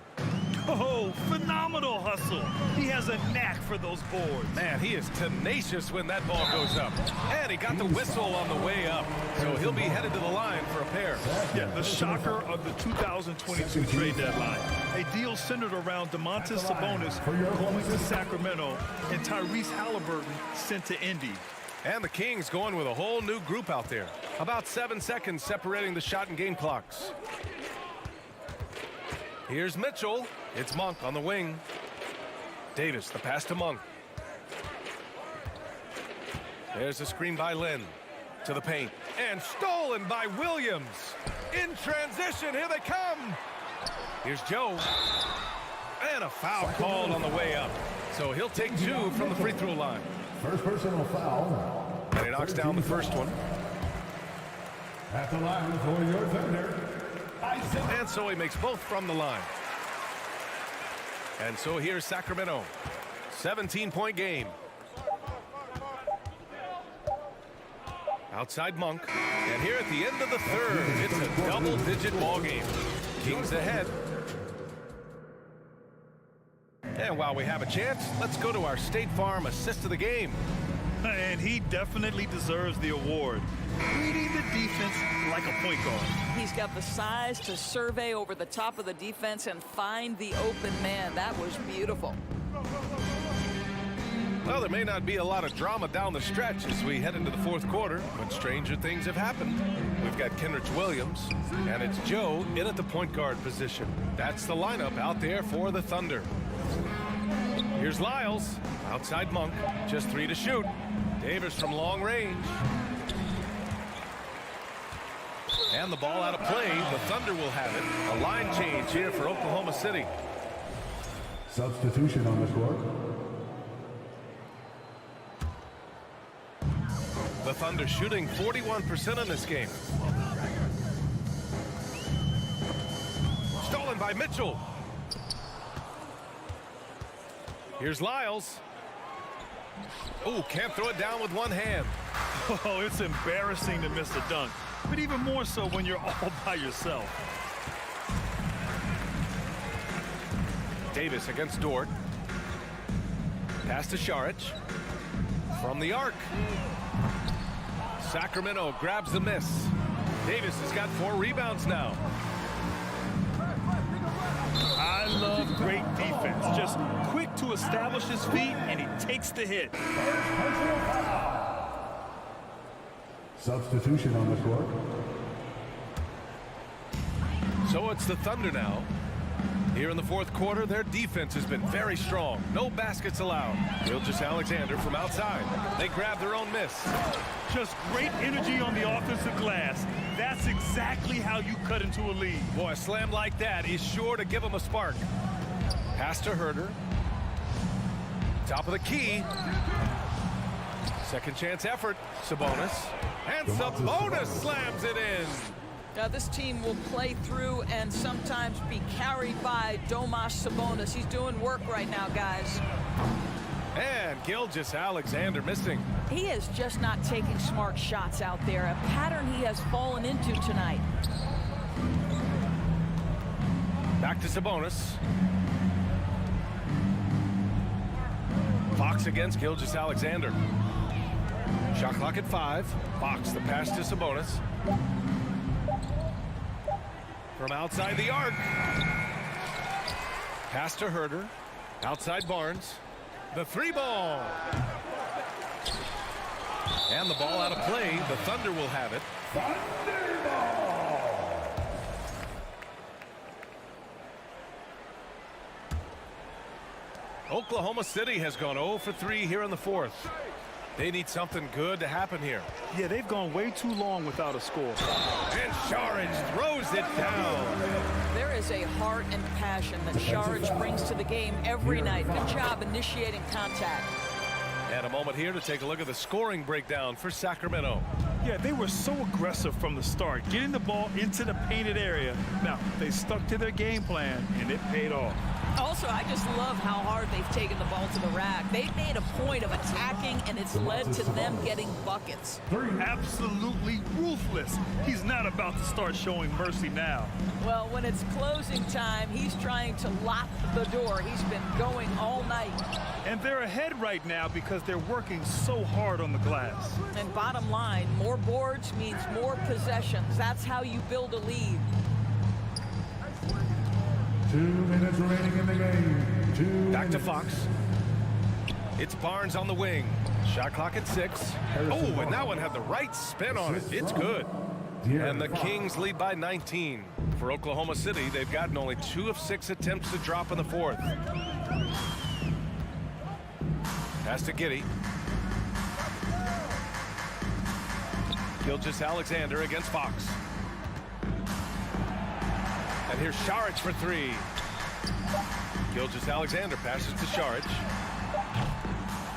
Oh, phenomenal hustle. He has a knack for those boards. Man, he is tenacious when that ball goes up. And he got the whistle on the way up. So he'll be headed to the line for a pair. Yeah, the shocker of the 2022 trade deadline. A deal centered around Domantas Sabonis going to Sacramento and Tyrese Halliburton sent to Indy. And the Kings going with a whole new group out there. About 7 seconds separating the shot and game clocks. Here's Mitchell. It's Monk on the wing. Davis, the pass to Monk. There's a screen by Lynn. To the paint. And stolen by Williams. In transition, here they come. Here's Joe. And a foul called on the way up. So he'll take 2 from the free throw line. First personal foul. And he knocks down the first one. At the line for your Thunder. And so he makes both from the line. And so here's Sacramento. 17-point game. Outside Monk. And here at the end of the third, it's a double-digit ball game. Kings ahead. And while we have a chance, let's go to our State Farm assist of the game. And he definitely deserves the award. Reading the defense like a point guard. He's got the size to survey over the top of the defense and find the open man. That was beautiful. Well, there may not be a lot of drama down the stretch as we head into the fourth quarter, but stranger things have happened. We've got Kenrich Williams, and it's Joe in at the point guard position. That's the lineup out there for the Thunder. Here's Lyles, outside Monk, just 3 to shoot. Davis from long range. And the ball out of play. The Thunder will have it. A line change here for Oklahoma City. Substitution on the court. The Thunder shooting 41% in this game. Stolen by Mitchell. Here's Lyles. Oh, can't throw it down with one hand. Oh, it's embarrassing to miss a dunk, but even more so when you're all by yourself. Davis against Dort. Pass to Šarić. From the arc. Sacramento grabs the miss. Davis has got 4 rebounds now. I love great defense. Just quick to establish his feet, and he takes the hit. Substitution on the court. So it's the Thunder now. Here in the fourth quarter, their defense has been very strong. No baskets allowed. Gilgeous-Alexander from outside. They grab their own miss. Just great energy on the offensive glass. That's exactly how you cut into a lead. Boy, a slam like that is sure to give them a spark. Pass to Herter. Top of the key. Second chance effort. Sabonis. And Sabonis slams it in. Now this team will play through and sometimes be carried by Domas Sabonis. He's doing work right now, guys. And Gilgeous-Alexander missing. He is just not taking smart shots out there, a pattern he has fallen into tonight. Back to Sabonis. Fox against Gilgeous-Alexander. Shot clock at 5. Fox the pass to Sabonis. From outside the arc. Pass to Herter. Outside Barnes. The 3-ball. And the ball out of play. The Thunder will have it. Oklahoma City has gone 0 for 3 here in the fourth. They need something good to happen here. Yeah, they've gone way too long without a score. And Šarić throws it down. There is a heart and passion that Šarić brings to the game every night. Good job initiating contact. And a moment here to take a look at the scoring breakdown for Sacramento. Yeah, they were so aggressive from the start, getting the ball into the painted area. Now, they stuck to their game plan, and it paid off. Also, I just love how hard they've taken the ball to the rack. They've made a point of attacking, and it's led to them getting buckets. Absolutely ruthless. He's not about to start showing mercy now. Well, when it's closing time, he's trying to lock the door. He's been going all night. And they're ahead right now because they're working so hard on the glass. And bottom line, more boards means more possessions. That's how you build a lead. 2 minutes remaining in the game. Back to Fox. It's Barnes on the wing. Shot clock at 6. Oh, and that one had the right spin on it. It's good. And the Kings lead by 19. For Oklahoma City, they've gotten only 2 of 6 attempts to drop in the fourth. Pass to Giddey. Gilgeous-Alexander against Fox. And here's Šarić for 3. Gilgeous-Alexander passes to Šarić.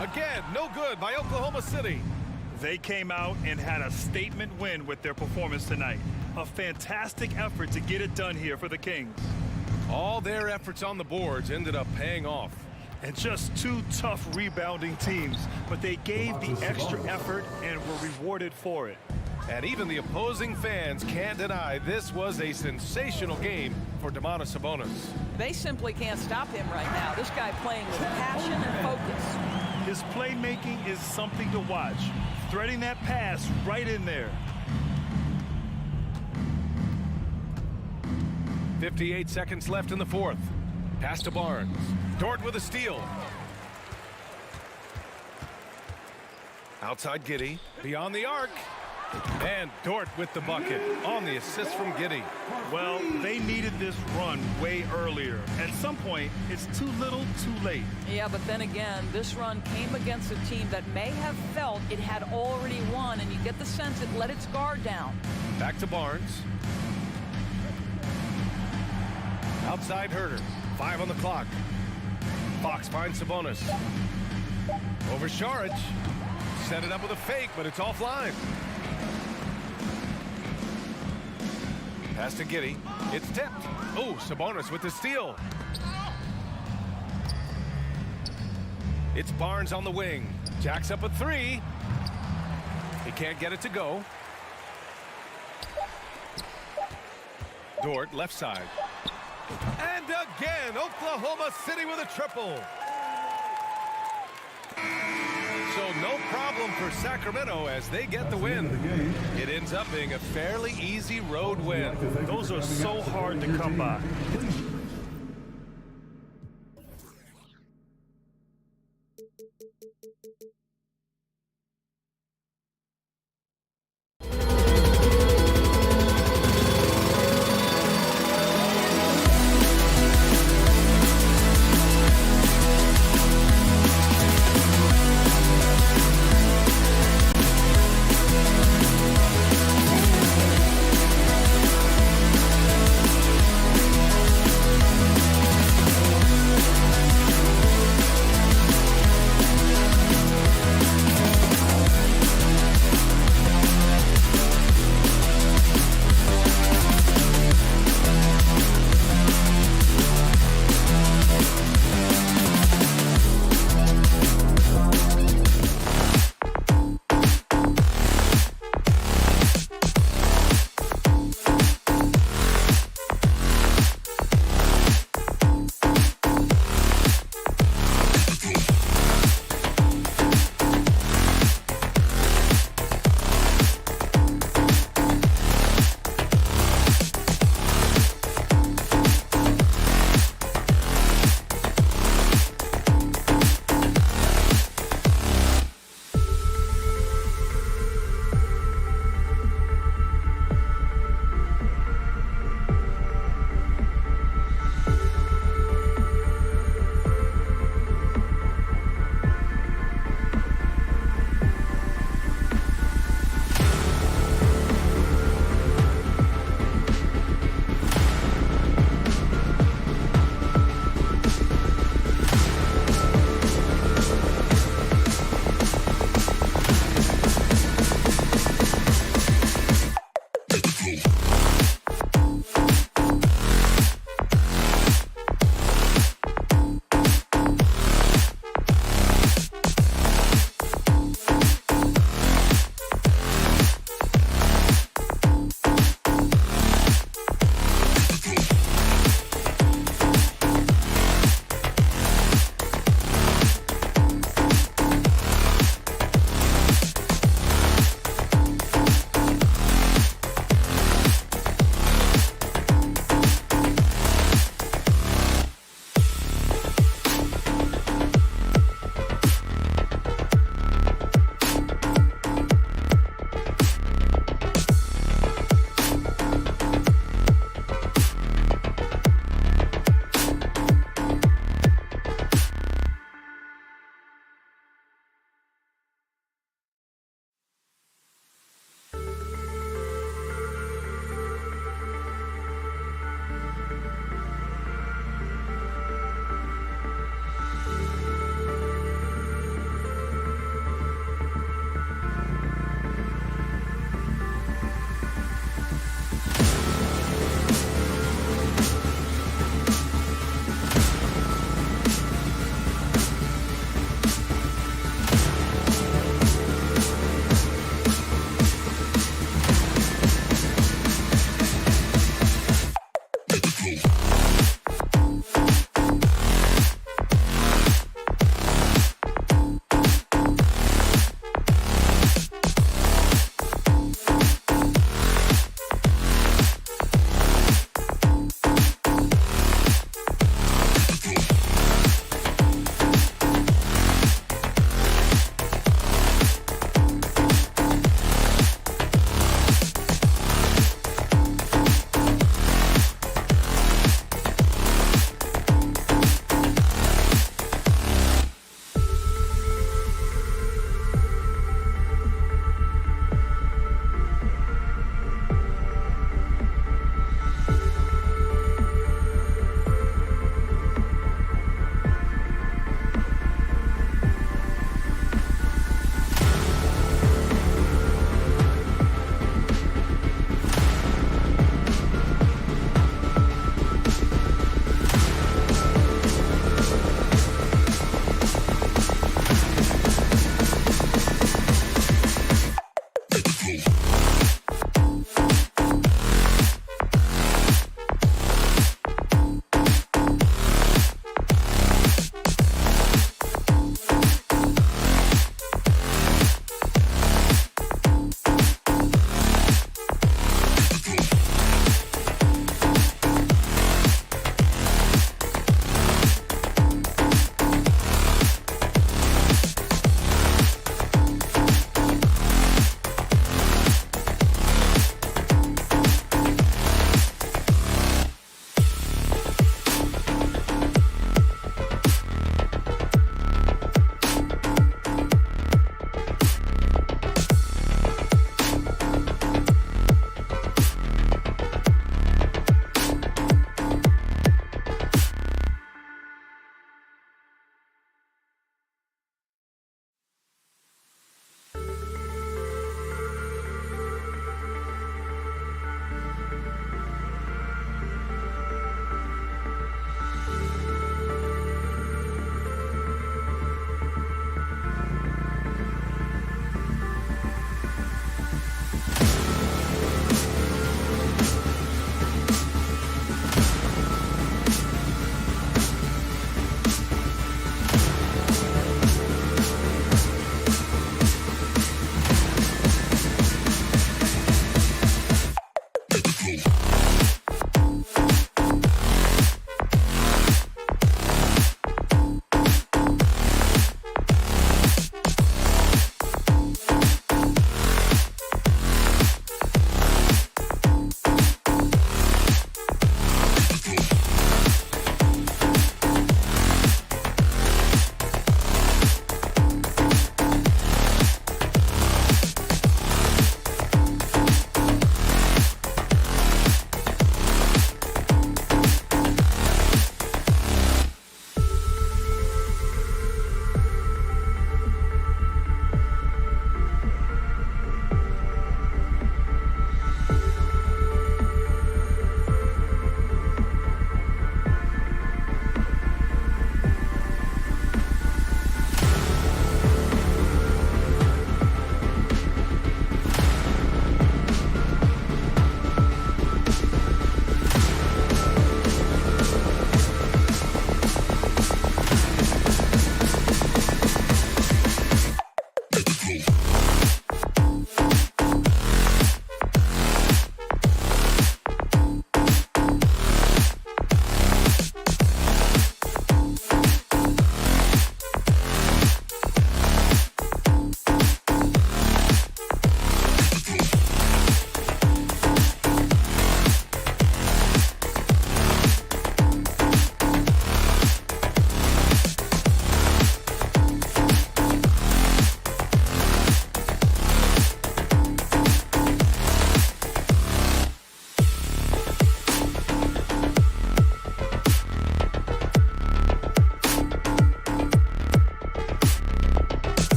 Again, no good by Oklahoma City. They came out and had a statement win with their performance tonight. A fantastic effort to get it done here for the Kings. All their efforts on the boards ended up paying off. And just 2 tough rebounding teams, but they gave the extra effort and were rewarded for it. And even the opposing fans can't deny this was a sensational game for Domantas Sabonis. They simply can't stop him right now. This guy playing with passion and focus. His playmaking is something to watch. Threading that pass right in there. 58 seconds left in the fourth. Pass to Barnes. Dort with a steal. Outside Giddey. Beyond the arc. And Dort with the bucket on the assist from Giddey. Well, they needed this run way earlier. At some point, it's too little, too late. Yeah, but then again, this run came against a team that may have felt it had already won, and you get the sense it let its guard down. Back to Barnes. Outside Herter. 5 on the clock. Fox finds Sabonis. Over Šarić. set it up with a fake, but it's offline. Pass to Giddey. It's tipped. Oh, Sabonis with the steal. It's Barnes on the wing. Jacks up a three. He can't get it to go. Dort, left side. And again, Oklahoma City with a triple. So no problem for Sacramento as they get the win. It ends up being a fairly easy road win. Those are so hard to come by.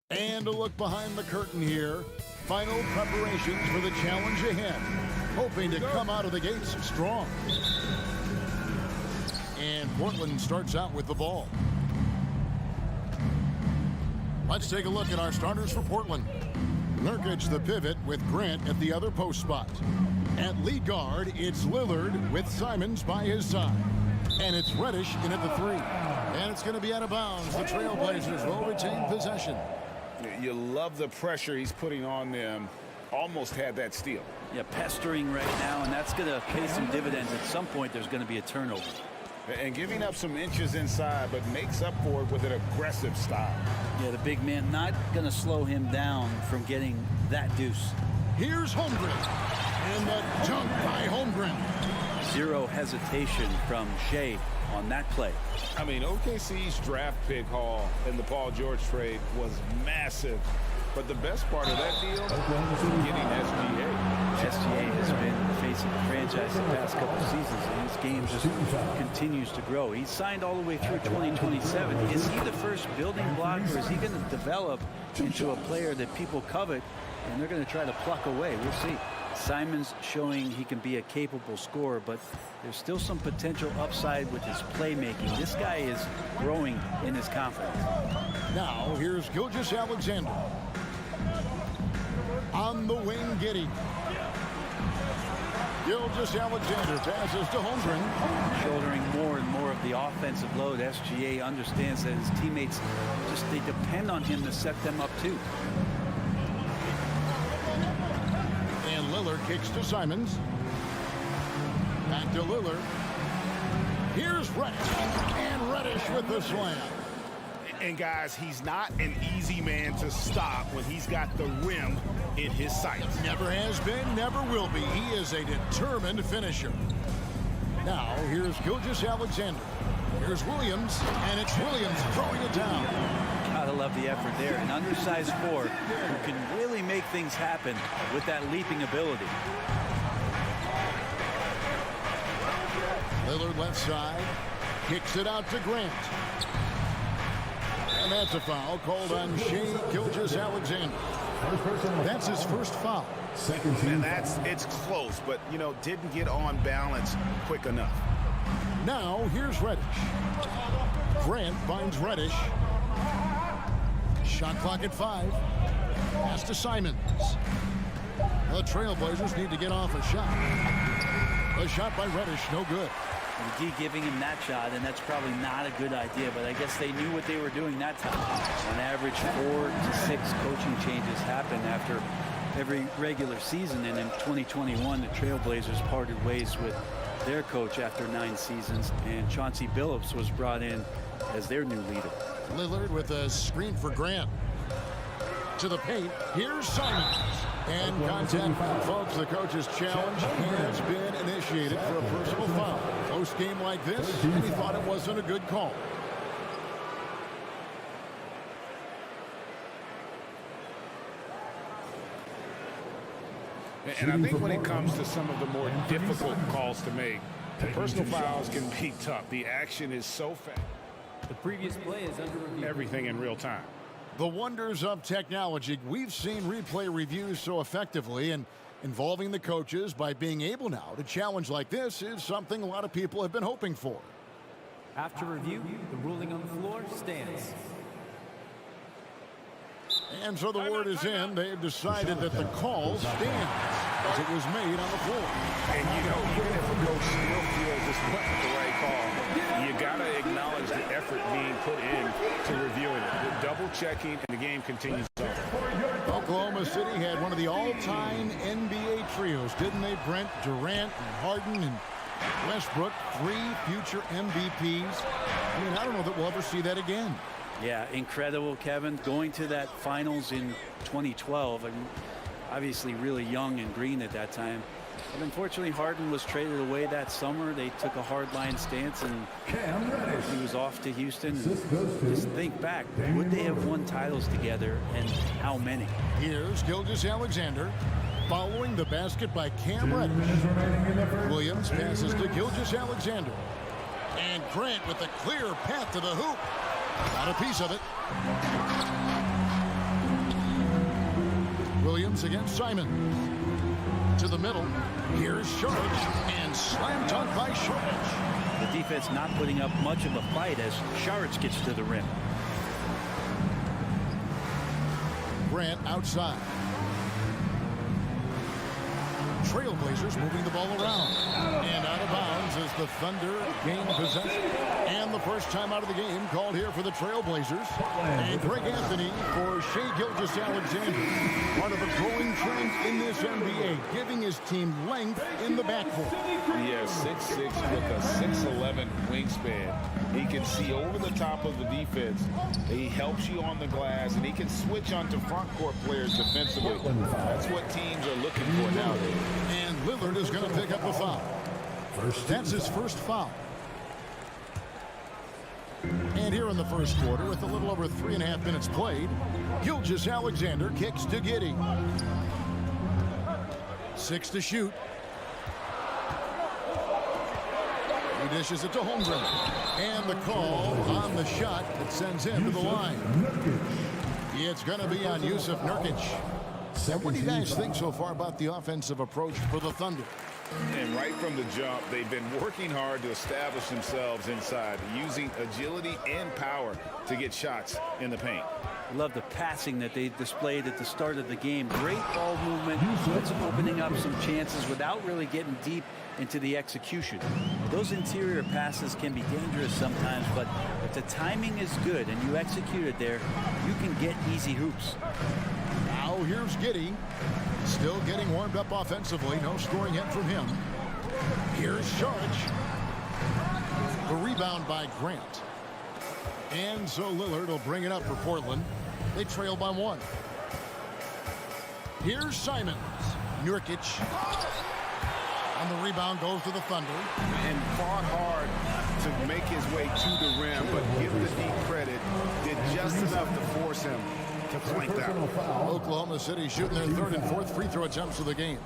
And a look behind the curtain here. Final preparations for the challenge ahead. Hoping to come out of the gates strong. And Portland starts out with the ball. Let's take a look at our starters for Portland. Nurkic the pivot with Grant at the other post spot. At lead guard, it's Lillard with Simons by his side. And it's Reddish in at the 3. And it's going to be out of bounds. The Trailblazers will retain possession. You love the pressure he's putting on them. Almost had that steal. Yeah, pestering right now, and that's going to pay some dividends. At some point, there's going to be a turnover. And giving up some inches inside, but makes up for it with an aggressive style. Yeah, the big man not going to slow him down from getting that deuce. Here's Holmgren. And the dunk by Holmgren. Zero hesitation from Shea on that play. I mean, OKC's draft pick haul in the Paul George trade was massive. But the best part of that deal, getting SGA. SGA has been franchise the past couple seasons, and his game just continues to grow. He's signed all the way through 2027. Is he the first building block, or is he going to develop into a player that people covet and they're going to try to pluck away? We'll see. Simons showing he can be a capable scorer, but there's still some potential upside with his playmaking. This guy is growing in his confidence. Now, here's Gilgeous-Alexander. On the wing, Giddey. Gilgeous-Alexander passes to Holmgren. Shouldering more and more of the offensive load. SGA understands that his teammates they depend on him to set them up too. And Lillard kicks to Simons. Back to Lillard. Here's Reddish. And Reddish with the slam. And guys, he's not an easy man to stop when he's got the rim in his sights. Never has been, never will be. He is a determined finisher. Now, here's Gilgeous-Alexander. Here's Williams, and it's Williams throwing it down. Gotta love the effort there. An undersized four who can really make things happen with that leaping ability. Lillard left side, kicks it out to Grant. And that's a foul called on Shai Gilgeous-Alexander. That's his first foul. And it's close, but, you know, didn't get on balance quick enough. Now, here's Reddish. Grant finds Reddish. Shot clock at 5. Pass to Simons. The Trailblazers need to get off a shot. A shot by Reddish, no good. McGee giving him that shot, and that's probably not a good idea, but I guess they knew what they were doing that time. On average, 4 to 6 coaching changes happen after every regular season, and in 2021, the Trailblazers parted ways with their coach after 9 seasons, and Chauncey Billups was brought in as their new leader. Lillard with a screen for Grant. To the paint, here's Simons. And contact, folks, the coach's challenge has been initiated for a personal foul. Close game like this, and he thought it wasn't a good call. And I think when it comes to some of the more difficult calls to make, personal fouls can be tough. The action is so fast. The previous play is under review. Everything in real time. The wonders of technology. We've seen replay reviews so effectively, and involving the coaches by being able now to challenge like this is something a lot of people have been hoping for. After review, the ruling on the floor stands. And so the word is in. They've decided that the call stands as it was made on the floor. And you know, even if a coach still feels this wasn't the right call, you got to acknowledge the effort being put in to reviewing it. The double checking, and the game continues on. Oklahoma City had one of the all-time NBA trios, didn't they, Brent? Durant and Harden and Westbrook, 3 future MVPs. I mean, I don't know that we'll ever see that again. Yeah, incredible, Kevin. Going to that finals in 2012, I mean, obviously really young and green at that time. But unfortunately, Harden was traded away that summer. They took a hardline stance, and he was off to Houston. Just think back, would they have won titles together, and how many? Here's Gilgeous-Alexander following the basket by Cam Reddish. Williams passes to Gilgeous-Alexander. And Grant with a clear path to the hoop. Got a piece of it. Williams against Simon. To the middle. Here's Saric, and slam dunk by Saric. The defense not putting up much of a fight as Saric gets to the rim. Grant outside. Trailblazers moving the ball around. And out of bounds as the Thunder gain possession. And the first time out of the game called here for the Trailblazers. And Greg Anthony for Shai Gilgeous-Alexander. Part of a growing trend in this NBA, giving his team length in the backcourt. Yeah, 6'6" with a 6'11" wingspan. He can see over the top of the defense. He helps you on the glass, and he can switch onto front court players defensively. That's what teams are looking for nowadays. And Lillard is going to pick up a foul. That's his first foul. And here in the first quarter, with a little over 3.5 minutes played, Gilgeous-Alexander kicks to Giddey. 6 to shoot. He dishes it to Holmgren. And the call on the shot that sends him to the line. It's going to be on Yusuf Nurkic. And what do you guys think so far about the offensive approach for the Thunder? And right from the jump, they've been working hard to establish themselves inside, using agility and power to get shots in the paint. I love the passing that they displayed at the start of the game. Great ball movement. It's opening up some chances without really getting deep into the execution. Those interior passes can be dangerous sometimes, but if the timing is good and you execute it there, you can get easy hoops. Now here's Giddey. Still getting warmed up offensively. No scoring yet from him. Here's Saric. The rebound by Grant. And so Lillard will bring it up for Portland. They trail by 1. Here's Simons. Nurkic. And the rebound goes to the Thunder. And fought hard to make his way to the rim, but give the deep credit. Did just enough to force him to flank that. Oklahoma City shooting their 3rd and 4th free throw attempts of the game.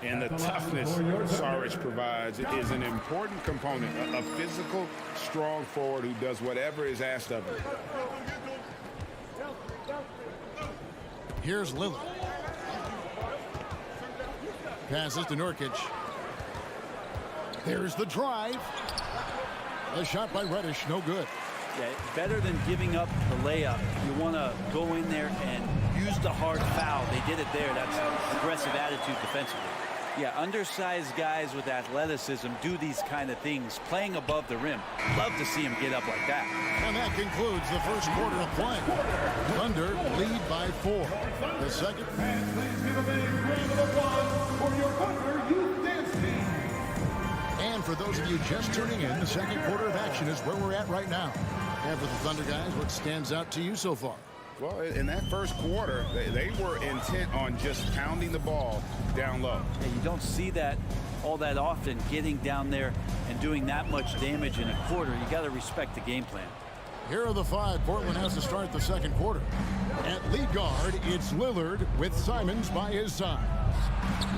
And the toughness Saric provides is an important component. A physical, strong forward who does whatever is asked of him. Here's Lillard. Passes to Nurkic. There's the drive. A shot by Reddish, no good. Yeah, better than giving up the layup. You want to go in there and use the hard foul. They did it there. That's aggressive attitude defensively. Yeah, undersized guys with athleticism do these kind of things, playing above the rim. Love to see him get up like that. And that concludes the first quarter of play. Thunder lead by 4. The second. And please give a big round of applause for your Thunder Youth Dance Team. And for those of you just tuning in, the second quarter of action is where we're at right now. And for the Thunder guys, what stands out to you so far? Well, in that first quarter, they were intent on just pounding the ball down low. Yeah, you don't see that all that often, getting down there and doing that much damage in a quarter. You got to respect the game plan. Here are the 5 Portland has to start the second quarter. At lead guard, it's Lillard with Simons by his side.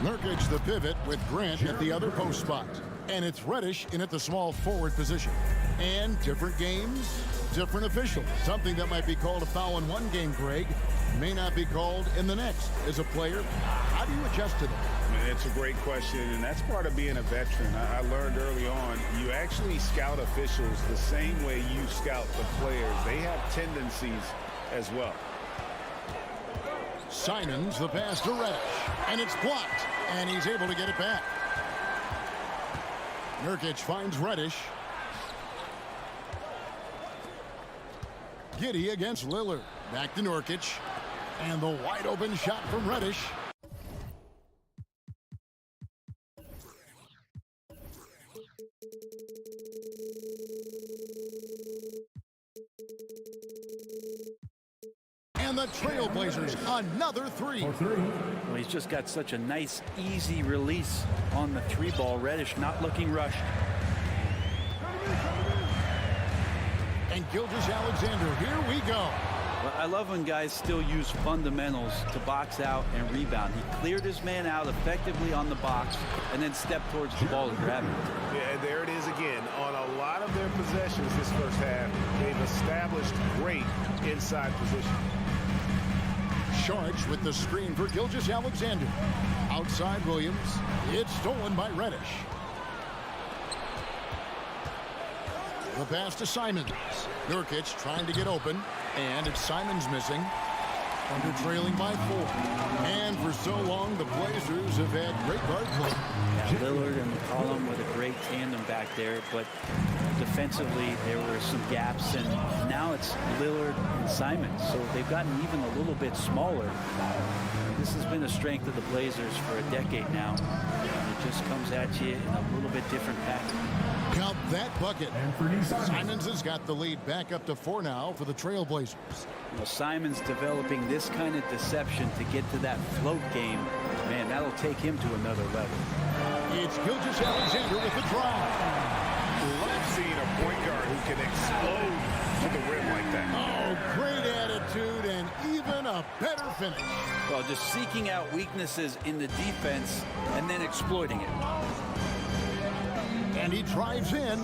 Nurkic the pivot with Grant at the other post spot. And it's Reddish in at the small forward position. And different games, different officials. Something that might be called a foul in one game, Greg, may not be called in the next. As a player, how do you adjust to that? It's a great question, and that's part of being a veteran. I learned early on, you actually scout officials the same way you scout the players. They have tendencies as well. Simons, the pass to Reddish, and it's blocked, and he's able to get it back. Nurkic finds Reddish. Giddey against Lillard. Back to Nurkic. And the wide open shot from Reddish. And the Trailblazers, another 3. Well, he's just got such a nice, easy release on the 3-ball. Reddish not looking rushed. And Gilgeous-Alexander, here we go. Well, I love when guys still use fundamentals to box out and rebound. He cleared his man out effectively on the box and then stepped towards the ball to grab it. Yeah, there it is again. On a lot of their possessions this first half, they've established great inside position. Saric with the screen for Gilgeous-Alexander. Outside Williams. It's stolen by Reddish. The pass to Simons. Nurkic trying to get open. And it's Simons missing. Thunder trailing by 4. And for so long, the Blazers have had great guard play. Yeah, Lillard and McCollum with a great tandem back there, but defensively there were some gaps, and now it's Lillard and Simons, so they've gotten even a little bit smaller. This has been a strength of the Blazers for a decade now. It just comes at you in a little bit different pattern. Count that bucket. Simons has got the lead back up to 4 now for the Trailblazers. Well, Simons developing this kind of deception to get to that float game, man, that'll take him to another level. It's Gilgeous-Alexander with the drive. Love seeing a point guard who can explode to the rim like that. Oh, great attitude and even a better finish. Well, just seeking out weaknesses in the defense and then exploiting it. And he drives in.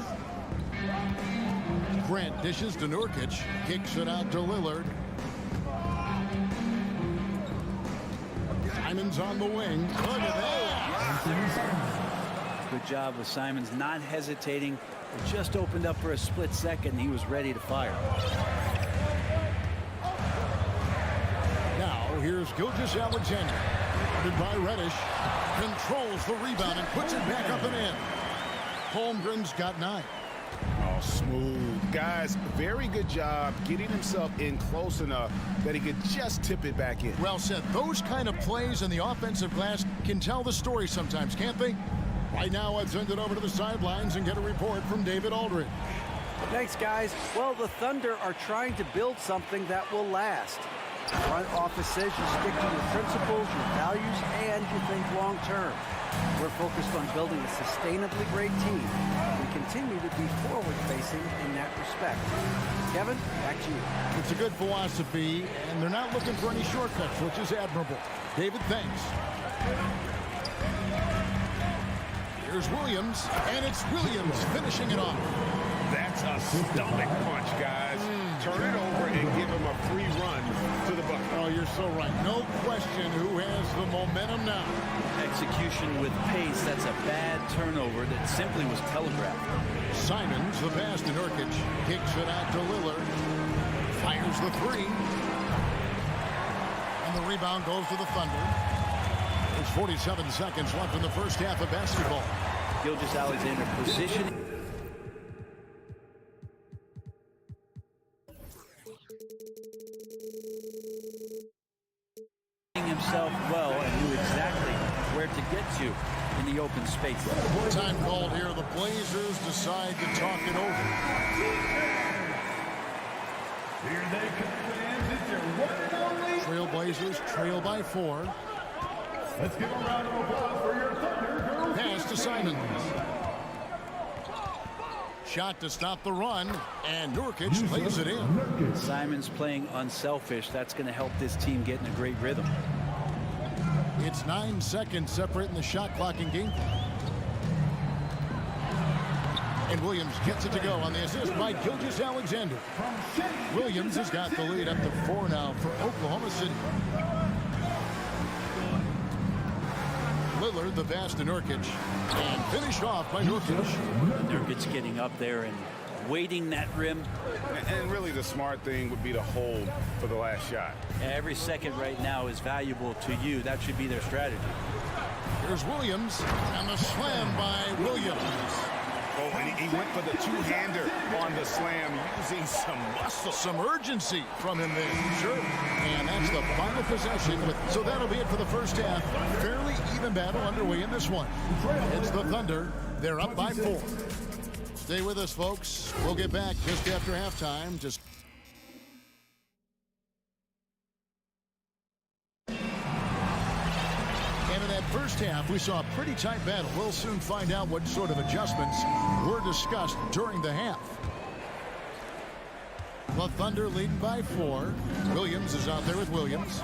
Grant dishes to Nurkic. Kicks it out to Lillard. Simons on the wing. Look at that. Good job with Simons not hesitating. It just opened up for a split second. He was ready to fire. Now here's Gilgeous-Alexander. Guarded by Reddish. Controls the rebound and puts it back up and in. Holmgren's got 9. Oh, smooth. Guys, very good job getting himself in close enough that he could just tip it back in. Well said. Those kind of plays in the offensive glass can tell the story sometimes, can't they? Right now, I'd send it over to the sidelines and get a report from David Aldridge. Thanks, guys. Well, the Thunder are trying to build something that will last. The front office says you stick to your principles, your values, and you think long term. We're focused on building a sustainably great team. We continue to be forward-facing in that respect. Kevin, back to you. It's a good philosophy, and they're not looking for any shortcuts, which is admirable. David, thanks. Here's Williams, and it's Williams finishing it off. That's a stomach punch, guys. Turn it over and give him a free run to the bucket. Oh, you're so right. No question who has the momentum now. Execution with pace. That's a bad turnover that simply was telegraphed. Simons, the pass to Nurkic. Kicks it out to Lillard. Fires the 3. And the rebound goes to the Thunder. There's 47 seconds left in the first half of basketball. Gilgeous-Alexander position. Himself well and knew exactly where to get to in the open space. Time called here. The Blazers decide to talk it over. Here they come, fans. It's your one and only. Trailblazers trail by 4. Let's give a round of applause for your Thunder girls. Pass to Simons. Shot to stop the run, and Nurkic lays it in. Simons playing unselfish. That's going to help this team get in a great rhythm. It's 9 seconds separating the shot clock and game clock. And Williams gets it to go on the assist by Gilgeous-Alexander. Williams has got the lead up to 4 now for Oklahoma City. Lillard, the pass to Nurkic, and finished off by Nurkic. Nurkic getting up there and waiting that rim. And really the smart thing would be to hold for the last shot. Every second right now is valuable to you. That should be their strategy. Here's Williams, and the slam by Williams. Oh, and he went for the two-hander on the slam, using some muscle. Some urgency from him there. Sure. And that's the final possession. So that'll be it for the first half. Fairly even battle underway in this one. It's the Thunder. They're up by 4. Stay with us, folks. We'll get back just after halftime. And in that first half, we saw a pretty tight battle. We'll soon find out what sort of adjustments were discussed during the half. The Thunder leading by 4. Williams is out there with Williams.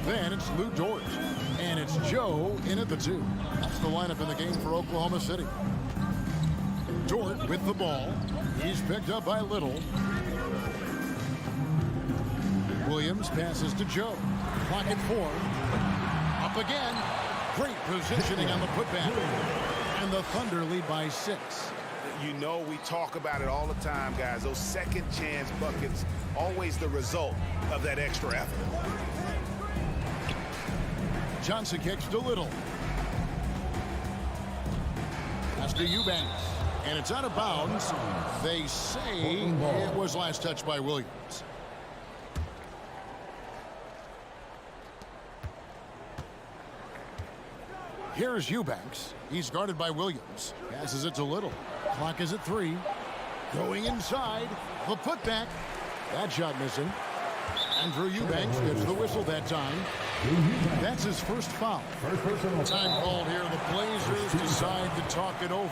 Then it's Lu Dort. And it's Joe in at the 2. That's the lineup in the game for Oklahoma City. Dort with the ball. He's picked up by Little. Williams passes to Joe. Clock at 4. Up again. Great positioning on the putback. And the Thunder lead by 6. You know, we talk about it all the time, guys. Those second chance buckets, always the result of that extra effort. Johnson kicks to Little. Pass to Eubanks. And it's out of bounds. They say it was last touched by Williams. Here's Eubanks. He's guarded by Williams. Passes it to Little. Clock is at 3. Going inside. The putback. That shot missing. Andrew Eubanks gets the whistle that time. That's his first foul. Time called here. The Blazers decide to talk it over.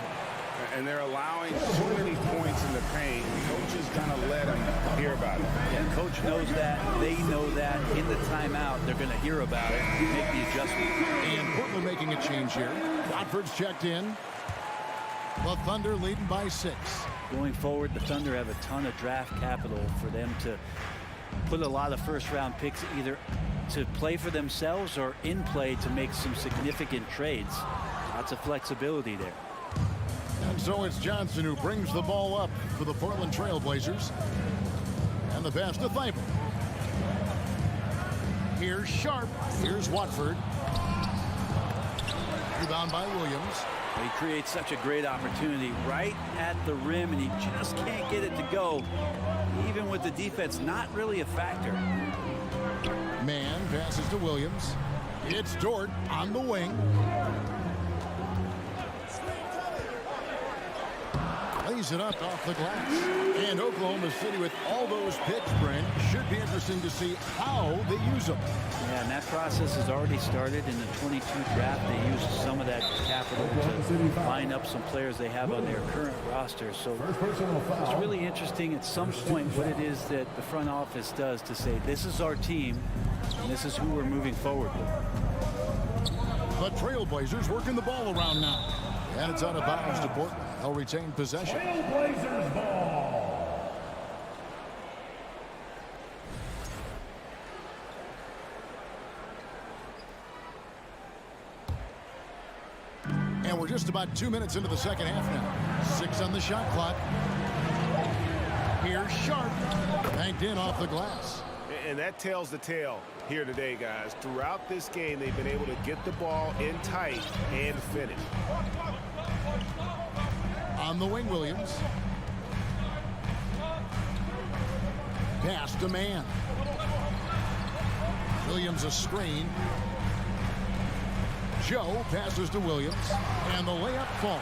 And they're allowing too many points in the paint. Coach is going to let them hear about it. Yeah, coach knows that. They know that. In the timeout, they're going to hear about it and make the adjustment. And Portland making a change here. Watford's checked in. The Thunder leading by 6. Going forward, the Thunder have a ton of draft capital for them to put a lot of first-round picks either to play for themselves or in play to make some significant trades. Lots of flexibility there. And so it's Johnson who brings the ball up for the Portland Trail Blazers. And the pass to Thibault. Here's Sharp. Here's Watford. Rebound by Williams. He creates such a great opportunity right at the rim, and he just can't get it to go. Even with the defense not really a factor. Man passes to Williams. It's Dort on the wing. Lays it up off the glass. And Oklahoma City, with all those picks, Brent, should be interesting to see how they use them. Yeah, and that process has already started in the 22 draft. They used some of that capital to line up some players they have on their current roster. So it's really interesting at some point what it is that the front office does to say, this is our team, and this is who we're moving forward with. The Trailblazers working the ball around now. And it's out of bounds to Portland. They'll retain possession. Trailblazers ball. And we're just about 2 minutes into the second half now. 6 on the shot clock. Here's Sharp. Banked in off the glass. And that tells the tale here today, guys. Throughout this game, they've been able to get the ball in tight and finish. On the wing, Williams. Pass to Man. Williams a screen. Joe passes to Williams. And the layup falls.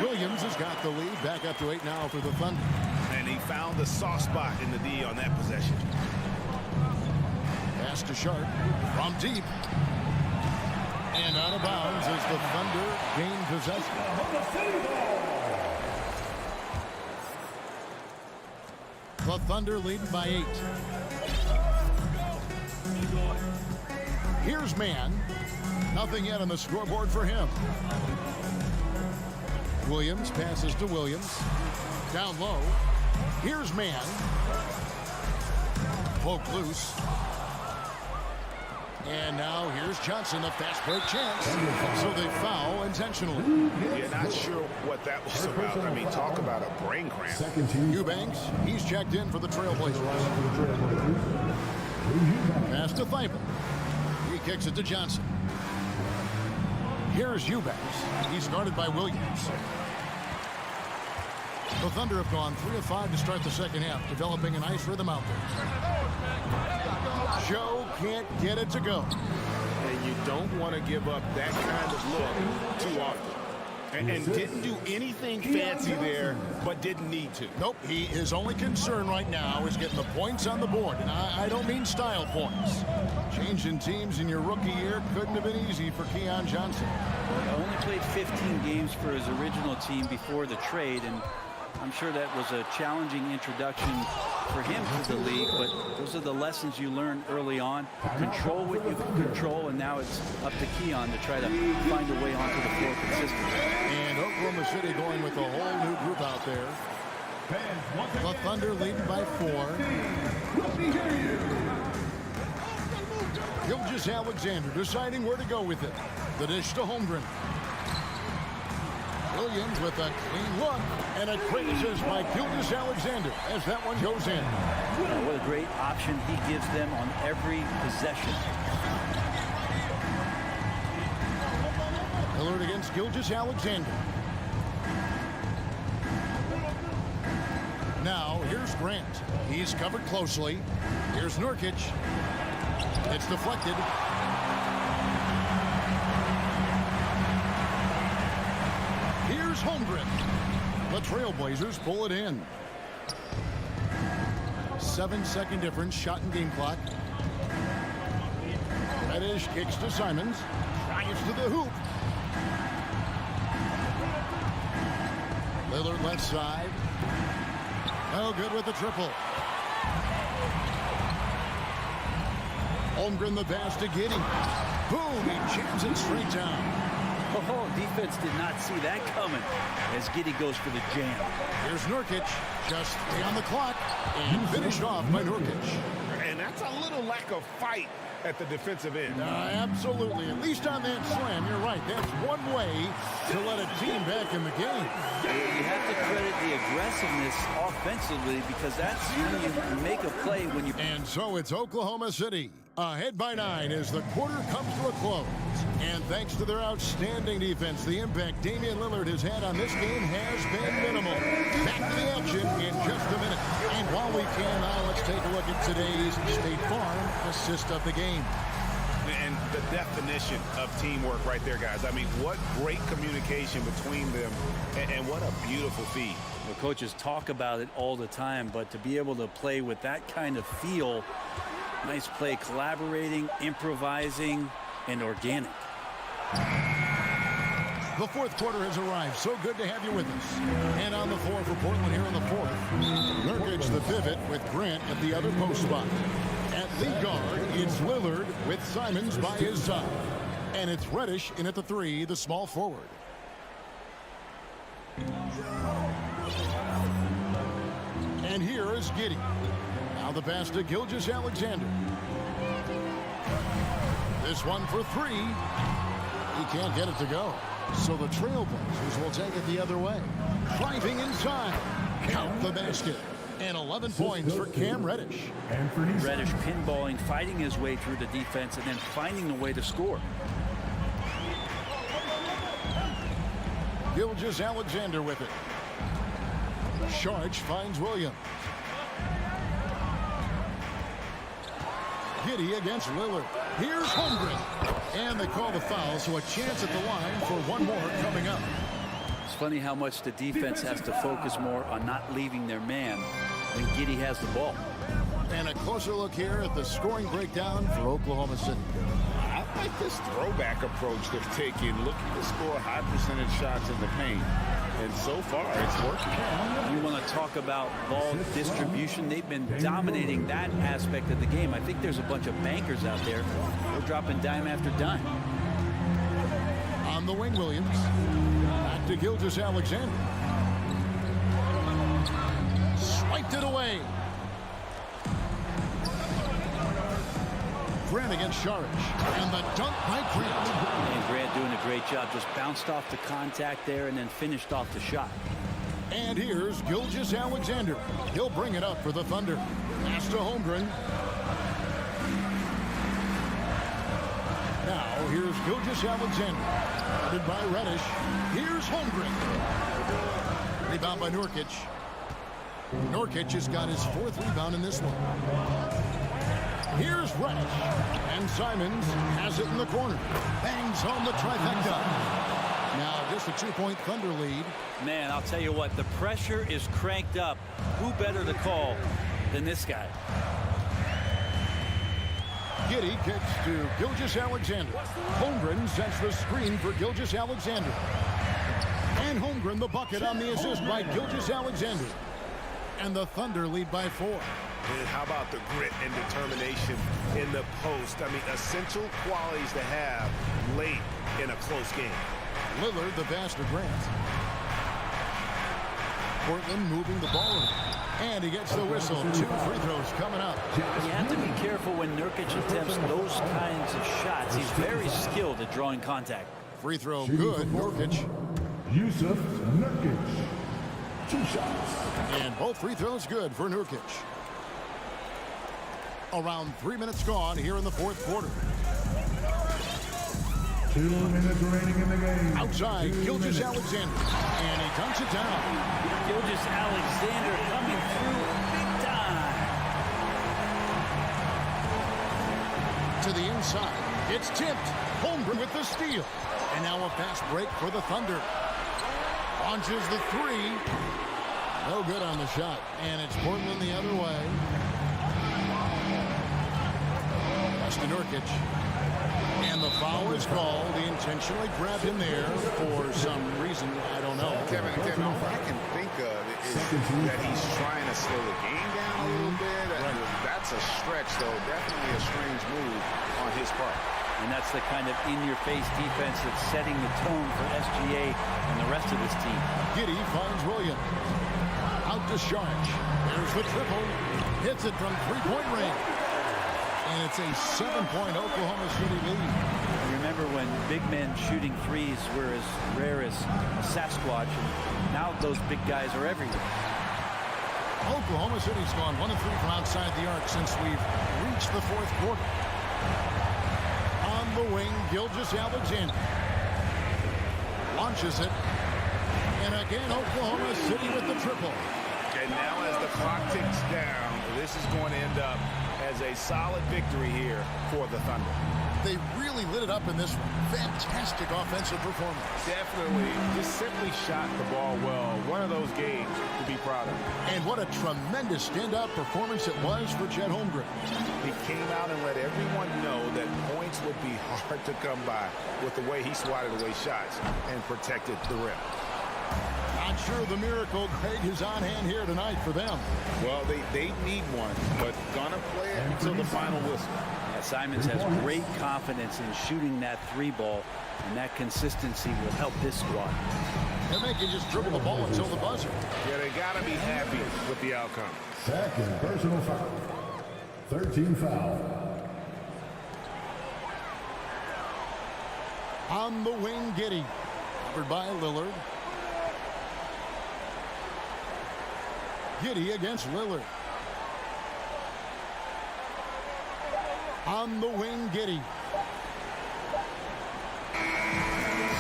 Williams has got the lead. Back up to 8 now for the Thunder. And he found the soft spot in the D on that possession. Pass to Sharp from deep. And out of bounds as the Thunder gain possession. The Thunder leading by 8. Here's Man. Nothing yet on the scoreboard for him. Williams passes to Williams. Down low. Here's Man. Poke loose. And now here's Johnson, a fast break chance. So they foul intentionally. You're not sure what that was about. I mean, talk about a brain cramp. Eubanks, he's checked in for the Trailblazers. Pass to Thibault. He kicks it to Johnson. Here's Eubanks. He's guarded by Williams. The Thunder have gone 3 of 5 to start the second half, developing a nice rhythm out there. Joe can't get it to go. And you don't want to give up that kind of look too often. And didn't do anything fancy there, but didn't need to. Nope, his only concern right now is getting the points on the board. And I don't mean style points. Changing teams in your rookie year couldn't have been easy for Keon Johnson. He only played 15 games for his original team before the trade, and I'm sure that was a challenging introduction for him to the league, but those are the lessons you learn early on. Control what you can control, and now it's up to Keon to try to find a way onto the floor consistently. And Oklahoma City going with a whole new group out there. The Thunder leading by 4. Gilgeous-Alexander deciding where to go with it. The dish to Holmgren. Williams with a clean look, and a quick assist by Gilgeous-Alexander as that one goes in. What a great option he gives them on every possession. Lillard against Gilgeous-Alexander. Now, here's Grant. He's covered closely. Here's Nurkic. It's deflected. Here's Holmgren. The Trailblazers pull it in. 7-second difference, shot and game clock. Reddish kicks to Simons. Drives to the hoop. Lillard left side. No good with the triple. Holmgren the pass to Giddey. Boom, he jams it straight down. Oh, defense did not see that coming as Giddy goes for the jam. Here's Nurkic, just 3 on the clock, and finished off by Nurkic. And that's a little lack of fight at the defensive end. Absolutely. At least on that slam, you're right. That's one way to let a team back in the game. You have to credit the aggressiveness offensively because that's when you make a play when you... And so it's Oklahoma City ahead by 9 as the quarter comes to a close. And thanks to their outstanding defense, the impact Damian Lillard has had on this game has been minimal. Back to the action in just a minute. And while we can, now let's take a look at today's State Farm assist of the game. And the definition of teamwork right there, guys. I mean, what great communication between them, and what a beautiful feed. The coaches talk about it all the time, but to be able to play with that kind of feel, nice play, collaborating, improvising, and organic. The fourth quarter has arrived. So good to have you with us. And on the floor for Portland here in the fourth, Nurkic the pivot with Grant at the other post spot. At lead guard, it's Lillard with Simons by his side. And it's Reddish in at the 3, the small forward. And here is Giddy. Now the pass to Gilgeous-Alexander. This one for 3. He can't get it to go. So the Trailblazers will take it the other way. Driving inside. Count the basket. And 11 points for Cam Reddish. Reddish pinballing, fighting his way through the defense, and then finding a way to score. Gilgeous-Alexander with it. Sharch finds Williams. Giddy against Lillard. Here's Holmgren. And they call the foul, so a chance at the line for one more coming up. It's funny how much the defense has to focus more on not leaving their man when Giddy has the ball. And a closer look here at the scoring breakdown for Oklahoma City. I like this throwback approach they're taking, looking to score high percentage shots in the paint. And so far, it's working. You want to talk about ball distribution. They've been dominating that aspect of the game. I think there's a bunch of bankers out there. They're dropping dime after dime. On the wing, Williams. Back to Gilgeous-Alexander. Swiped it away. Grant against Sharich. And the dunk by Grant. And Grant doing a great job. Just bounced off the contact there and then finished off the shot. And here's Gilgeous-Alexander. He'll bring it up for the Thunder. Pass to Holmgren. Now here's Gilgeous-Alexander. Guarded by Reddish. Here's Holmgren. Rebound by Nurkic. Nurkic has got his 4th rebound in this one. Here's Reddish. And Simons has it in the corner. Bangs home the trifecta. Now just a 2-point Thunder lead. Man, I'll tell you what, the pressure is cranked up. Who better to call than this guy? Giddy kicks to Gilgeous-Alexander. Holmgren sets the screen for Gilgeous-Alexander. And Holmgren the bucket on the assist by Gilgeous-Alexander. And the Thunder lead by 4. And how about the grit and determination in the post? I mean, essential qualities to have late in a close game. Lillard the pass to Grant. Portland moving the ball around. And he gets the whistle. 2 free throws coming up. You have to be careful when Nurkic attempts those kinds of shots. He's very skilled at drawing contact. Free throw good. Nurkic. Yusuf Nurkic. 2 shots. And both free throws good for Nurkic. Around 3 minutes gone here in the 4th quarter. 2 minutes remaining in the game. Outside, Gilgeous-Alexander. And he dunks it down. Gilgeous-Alexander coming through big time. To the inside. It's tipped. Holmgren with the steal. And now a fast break for the Thunder. Launches the 3. No good on the shot. And it's Portland the other way. Pass to Nurkic. And the foul is called. He intentionally grabbed him there for some reason. I don't know. Kevin, all I can think of is that he's trying to slow the game down a little bit. Right. That's a stretch, though. Definitely a strange move on his part. And that's the kind of in-your-face defense that's setting the tone for SGA and the rest of this team. Giddey finds Williams. Out to Sharch. There's the triple. Hits it from three-point range. And it's a 7-point Oklahoma City lead. Remember when big men shooting threes were as rare as a Sasquatch, and now those big guys are everywhere. Oklahoma City's gone 1 of 3 from outside the arc since we've reached the fourth quarter. On the wing, Gilgeous-Alexander launches it. And again, Oklahoma City with the triple. And now as the clock ticks down, this is going to end up as a solid victory here for the Thunder. They really lit it up in this one. Fantastic offensive performance. Definitely. Just simply shot the ball well. One of those games to be proud of. And what a tremendous standout performance it was for Chet Holmgren. He came out and let everyone know that points would be hard to come by with the way he swatted away shots and protected the rim. Not sure the miracle, Craig, is on hand here tonight for them. Well, they need one, but gonna play it until the final whistle. Yeah, Simons has great confidence in shooting that three ball, and that consistency will help this squad. And they can just dribble the ball until the buzzer. Yeah, they gotta be happy with the outcome. Second personal foul. 13 foul. On the wing, Giddey. Covered by Lillard. Giddey against Lillard. On the wing, Giddey.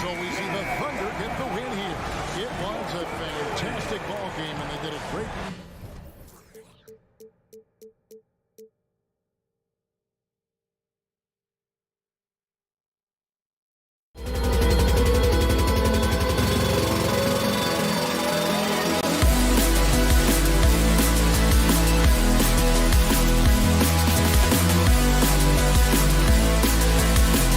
So we see the Thunder get the win here. It was a fantastic ball game, and they did it great.